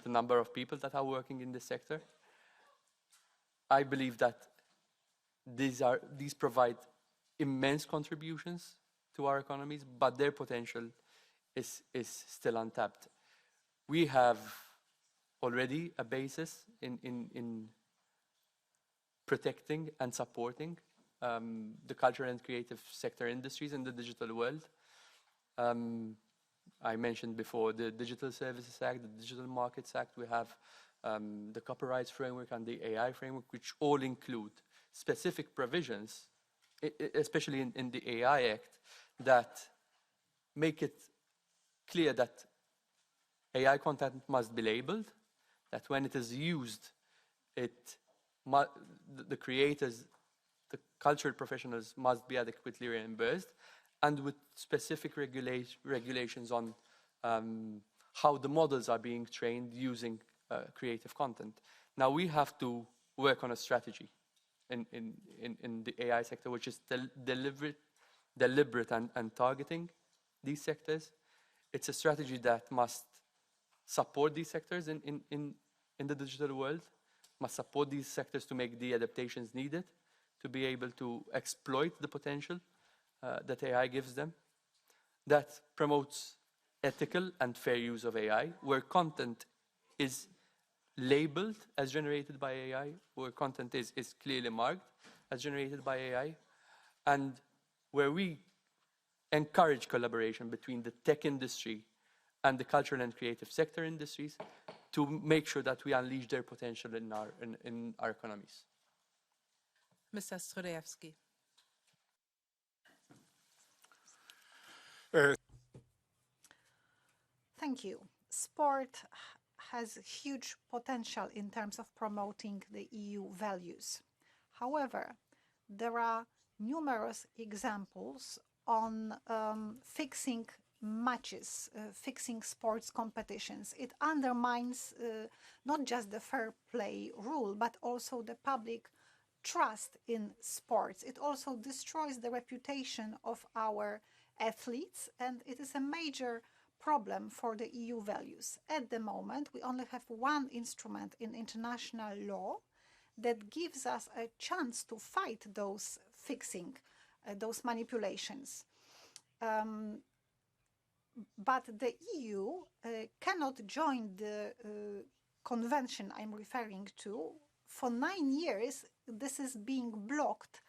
the number of people that are working in this sector. I believe that these provide immense contributions to our economies, but their potential is still untapped. We have already a basis in protecting and supporting the cultural and creative sector industries in the digital world. I mentioned before the Digital Services Act, the Digital Markets Act. We have the Copyrights Framework and the AI Framework, which all include specific provisions, especially in the AI Act, that make it clear that AI content must be labeled, that when it is used, the creators, the cultural professionals must be adequately reimbursed, and with specific regulations on how the models are being trained using creative content. Now we have to work on a strategy in the AI sector, which is deliberate and targeting these sectors. It's a strategy that must support these sectors in the digital world, must support these sectors to make the adaptations needed to be able to exploit the potential that AI gives them, that promotes ethical and fair use of AI, where content is labeled as generated by AI, where content is clearly marked as generated by AI, and where we encourage collaboration between the tech industry and the cultural and creative sector industries to make sure that we unleash their potential in our economies. Mr. Strudevsky. Thank you. Sport has huge potential in terms of promoting the EU values. However, there are numerous examples on fixing matches, fixing sports competitions. It undermines not just the fair play rule, but also the public trust in sports. It also destroys the reputation of our athletes, and it is a major problem for the EU values. At the moment, we only have one instrument in international law that gives us a chance to fight those fixing, those manipulations. But the EU cannot join the convention I'm referring to. For 9 years, this is being blocked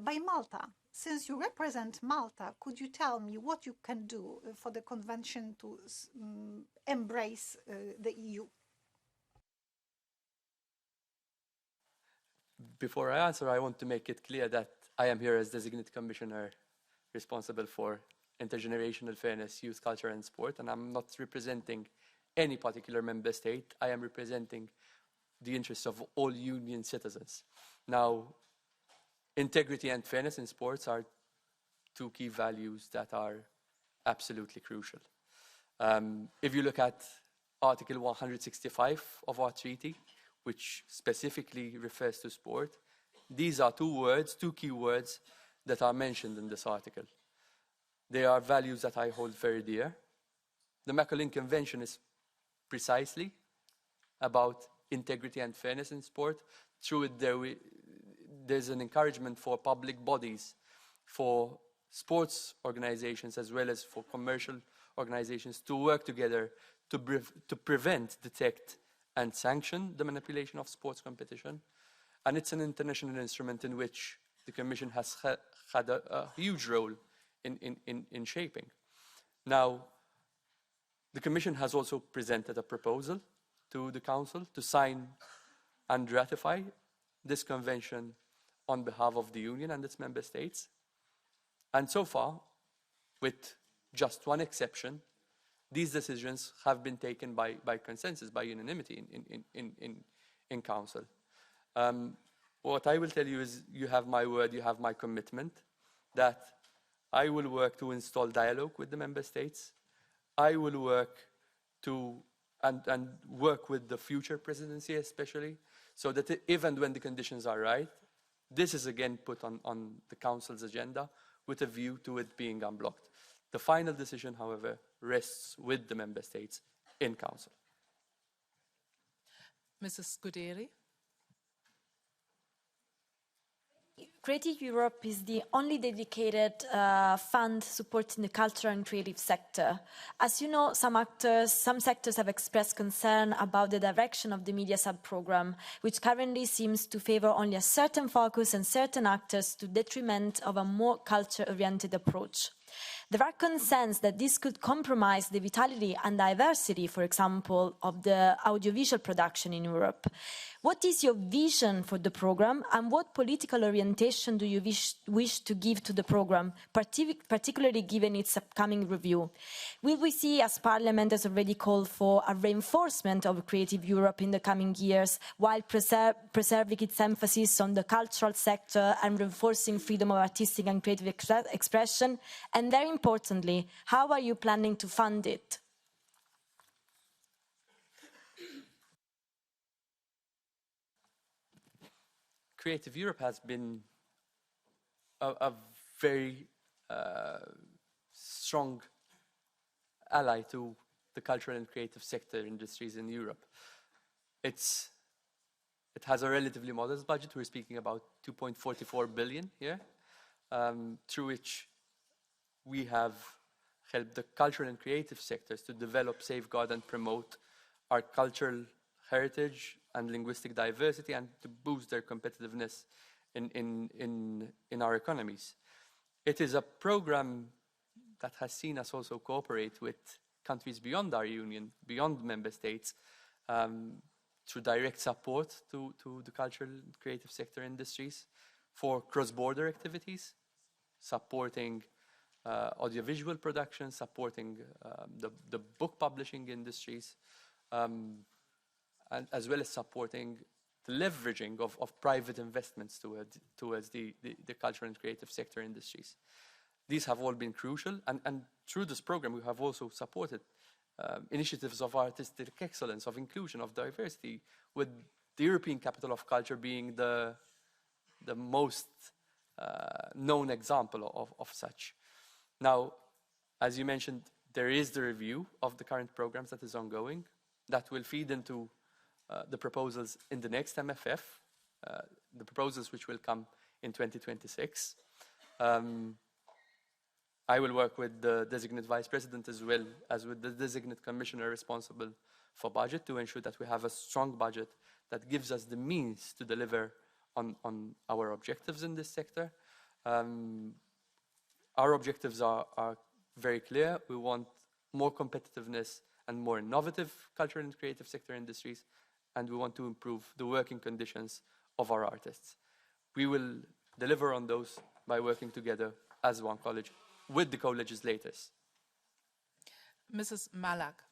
by Malta. Since you represent Malta, could you tell me what you can do for the convention to embrace the EU? Before I answer, I want to make it clear that I am here as designate commissioner responsible for intergenerational fairness, youth, culture, and sport, and I'm not representing any particular member state. I am representing the interests of all union citizens. Now, integrity and fairness in sports are two key values that are absolutely crucial. If you look at Article 165 of our treaty, which specifically refers to sport, these are two key words that are mentioned in this article. They are values that I hold very dear. The MICALLEF Convention is precisely about integrity and fairness in sport. Through it, there's an encouragement for public bodies, for sports organizations, as well as for commercial organizations to work together to prevent, detect, and sanction the manipulation of sports competition. And it's an international instrument in which the Commission has had a huge role in shaping. Now, the Commission has also presented a proposal to the Council to sign and ratify this convention on behalf of the Union and its member states. And so far, with just one exception, these decisions have been taken by consensus, by unanimity in Council. What I will tell you is you have my word, you have my commitment that I will work to install dialogue with the member states. I will work to and work with the future presidency especially, so that if and when the conditions are right, this is again put on the Council's agenda with a view to it being unblocked. The final decision, however, rests with the member states in Council. Mrs. Scuderi. Creative Europe is the only dedicated fund supporting the cultural and creative sector. As you know, some sectors have expressed concern about the direction of the media sub-program, which currently seems to favor only a certain focus and certain actors to detriment of a more culture-oriented approach. There are concerns that this could compromise the vitality and diversity, for example, of the audiovisual production in Europe. What is your vision for the program, and what political orientation do you wish to give to the program, particularly given its upcoming review? Will we see, as Parliament has already called for, a reinforcement of Creative Europe in the coming years, while preserving its emphasis on the cultural sector and reinforcing freedom of artistic and creative expression? And very importantly, how are you planning to fund it? Creative Europe has been a very strong ally to the cultural and creative sector industries in Europe. It has a relatively modest budget. We're speaking about 2.44 billion here, through which we have helped the cultural and creative sectors to develop, safeguard, and promote our cultural heritage and linguistic diversity, and to boost their competitiveness in our economies. It is a program that has seen us also cooperate with countries beyond our union, beyond member states, through direct support to the cultural and creative sector industries. for cross-border activities, supporting audiovisual production, supporting the book publishing industries, and as well as supporting the leveraging of private investments towards the cultural and creative sector industries. These have all been crucial, and through this program we have also supported initiatives of artistic excellence, of inclusion, of diversity, with the European Capital of Culture being the most known example of such. Now, as you mentioned, there is the review of the current programs that is ongoing that will feed into the proposals in the next MFF, the proposals which will come in 2026. I will work with the designate vice president as well as with the designate commissioner responsible for budget to ensure that we have a strong budget that gives us the means to deliver on our objectives in this sector. Our objectives are very clear. We want more competitiveness and more innovative cultural and creative sector industries, and we want to improve the working conditions of our artists. We will deliver on those by working together as one college with the co-legislators. Mrs. Malak.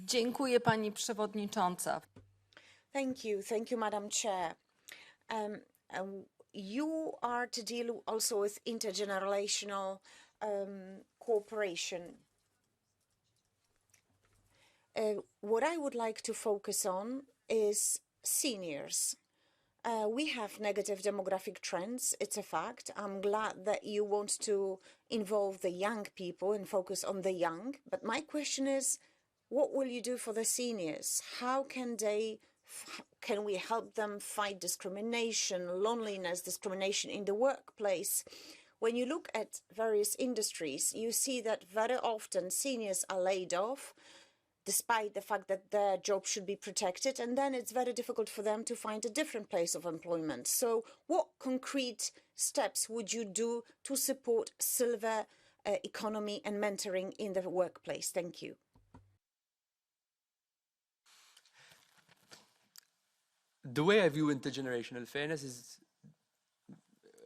Dziękuję, pani przewodnicząca. Thank you, Madam Chair. You are to deal also with intergenerational cooperation. What I would like to focus on is seniors. We have negative demographic trends, it's a fact. I'm glad that you want to involve the young people and focus on the young. But my question is, what will you do for the seniors? How can we help them fight discrimination, loneliness, discrimination in the workplace? When you look at various industries, you see that very often seniors are laid off, despite the fact that their job should be protected, and then it's very difficult for them to find a different place of employment. So what concrete steps would you do to support silver economy and mentoring in the workplace? Thank you. The way I view intergenerational fairness is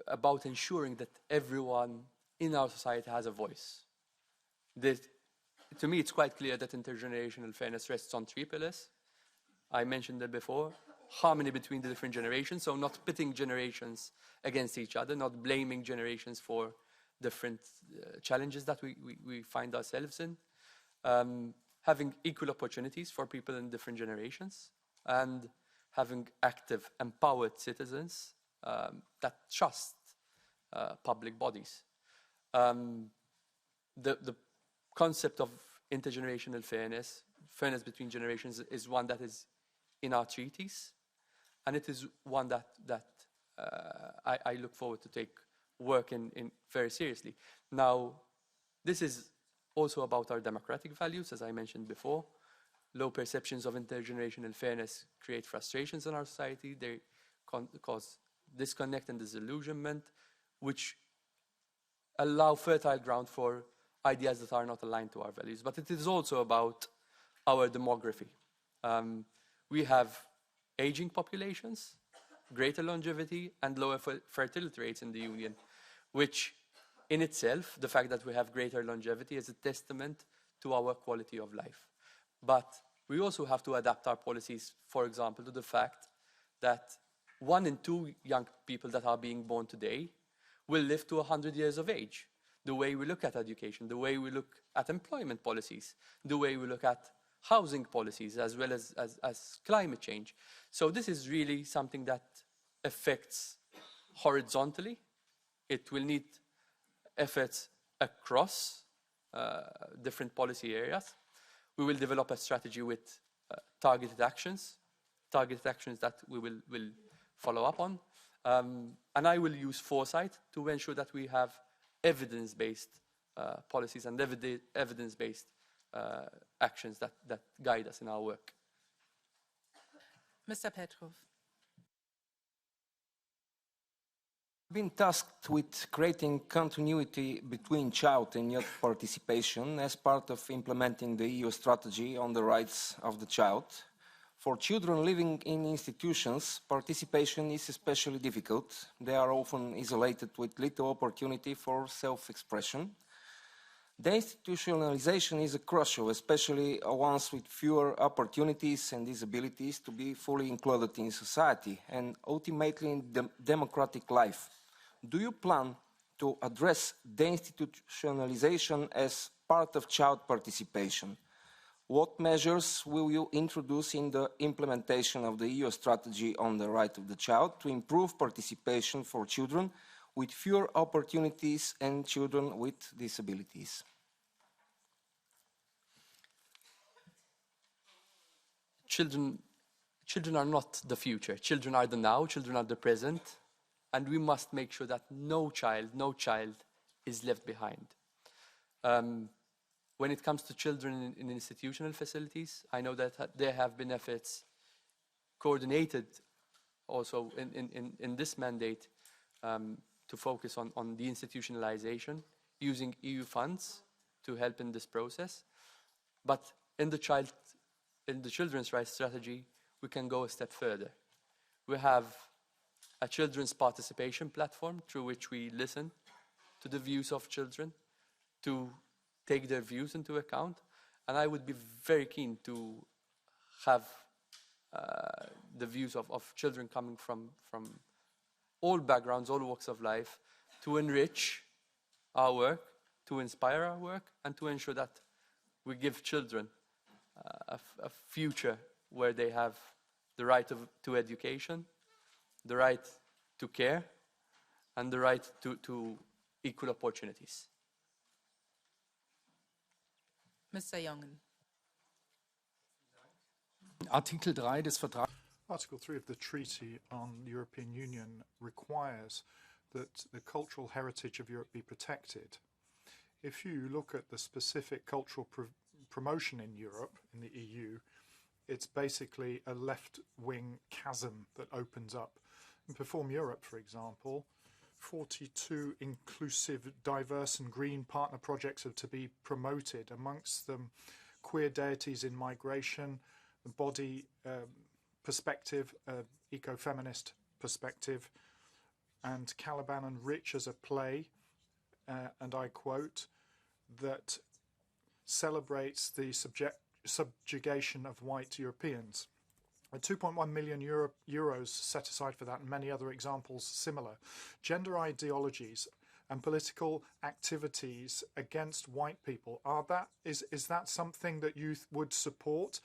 about ensuring that everyone in our society has a voice. To me, it's quite clear that intergenerational fairness rests on 3 pillars. I mentioned it before. Harmony between the different generations, so not pitting generations against each other, not blaming generations for different challenges that we find ourselves in. Having equal opportunities for people in different generations, and having active, empowered citizens that trust public bodies. The concept of intergenerational fairness between generations, is one that is in our treaties, and it is one that I look forward to take work in very seriously. Now, this is also about our democratic values, as I mentioned before. Low perceptions of intergenerational fairness create frustrations in our society. They cause disconnect and disillusionment, which allow fertile ground for ideas that are not aligned to our values. But it is also about our demography. We have aging populations, greater longevity, and lower fertility rates in the Union, which in itself, the fact that we have greater longevity is a testament to our quality of life. But we also have to adapt our policies, for example, to the fact that 1 in 2 young people that are being born today will live to 100 years of age. The way we look at education, the way we look at employment policies, the way we look at housing policies, as well as climate change. So this is really something that affects horizontally. It will need efforts across different policy areas. We will develop a strategy with targeted actions that we will follow up on. And I will use foresight to ensure that we have evidence-based policies and evidence-based actions that guide us in our work. Mr. Petrov. Been tasked with creating continuity between child and youth participation as part of implementing the EU strategy on the rights of the child For children living in institutions, participation is especially difficult. They are often isolated with little opportunity for self-expression. The institutionalization is crucial, especially ones with fewer opportunities and disabilities to be fully included in society and ultimately in democratic life. Do you plan to address deinstitutionalization as part of child participation? What measures will you introduce in the implementation of the EU strategy on the right of the child to improve participation for children with fewer opportunities and children with disabilities? Children are not the future. Children are the now, children are the present, and we must make sure that no child is left behind. When it comes to children in institutional facilities, I know that there have been efforts coordinated also in this mandate to focus on the institutionalization, using EU funds to help in this process. But in the children's rights strategy, we can go a step further. We have a children's participation platform through which we listen to the views of children, to take their views into account. And I would be very keen to have the views of children coming from all backgrounds, all walks of life, to enrich our work, to inspire our work, and to ensure that we give children a future where they have the right to education, the right to care, and the right to equal opportunities. Mr. Jongen. Article 3 des Vertrags. Article 3 of the Treaty on the European Union requires that the cultural heritage of Europe be protected. If you look at the specific cultural promotion in Europe, in the EU, it's basically a left-wing chasm that opens up. In Perform Europe, for example, 42 inclusive, diverse and green partner projects are to be promoted, amongst them queer deities in migration, the body perspective, eco-feminist perspective, and Caliban and Rich as a play, and I quote, that celebrates the subjugation of white Europeans. 2.1 million euros set aside for that, and many other examples similar. Gender ideologies and political activities against white people, is that something that you would support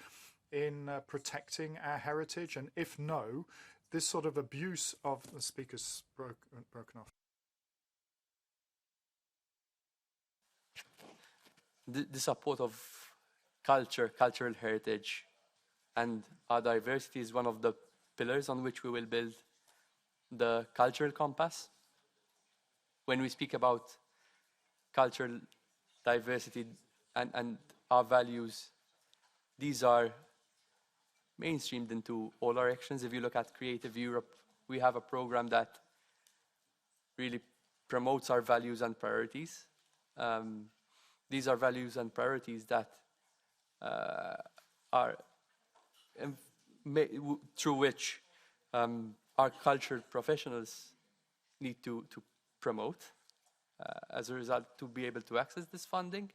in protecting our heritage? And if no, this sort of abuse of the speaker's broken off. The support of culture, cultural heritage, and our diversity is one of the pillars on which we will build the cultural compass. When we speak about cultural diversity and our values, these are mainstreamed into all our actions. If you look at Creative Europe, we have a program that really promotes our values and priorities. These are values and priorities that are through which our cultural professionals need to promote as a result to be able to access this funding,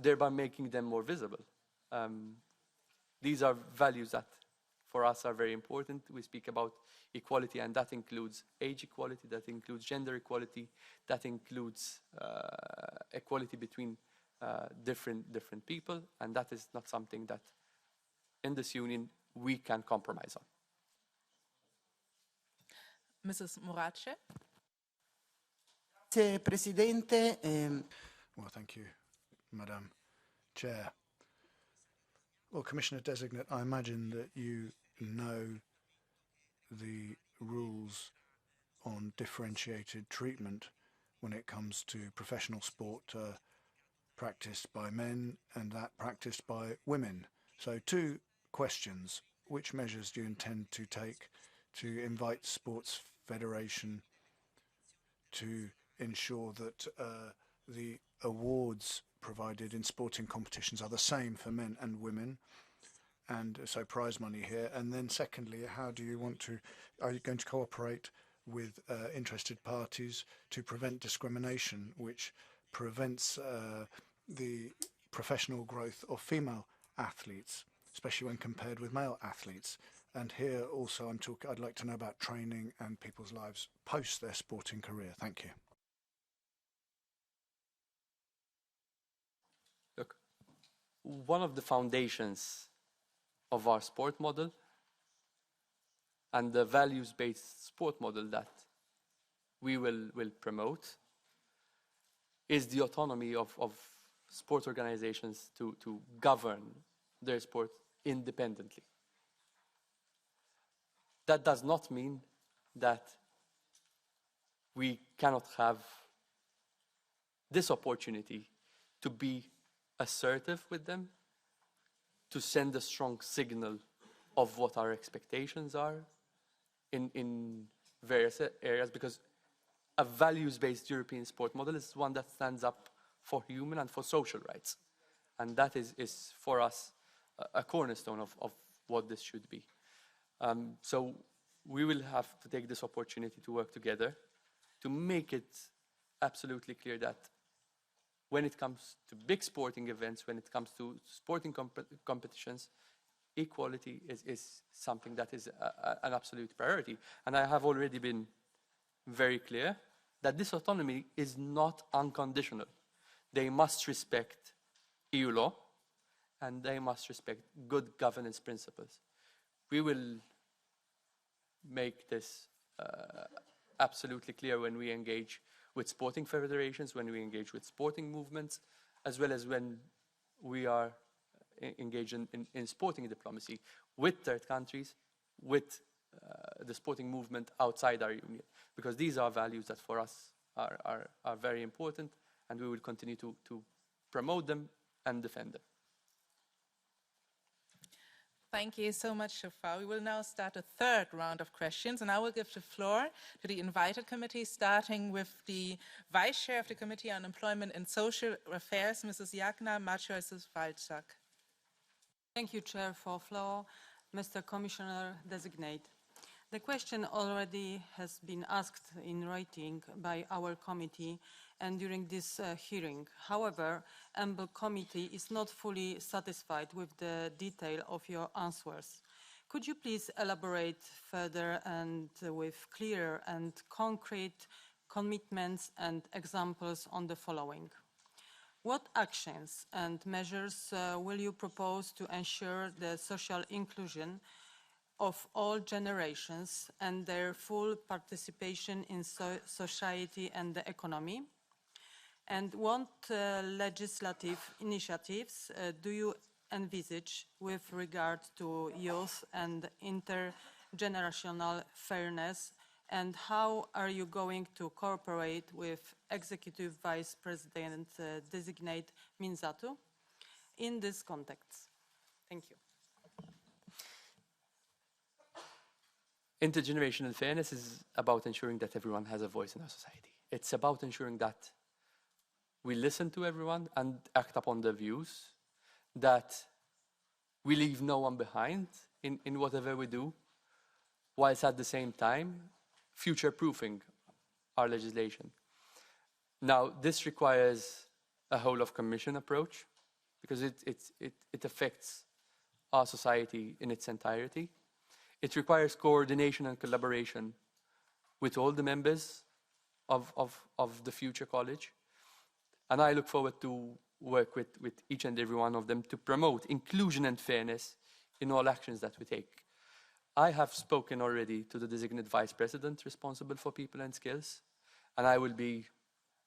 thereby making them more visible. These are values that for us are very important. We speak about equality, and that includes age equality, that includes gender equality, that includes equality between different people, and that is not something that in this union we can compromise on. Mrs. Morace. Presidente. Well, thank you, Madam Chair. Well, Commissioner-designate, I imagine that you know the rules on differentiated treatment when it comes to professional sport practiced by men and that practiced by women. So 2 questions. Which measures do you intend to take to invite Sports Federation to ensure that the awards provided in sporting competitions are the same for men and women? and so prize money here? And then secondly, how do you want to, are you going to cooperate with interested parties to prevent discrimination, which prevents the professional growth of female athletes, especially when compared with male athletes? And here also I'd like to know about training and people's lives post their sporting career. Thank you. Look, one of the foundations of our sport model and the values-based sport model that we will promote is the autonomy of sport organizations to govern their sport independently. That does not mean that we cannot have this opportunity to be assertive with them, to send a strong signal of what our expectations are in various areas, because a values-based European sport model is one that stands up for human and for social rights. And that is for us, a cornerstone of what this should be. So we will have to take this opportunity to work together to make it absolutely clear that when it comes to big sporting events, when it comes to sporting competitions, equality is something that is an absolute priority. And I have already been very clear that this autonomy is not unconditional. They must respect EU law, and they must respect good governance principles. We will make this absolutely clear when we engage with sporting federations, when we engage with sporting movements, as well as when we are engaged in sporting diplomacy with third countries, with the sporting movement outside our union, because these are values that for us are very important, and we will continue to promote them and defend them. Thank you so much, Shafar. We will now start a third round of questions, and I will give the floor to the invited committee, starting with the Vice Chair of the Committee on Employment and Social Affairs, Mrs. Jagna Maciej-Walczak. Thank you, Chair, for floor. Mr. Commissioner-designate. The question already has been asked in writing by our committee and during this hearing. However, EMBL committee is not fully satisfied with the detail of your answers. Could you please elaborate further and with clear and concrete commitments and examples on the following? What actions and measures will you propose to ensure the social inclusion of all generations and their full participation in society and the economy? And what legislative initiatives do you envisage with regard to youth and intergenerational fairness, and how are you going to cooperate with Executive Vice President designate Minzatu in this context? Thank you. Intergenerational fairness is about ensuring that everyone has a voice in our society. It's about ensuring that we listen to everyone and act upon their views, that we leave no one behind in whatever we do, whilst at the same time future-proofing our legislation. Now, this requires a whole-of-commission approach, because it affects our society in its entirety. It requires coordination and collaboration with all the members of the future college. And I look forward to work with each and every one of them to promote inclusion and fairness in all actions that we take. I have spoken already to the designated vice president responsible for people and skills, and I will be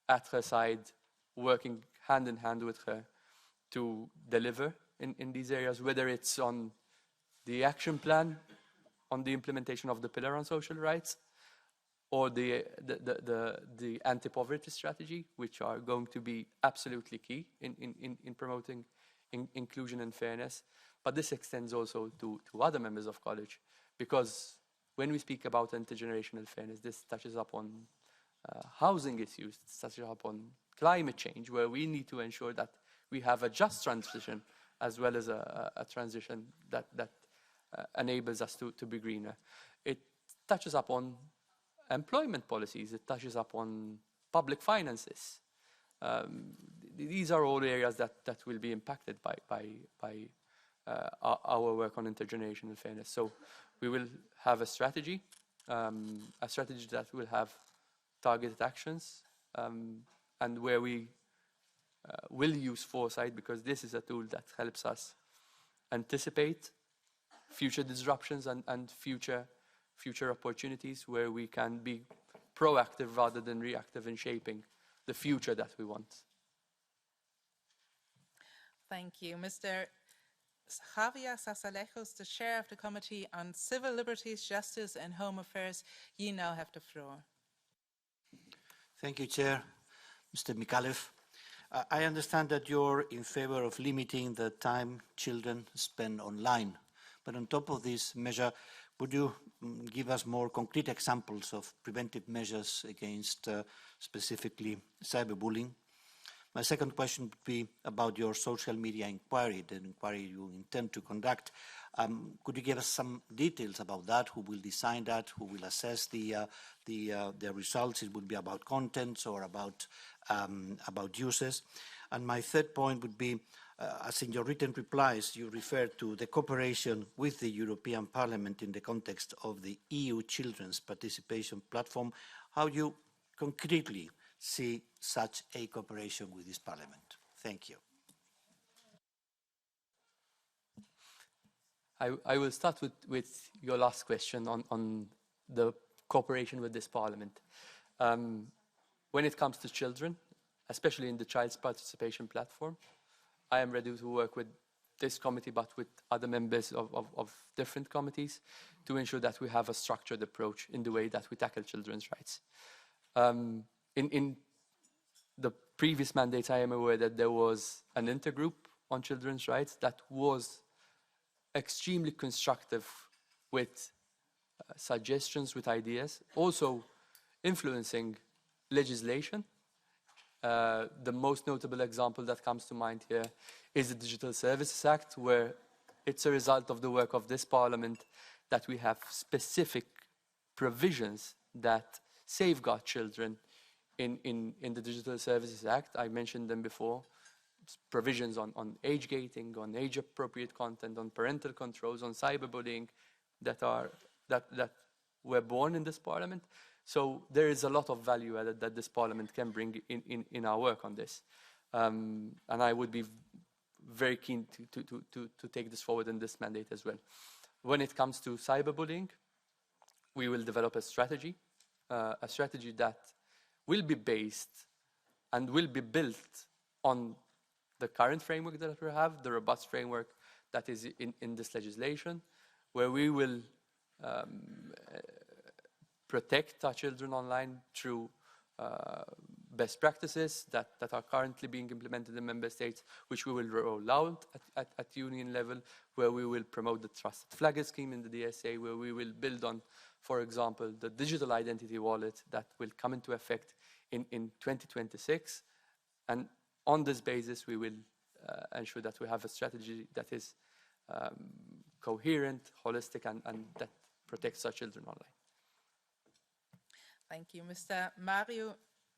at her side, working hand in hand with her to deliver in these areas, whether it's on the action plan, on the implementation of the pillar on social rights, or the anti-poverty strategy, which are going to be absolutely key in promoting inclusion and fairness. But this extends also to other members of college, because when we speak about intergenerational fairness, this touches upon housing issues, it touches upon climate change, where we need to ensure that we have a just transition as well as a transition that enables us to be greener. It touches upon employment policies. It touches upon public finances. These are all areas that will be impacted by our work on intergenerational fairness. So we will have a strategy that will have targeted actions, and where we will use foresight, because this is a tool that helps us anticipate future disruptions and future opportunities, where we can be proactive rather than reactive in shaping the future that we want. Thank you. Mr. Javier Sasalejos, the Chair of the Committee on Civil Liberties, Justice and Home Affairs, you now have the floor. Thank you, Chair. Mr. MICALLEF, I understand that you're in favor of limiting the time children spend online. But on top of this measure, would you give us more concrete examples of preventive measures against specifically cyberbullying? My second question would be about your social media inquiry, the inquiry you intend to conduct. Could you give us some details about that? Who will design that? Who will assess the results? It would be about contents or about users. And my third point would be, as in your written replies, you refer to the cooperation with the European Parliament in the context of the EU Children's Participation Platform. How you concretely see such a cooperation with this Parliament? Thank you. I will start with your last question on the cooperation with this Parliament. When it comes to children, especially in the Child's Participation Platform, I am ready to work with this committee, but with other members of different committees, to ensure that we have a structured approach in the way that we tackle children's rights. In the previous mandates, I am aware that there was an intergroup on children's rights that was extremely constructive with suggestions, with ideas, also influencing legislation. The most notable example that comes to mind here is the Digital Services Act, where it's a result of the work of this Parliament that we have specific provisions that safeguard children in the Digital Services Act. I mentioned them before. Provisions on age gating, on age-appropriate content, on parental controls, on cyberbullying that were born in this Parliament. So there is a lot of value added that this Parliament can bring in our work on this. And I would be very keen to take this forward in this mandate as well. When it comes to cyberbullying, we will develop a strategy that will be based and will be built on the current framework that we have, the robust framework that is in this legislation, where we will protect our children online through best practices that are currently being implemented in member states, which we will roll out at union level, where we will promote the trusted flagger scheme in the DSA, where we will build on, for example, the digital identity wallet that will come into effect in 2026. And on this basis, we will ensure that we have a strategy that is coherent, holistic, and that protects our children online. Thank you. Mr. Mario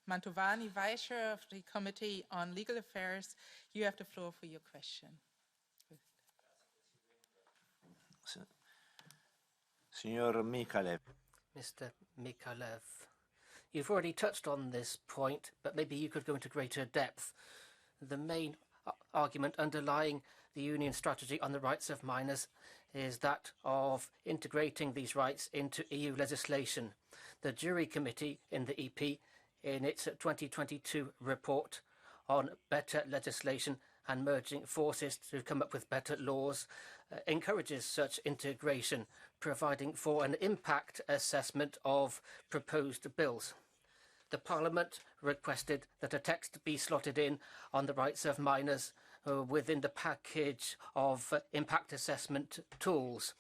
Mantovani, Vice Chair of the Committee on Legal Affairs, you have the floor for your question. Signor MICALLEF. Mr. MICALLEF, you've already touched on this point, but maybe you could go into greater depth. The main argument underlying the Union strategy on the rights of minors is that of integrating these rights into EU legislation. The Jury Committee in the EP, in its 2022 report on better legislation and merging forces to come up with better laws, encourages such integration, providing for an impact assessment of proposed bills. The Parliament requested that a text be slotted in on the rights of minors within the package of impact assessment tools.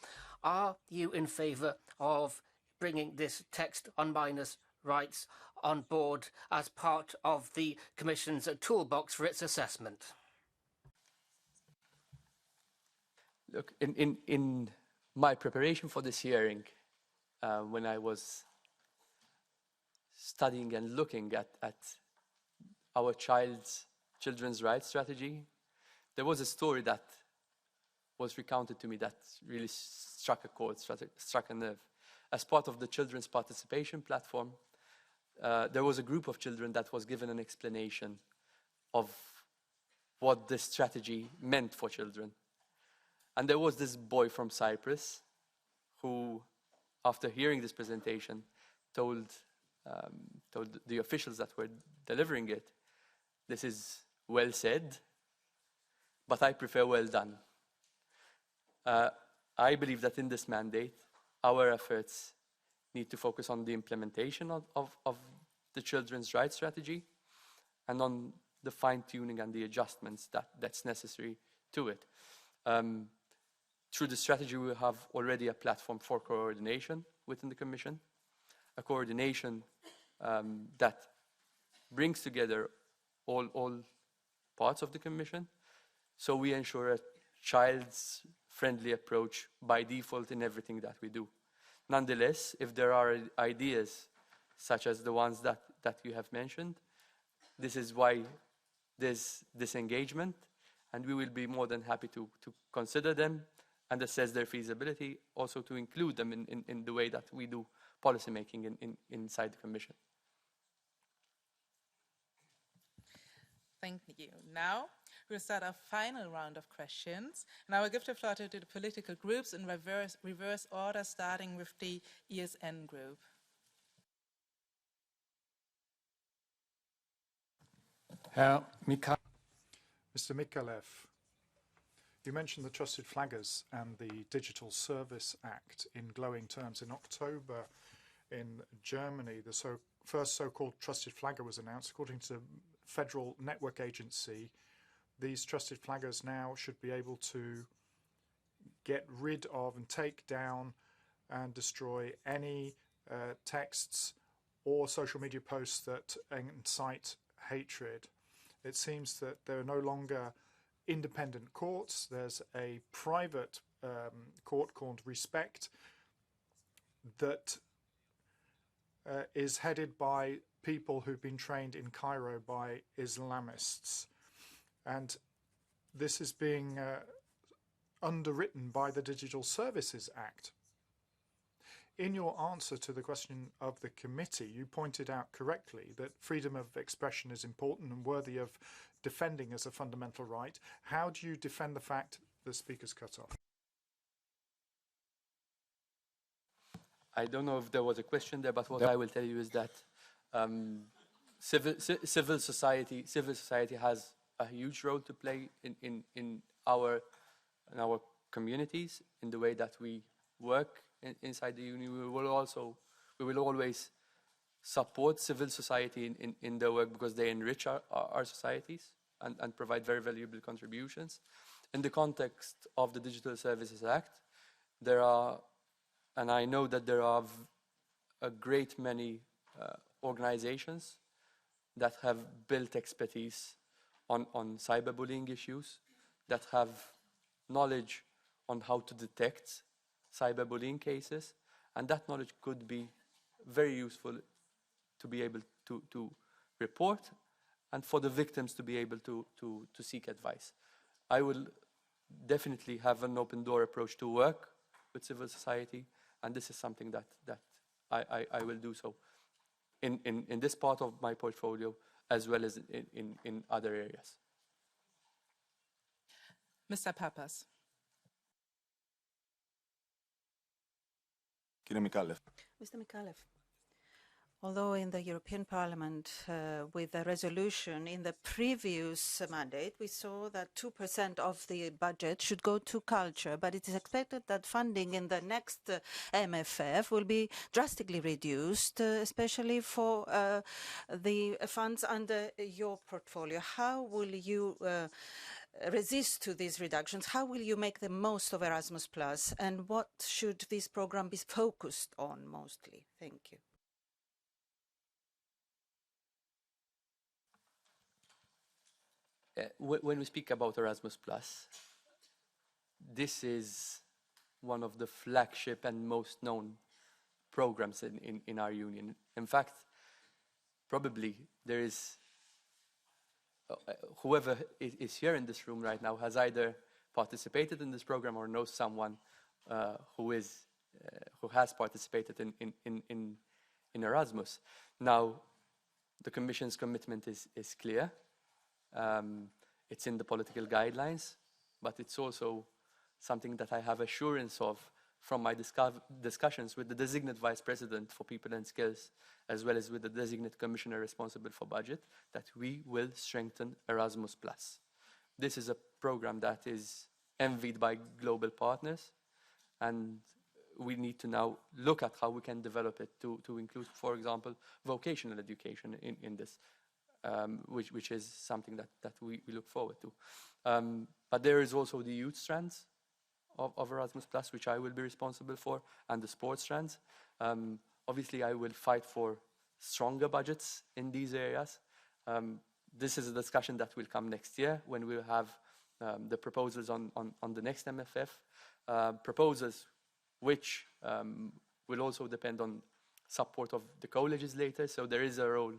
Are you in favour of bringing this text on minors' rights on board as part of the Commission's toolbox for its assessment? Look, in my preparation for this hearing, when I was studying and looking at our children's rights strategy, there was a story that was recounted to me that really struck a chord, struck a nerve. As part of the children's participation platform, there was a group of children that was given an explanation of what this strategy meant for children. And there was this boy from Cyprus who, after hearing this presentation, told the officials that were delivering it, "This is well said, but I prefer well done." I believe that in this mandate, our efforts need to focus on the implementation of the children's rights strategy and on the fine-tuning and the adjustments that's necessary to it. Through the strategy, we have already a platform for coordination within the Commission, a coordination that brings together all parts of the Commission, so we ensure a child's friendly approach by default in everything that we do. Nonetheless, if there are ideas such as the ones that you have mentioned, this is why there's this engagement, and we will be more than happy to consider them and assess their feasibility, also to include them in the way that we do policymaking inside the Commission. Thank you. Now, we'll start our final round of questions, and I will give the floor to the political groups in reverse order, starting with the ESN group. Mr. MICALLEF, you mentioned the Trusted Flaggers and the Digital Service Act in glowing terms. In October, in Germany, the first so-called Trusted Flagger was announced. According to the Federal Network Agency, these Trusted Flaggers now should be able to get rid of and take down and destroy any texts or social media posts that incite hatred. It seems that there are no longer independent courts. There's a private court called Respect that is headed by people who've been trained in Cairo by Islamists. And this is being underwritten by the Digital Services Act. In your answer to the question of the committee, you pointed out correctly that freedom of expression is important and worthy of defending as a fundamental right. How do you defend the fact the speaker's cut off? I don't know if there was a question there, but what I will tell you is that civil society has a huge role to play in our communities, in the way that we work inside the union. We will always support civil society in their work, because they enrich our societies and provide very valuable contributions. In the context of the Digital Services Act, there are, and I know that there are a great many organizations that have built expertise on cyberbullying issues, that have knowledge on how to detect cyberbullying cases, and that knowledge could be very useful to be able to report and for the victims to be able to seek advice. I will definitely have an open door approach to work with civil society, and this is something that I will do so in this part of my portfolio as well as in other areas. Mr. Papas. Mr. MICALLEF, although in the European Parliament, with a resolution in the previous mandate, we saw that 2% of the budget should go to culture, but it is expected that funding in the next MFF will be drastically reduced, especially for the funds under your portfolio. How will you resist to these reductions? How will you make the most of Erasmus+, and what should this program be focused on mostly? Thank you. When we speak about Erasmus+, this is one of the flagship and most known programs in our union. In fact, probably there is, whoever is here in this room right now has either participated in this program or knows someone who has participated in Erasmus. Now, the Commission's commitment is clear. It's in the political guidelines, but it's also something that I have assurance of from my discussions with the designate Vice President for People and Skills, as well as with the designate Commissioner responsible for budget, that we will strengthen Erasmus+. This is a program that is envied by global partners, and we need to now look at how we can develop it to include, for example, vocational education in this, which is something that we look forward to. But there is also the youth strands of Erasmus+, which I will be responsible for, and the sports strands. Obviously, I will fight for stronger budgets in these areas. This is a discussion that will come next year when we'll have the proposals on the next MFF. Proposals which will also depend on support of the co-legislators. So there is a role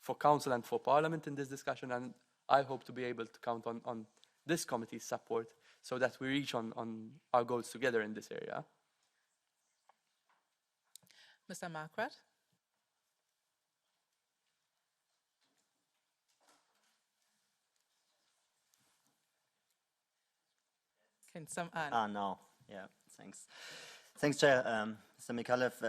for Council and for Parliament in this discussion, and I hope to be able to count on this committee's support so that we reach on our goals together in this area. Mr. Marquardt? Can some no. Yeah, thanks. Thanks, Chair. Mr. MICALLEF,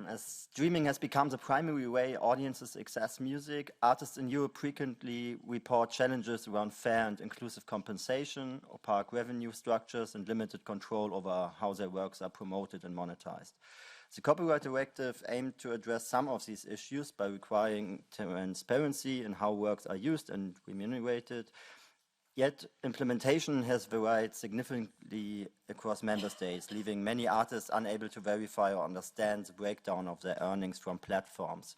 as streaming has become the primary way audiences access music, artists in Europe frequently report challenges around fair and inclusive compensation, opaque revenue structures, and limited control over how their works are promoted and monetized. The Copyright Directive aimed to address some of these issues by requiring transparency in how works are used and remunerated. Yet, implementation has varied significantly across member states, leaving many artists unable to verify or understand the breakdown of their earnings from platforms.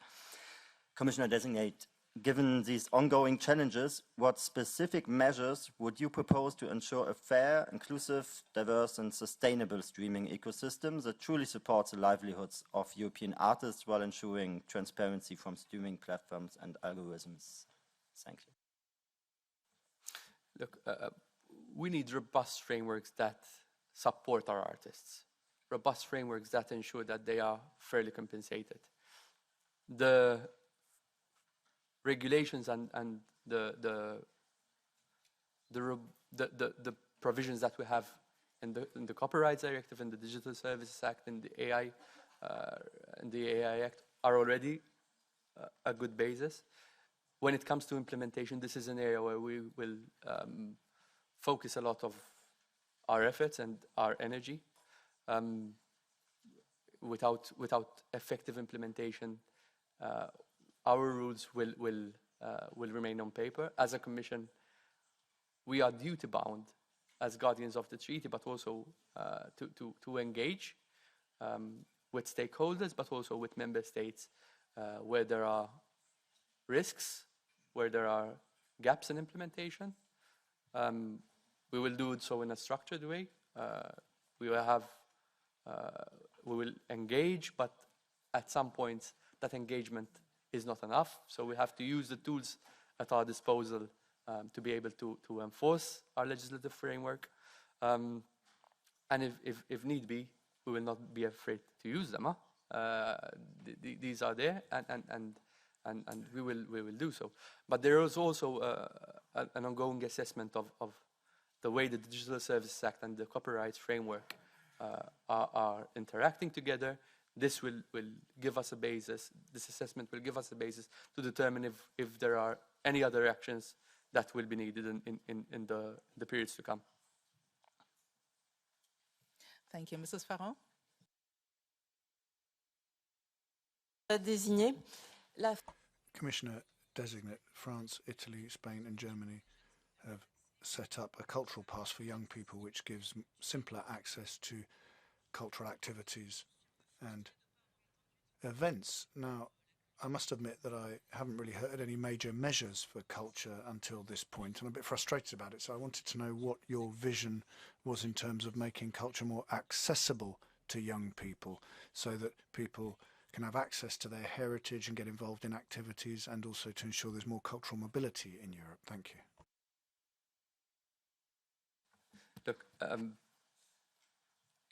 Commissioner-designate, given these ongoing challenges, what specific measures would you propose to ensure a fair, inclusive, diverse and sustainable streaming ecosystem that truly supports the livelihoods of European artists while ensuring transparency from streaming platforms and algorithms? Thank you. Look, we need robust frameworks that support our artists, robust frameworks that ensure that they are fairly compensated. The regulations and the provisions that we have in the Copyright Directive, in the Digital Services Act, in the AI Act are already a good basis. When it comes to implementation, this is an area where we will focus a lot of our efforts and our energy. Without effective implementation, our rules will remain on paper. As a Commission, we are duty-bound as guardians of the treaty, but also to engage with stakeholders, but also with member states where there are risks, where there are gaps in implementation. We will do it so in a structured way. We will engage, but at some points that engagement is not enough. So we have to use the tools at our disposal to be able to enforce our legislative framework. And if need be, we will not be afraid to use them. These are there, and we will do so. But there is also an ongoing assessment of the way the Digital Services Act and the Copyright Framework are interacting together. This will give us a basis, this assessment will give us a basis to determine if there are any other actions that will be needed in the periods to come. Thank you. Mrs. Farron? Désigné. Commissioner-designate, France, Italy, Spain and Germany have set up a cultural pass for young people which gives simpler access to cultural activities and events. Now, I must admit that I haven't really heard any major measures for culture until this point. I'm a bit frustrated about it, so I wanted to know what your vision was in terms of making culture more accessible to young people, so that people can have access to their heritage and get involved in activities, and also to ensure there's more cultural mobility in Europe. Thank you. Look,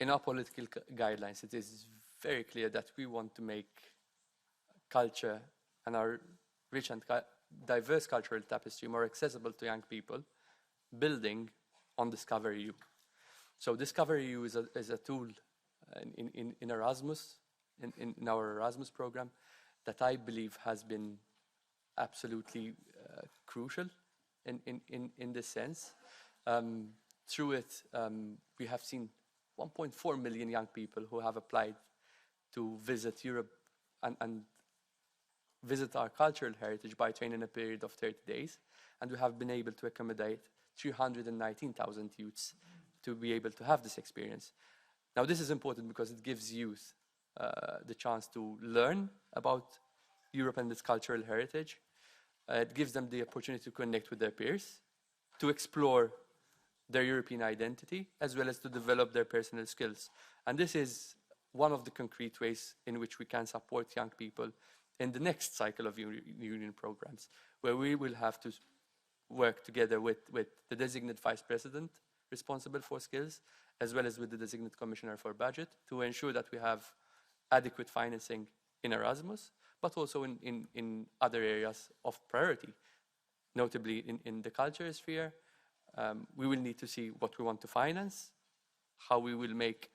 in our political guidelines, it is very clear that we want to make culture and our rich and diverse cultural tapestry more accessible to young people, building on Discover EU. So Discover EU is a tool in Erasmus, in our Erasmus program, that I believe has been absolutely crucial in this sense. Through it, we have seen 1.4 million young people who have applied to visit Europe and visit our cultural heritage by train in a period of 30 days. And we have been able to accommodate 319,000 youths to be able to have this experience. Now, this is important because it gives youth the chance to learn about Europe and its cultural heritage. It gives them the opportunity to connect with their peers, to explore their European identity, as well as to develop their personal skills. And this is one of the concrete ways in which we can support young people in the next cycle of union programs, where we will have to work together with the designate vice president responsible for skills, as well as with the designate commissioner for budget, to ensure that we have adequate financing in Erasmus, but also in other areas of priority, notably in the culture sphere. We will need to see what we want to finance, how we will make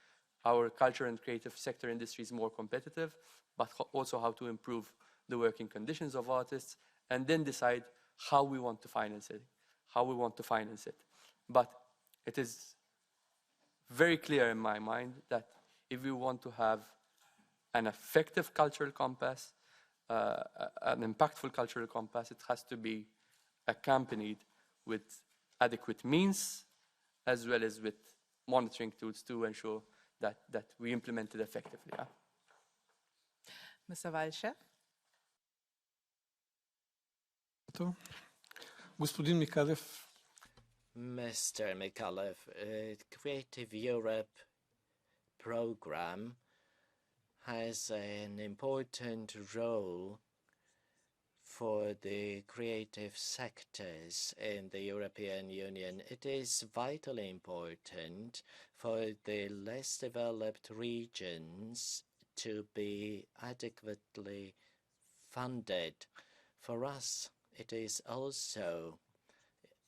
our culture and creative sector industries more competitive, but also how to improve the working conditions of artists, and then decide how we want to finance it. But it is very clear in my mind that if we want to have an effective cultural compass, an impactful cultural compass, it has to be accompanied with adequate means, as well as with monitoring tools to ensure that we implement it effectively. Yeah? Mr. Walcher. Господин Микалев. Mr. MICALLEF, Creative Europe program has an important role for the creative sectors in the European Union. It is vitally important for the less developed regions to be adequately funded. For us, it is also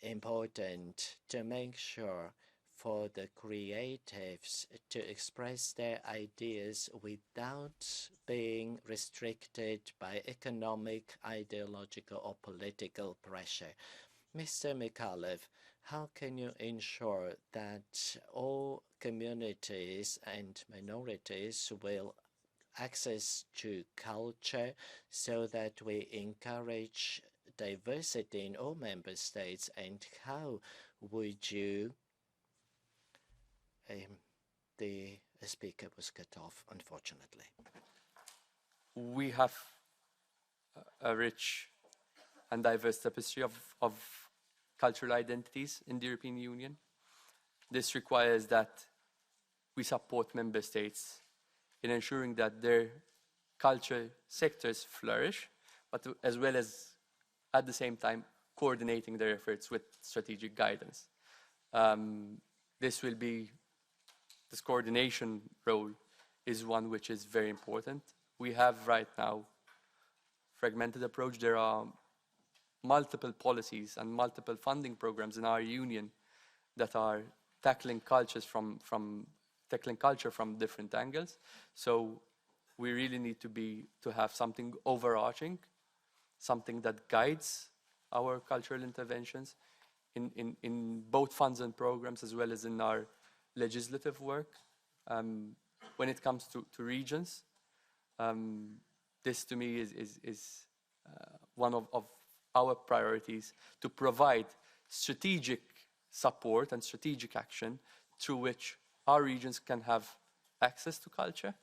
important to make sure for the creatives to express their ideas without being restricted by economic, ideological, or political pressure. Mr. MICALLEF, how can you ensure that all communities and minorities will access to culture so that we encourage diversity in all member states, and how would you the speaker was cut off, unfortunately. We have a rich and diverse tapestry of cultural identities in the European Union. This requires that we support member states in ensuring that their culture sectors flourish, but as well as at the same time coordinating their efforts with strategic guidance. This coordination role is one which is very important. We have right now fragmented approach. There are multiple policies and multiple funding programs in our union that are tackling culture from different angles. So we really need to have something overarching, something that guides our cultural interventions in both funds and programs, as well as in our legislative work. When it comes to regions, this to me is one of our priorities, to provide strategic support and strategic action through which our regions can have access to culture.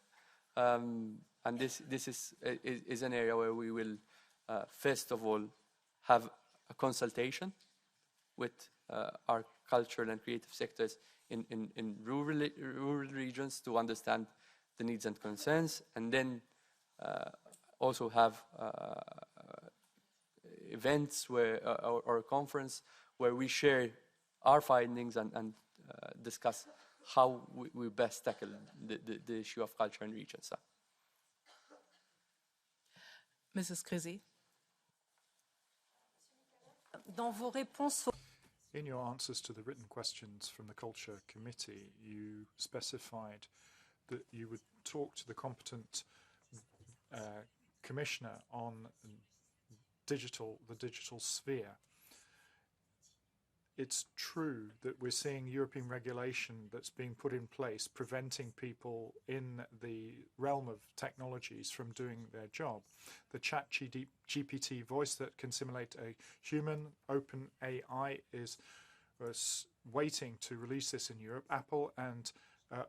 And this is an area where we will, first of all, have a consultation with our cultural and creative sectors in rural regions to understand the needs and concerns, and then also have events or a conference where we share our findings and discuss how we best tackle the issue of culture and regions. Mrs. Krisi. Dans vos réponses In your answers to the written questions from the Culture Committee, you specified that you would talk to the competent commissioner on the digital sphere. It's true that we're seeing European regulation that's being put in place preventing people in the realm of technologies from doing their job. The ChatGPT voice that can simulate a human, OpenAI is waiting to release this in Europe. Apple and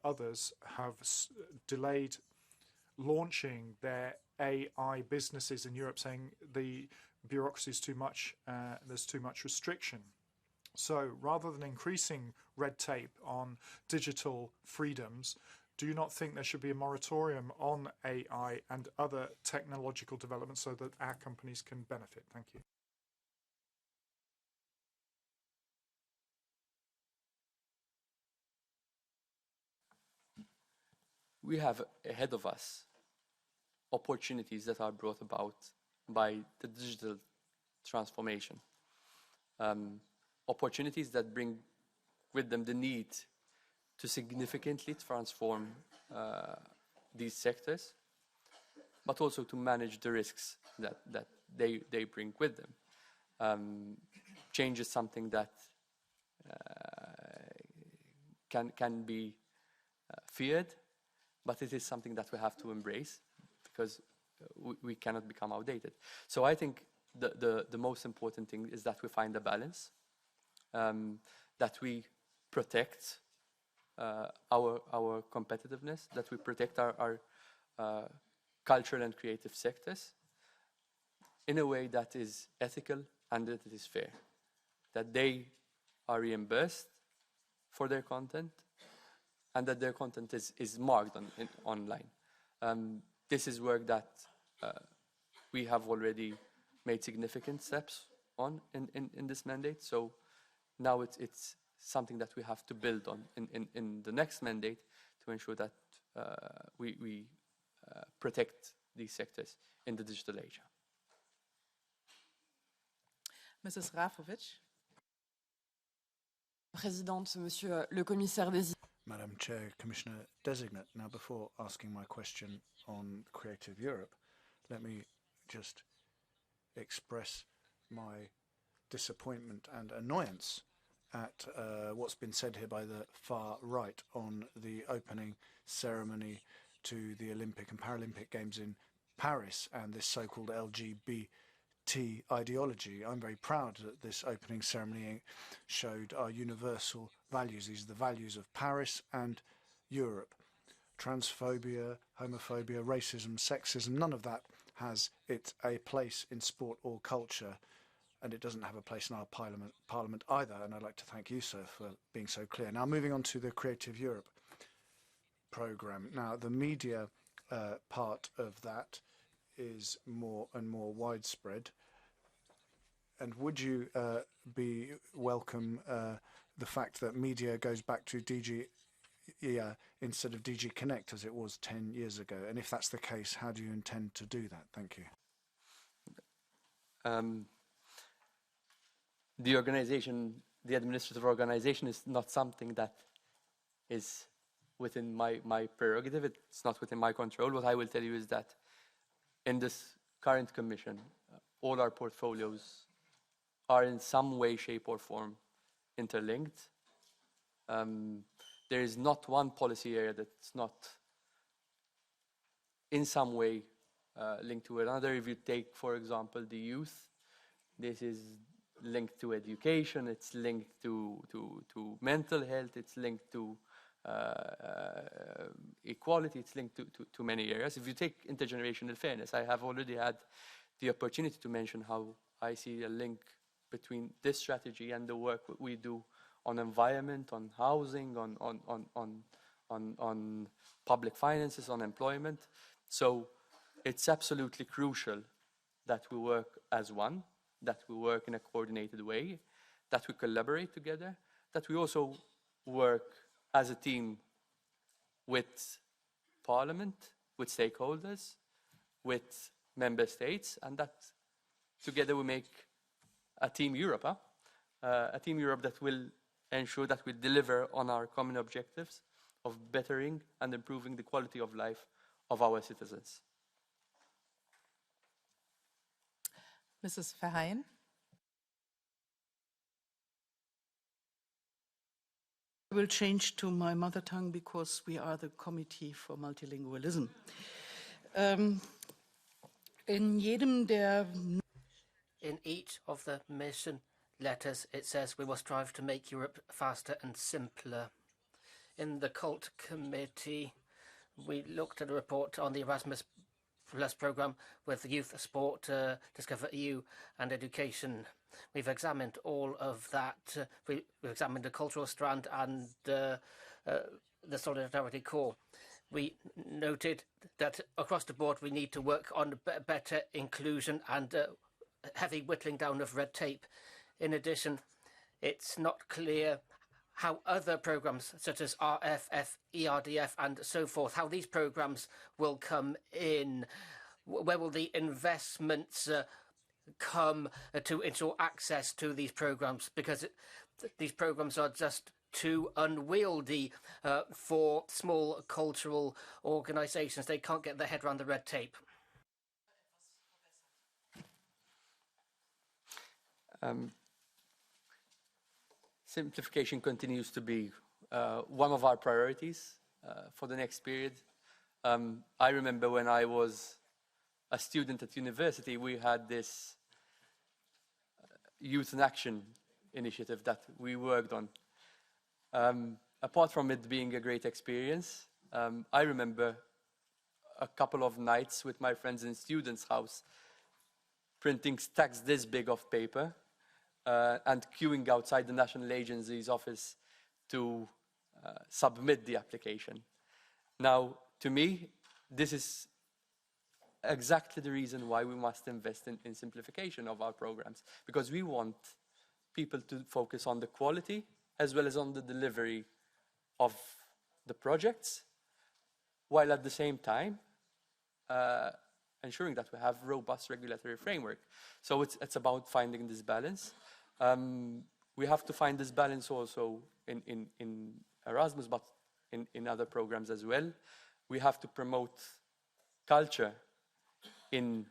others have delayed launching their AI businesses in Europe, saying the bureaucracy is too much, there's too much restriction. So rather than increasing red tape on digital freedoms, do you not think there should be a moratorium on AI and other technological developments so that our companies can benefit? Thank you. We have ahead of us opportunities that are brought about by the digital transformation. Opportunities that bring with them the need to significantly transform these sectors, but also to manage the risks that they bring with them. Change is something that can be feared, but it is something that we have to embrace because we cannot become outdated. So I think the most important thing is that we find a balance. That we protect our competitiveness, that we protect our cultural and creative sectors in a way that is ethical and that it is fair, that they are reimbursed for their content and that their content is marked online. This is work that we have already made significant steps on in this mandate. So now it's something that we have to build on in the next mandate to ensure that we protect these sectors in the digital age. Mrs. Rafovich. Présidente, Monsieur le Commissaire-designate. Madam Chair, Commissioner-designate. Now, before asking my question on Creative Europe, let me just express my disappointment and annoyance at what's been said here by the far right on the opening ceremony to the Olympic and Paralympic Games in Paris and this so-called LGBT ideology. I'm very proud that this opening ceremony showed our universal values. These are the values of Paris and Europe. Transphobia, homophobia, racism, sexism, none of that has a place in sport or culture. And it doesn't have a place in our parliament either. And I'd like to thank you, sir, for being so clear. Now, moving on to the Creative Europe programme. Now, the media part of that is more and more widespread. And would you be welcome the fact that media goes back to DG instead of DG Connect as it was 10 years ago? And if that's the case, how do you intend to do that? Thank you. The organization, the administrative organization is not something that is within my prerogative. It's not within my control. What I will tell you is that in this current commission, all our portfolios are in some way, shape or form interlinked. There is not one policy area that's not in some way linked to another. If you take, for example, the youth, this is linked to education, it's linked to mental health, it's linked to equality, it's linked to many areas. If you take intergenerational fairness, I have already had the opportunity to mention how I see a link between this strategy and the work we do on environment, on housing, on public finances, on employment. So it's absolutely crucial that we work as one, that we work in a coordinated way, that we collaborate together, that we also work as a team with Parliament, with stakeholders, with member states, and that together we make a Team Europe, a Team Europe that will ensure that we deliver on our common objectives of bettering and improving the quality of life of our citizens. Mrs. Verheyen. I will change to my mother tongue because we are the Committee for Multilingualism. In each of the mission letters, it says we will strive to make Europe faster and simpler. In the CULT committee, we looked at a report on the Erasmus Plus programme with youth, sport, Discover EU and education. We've examined all of that. We've examined the cultural strand and the Solidarity Corps. We noted that across the board we need to work on better inclusion and heavy whittling down of red tape. In addition, it's not clear how other programmes such as RFF, ERDF and so forth, how these programmes will come in. Where will the investments come to ensure access to these programmes? Because these programmes are just too unwieldy for small cultural organisations. They can't get their head around the red tape. Simplification continues to be one of our priorities for the next period. I remember when I was a student at university, we had this Youth in Action initiative that we worked on. Apart from it being a great experience, I remember a couple of nights with my friends in students' house printing stacks this big of paper and queuing outside the National Agency's office to submit the application. Now, to me, this is exactly the reason why we must invest in simplification of our programs, because we want people to focus on the quality as well as on the delivery of the projects, while at the same time ensuring that we have robust regulatory framework. So it's about finding this balance. We have to find this balance also in Erasmus, but in other programs as well. We have to promote culture in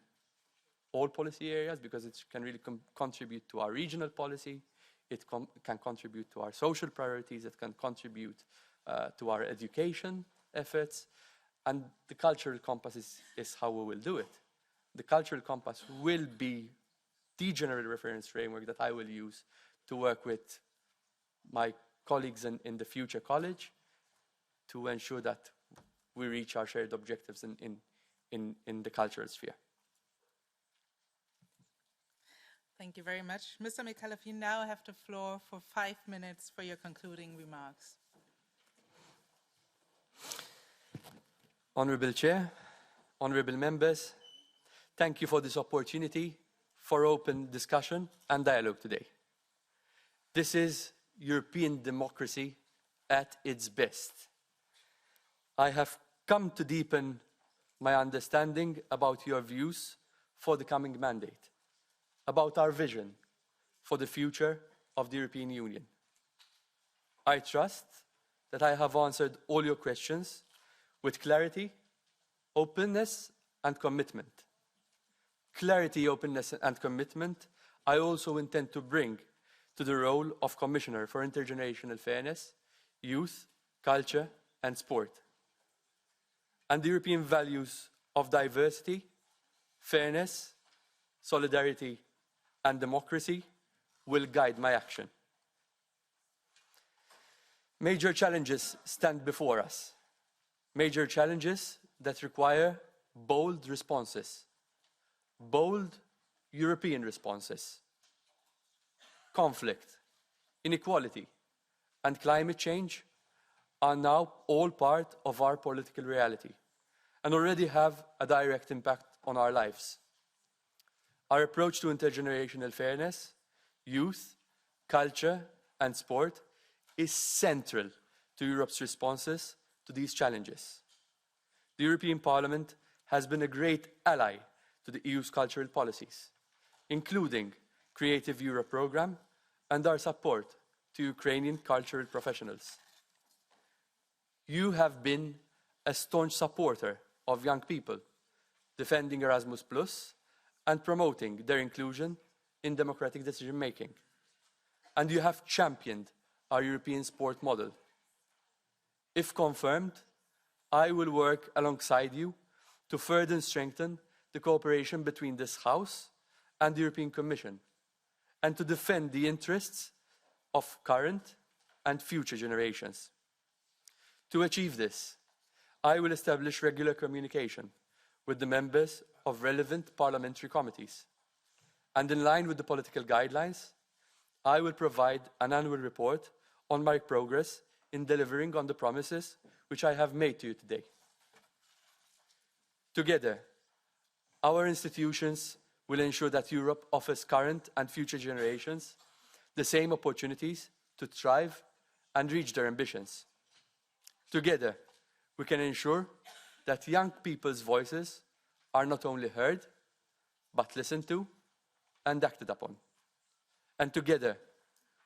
all policy areas because it can really contribute to our regional policy. It can contribute to our social priorities. It can contribute to our education efforts. And the cultural compass is how we will do it. The cultural compass will be the general reference framework that I will use to work with my colleagues in the future college to ensure that we reach our shared objectives in the cultural sphere. Thank you very much. Mr. MICALLEF, you now have the floor for 5 minutes for your concluding remarks. Honourable Chair, honourable members, thank you for this opportunity for open discussion and dialogue today. This is European democracy at its best. I have come to deepen my understanding about your views for the coming mandate, about our vision for the future of the European Union. I trust that I have answered all your questions with clarity, openness, and commitment. Clarity, openness, and commitment I also intend to bring to the role of Commissioner for Intergenerational Fairness, Youth, Culture, and Sport. And the European values of diversity, fairness, solidarity, and democracy will guide my action. Major challenges stand before us. Major challenges that require bold responses, bold European responses. Conflict, inequality, and climate change are now all part of our political reality and already have a direct impact on our lives. Our approach to intergenerational fairness, youth, culture, and sport is central to Europe's responses to these challenges. The European Parliament has been a great ally to the EU's cultural policies, including Creative Europe programme and our support to Ukrainian cultural professionals. You have been a staunch supporter of young people, defending Erasmus+ and promoting their inclusion in democratic decision-making. And you have championed our European sport model. If confirmed, I will work alongside you to further strengthen the cooperation between this House and the European Commission, and to defend the interests of current and future generations. To achieve this, I will establish regular communication with the members of relevant parliamentary committees. And in line with the political guidelines, I will provide an annual report on my progress in delivering on the promises which I have made to you today. Together, our institutions will ensure that Europe offers current and future generations the same opportunities to thrive and reach their ambitions. Together, we can ensure that young people's voices are not only heard, but listened to and acted upon. And together,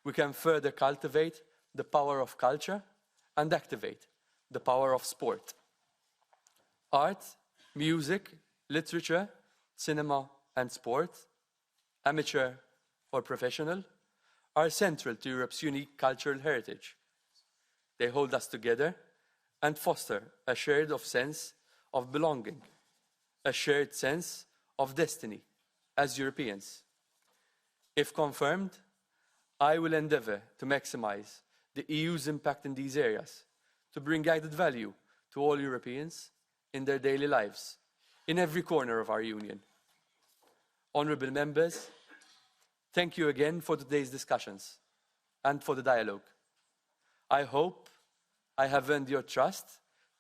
we can further cultivate the power of culture and activate the power of sport. Art, music, literature, cinema, and sport, amateur or professional, are central to Europe's unique cultural heritage. They hold us together and foster a shared sense of belonging, a shared sense of destiny as Europeans. If confirmed, I will endeavour to maximize the EU's impact in these areas, to bring added value to all Europeans in their daily lives, in every corner of our Union. Honourable members, thank you again for today's discussions and for the dialogue. I hope I have earned your trust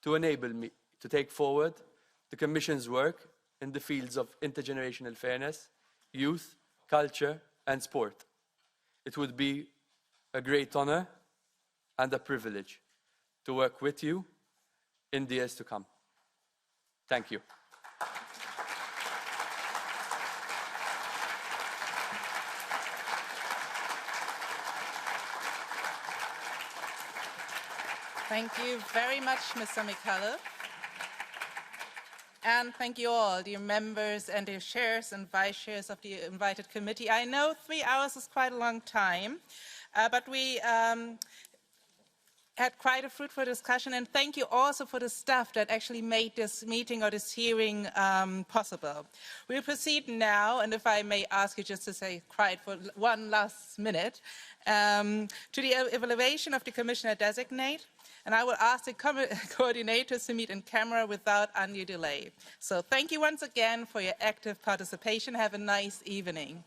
to enable me to take forward the Commission's work in the fields of intergenerational fairness, youth, culture, and sport. It would be a great honour and a privilege to work with you in the years to come. Thank you. Thank you very much, Mr. MICALLEF. And thank you all, dear members and dear chairs and vice chairs of the invited committee. I know 3 hours is quite a long time, but we had quite a fruitful discussion, and thank you also for the staff that actually made this meeting or this hearing possible. We'll proceed now, and if I may ask you just to say quiet for one last minute, to the evaluation of the Commissioner-designate, and I will ask the coordinators to meet in camera without undue delay. So thank you once again for your active participation. Have a nice evening.